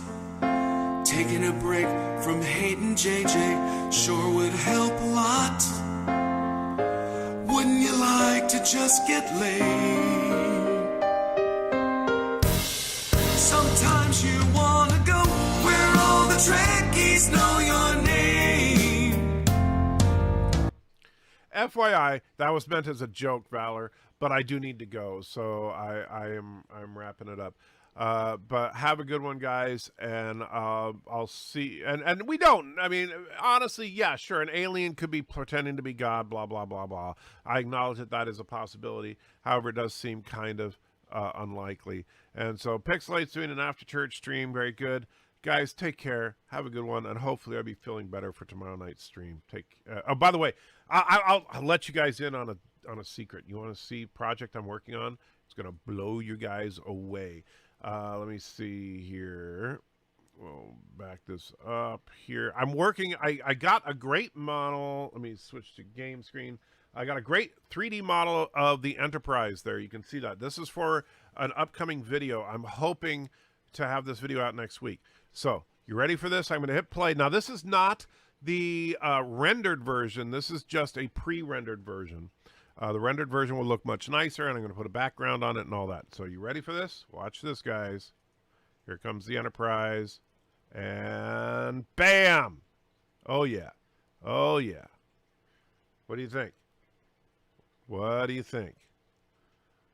Taking a break from hating JJ sure would help a lot. Wouldn't you like to just get laid? Sometimes you wanna go where all the Trekkies know your name. FYI, that was meant as a joke, Valor, but I do need to go, so I'm wrapping it up. But have a good one, guys, and I'll see. And we don't. I mean, honestly, yeah, sure, an alien could be pretending to be God, blah, blah, blah, blah. I acknowledge that that is a possibility. However, it does seem kind of unlikely. And so Pixelate's doing an after-church stream. Very good. Guys, take care. Have a good one, and hopefully I'll be feeling better for tomorrow night's stream. Oh, by the way, I'll let you guys in on a secret. You want to see project I'm working on? It's going to blow you guys away. Let me see here. We'll back this up here. I'm working. I got a great model. Let me switch to game screen. I got a great 3D model of the Enterprise there. You can see that. This is for an upcoming video. I'm hoping to have this video out next week. So, you ready for this? I'm going to hit play. Now, this is not the rendered version. This is just a pre-rendered version. The rendered version will look much nicer, and I'm going to put a background on it and all that. So, you ready for this? Watch this, guys. Here comes the Enterprise. And bam! Oh, yeah. Oh, yeah. What do you think? What do you think?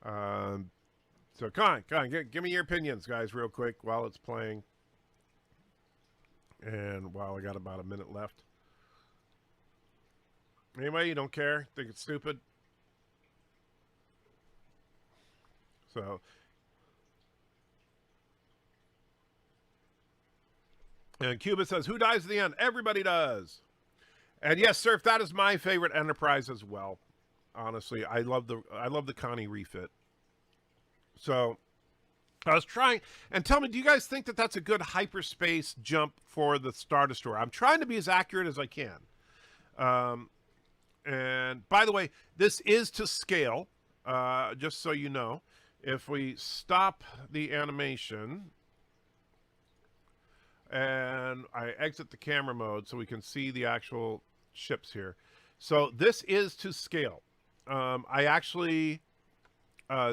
So, come on. Give me your opinions, guys, real quick while it's playing. And while I got about a minute left. Anyway, you don't care? Think it's stupid? So, and Cuba says, who dies at the end? Everybody does. And yes, Surf, that is my favorite Enterprise as well. Honestly, I love the Connie refit. So, I was trying, and tell me, do you guys think that that's a good hyperspace jump for the Star Destroyer? I'm trying to be as accurate as I can. And by the way, this is to scale, just so you know. If we stop the animation and I exit the camera mode so we can see the actual ships here. So this is to scale. I actually...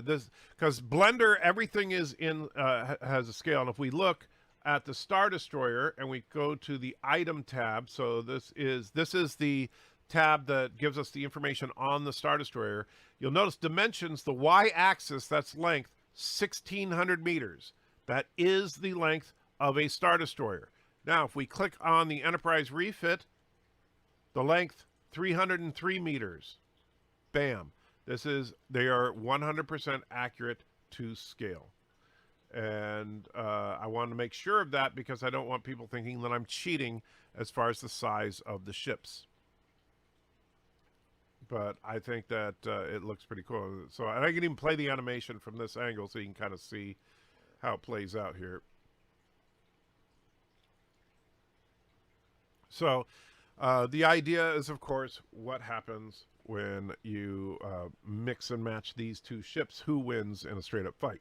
this because Blender, everything is in has a scale, and if we look at the Star Destroyer and we go to the item tab, so this is the tab that gives us the information on the Star Destroyer. You'll notice dimensions, the y-axis, that's length 1,600 meters. That is the length of a Star Destroyer. Now, if we click on the Enterprise refit, the length 303 meters. Bam. They are 100% accurate to scale. And I wanted to make sure of that because I don't want people thinking that I'm cheating as far as the size of the ships. But I think that it looks pretty cool. So, and I can even play the animation from this angle so you can kind of see how it plays out here. So, the idea is, of course, what happens when you mix and match these two ships. Who wins in a straight-up fight?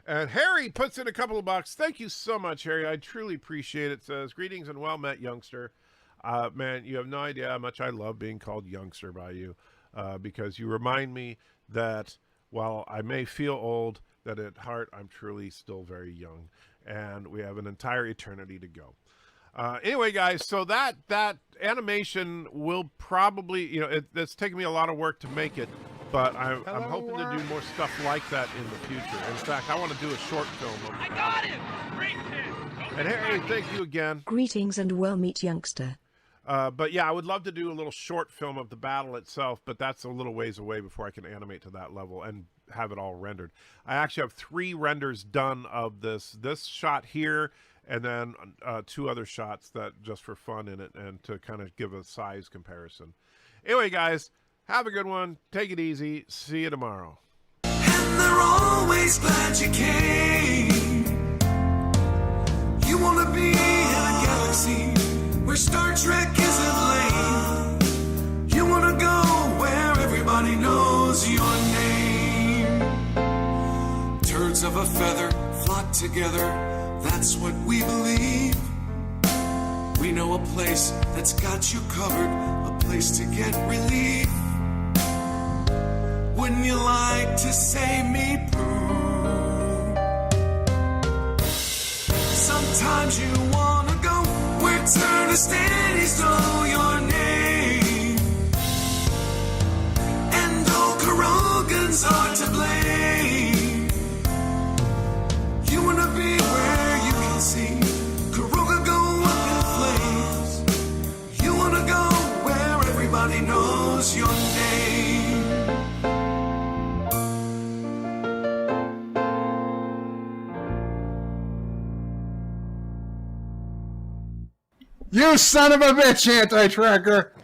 And Harry puts in a couple of bucks. Thank you so much, Harry. I truly appreciate it. Says, greetings and well met, youngster. Man, you have no idea how much I love being called youngster by you, because you remind me that while I may feel old, that at heart I'm truly still very young, and we have an entire eternity to go. Anyway, guys, so that animation will probably, you know, it's taken me a lot of work to make it, but I'm hoping to do more stuff like that in the future. In fact, I want to do a short film of I got him! Great hit! And Harry, thank you again. Greetings and well meet, youngster. But yeah, I would love to do a little short film of the battle itself, but that's a little ways away before I can animate to that level and have it all rendered. I actually have 3 renders done of this shot here, and then 2 other shots that just for fun in it and to kind of give a size comparison. Anyway, guys, have a good one. Take it easy. See you tomorrow. And they're always glad you came. You want to be in a galaxy where Star Trek isn't lame. You want to go where everybody knows your name. Turds of a feather flock together. That's what we believe. We know a place that's got you covered, a place to get relief. Wouldn't you like to say me Pooh? Sometimes you wanna go where turn to steady stole your name. And all Kurogans are to blame. knows your name. You son of a bitch, anti-tracker!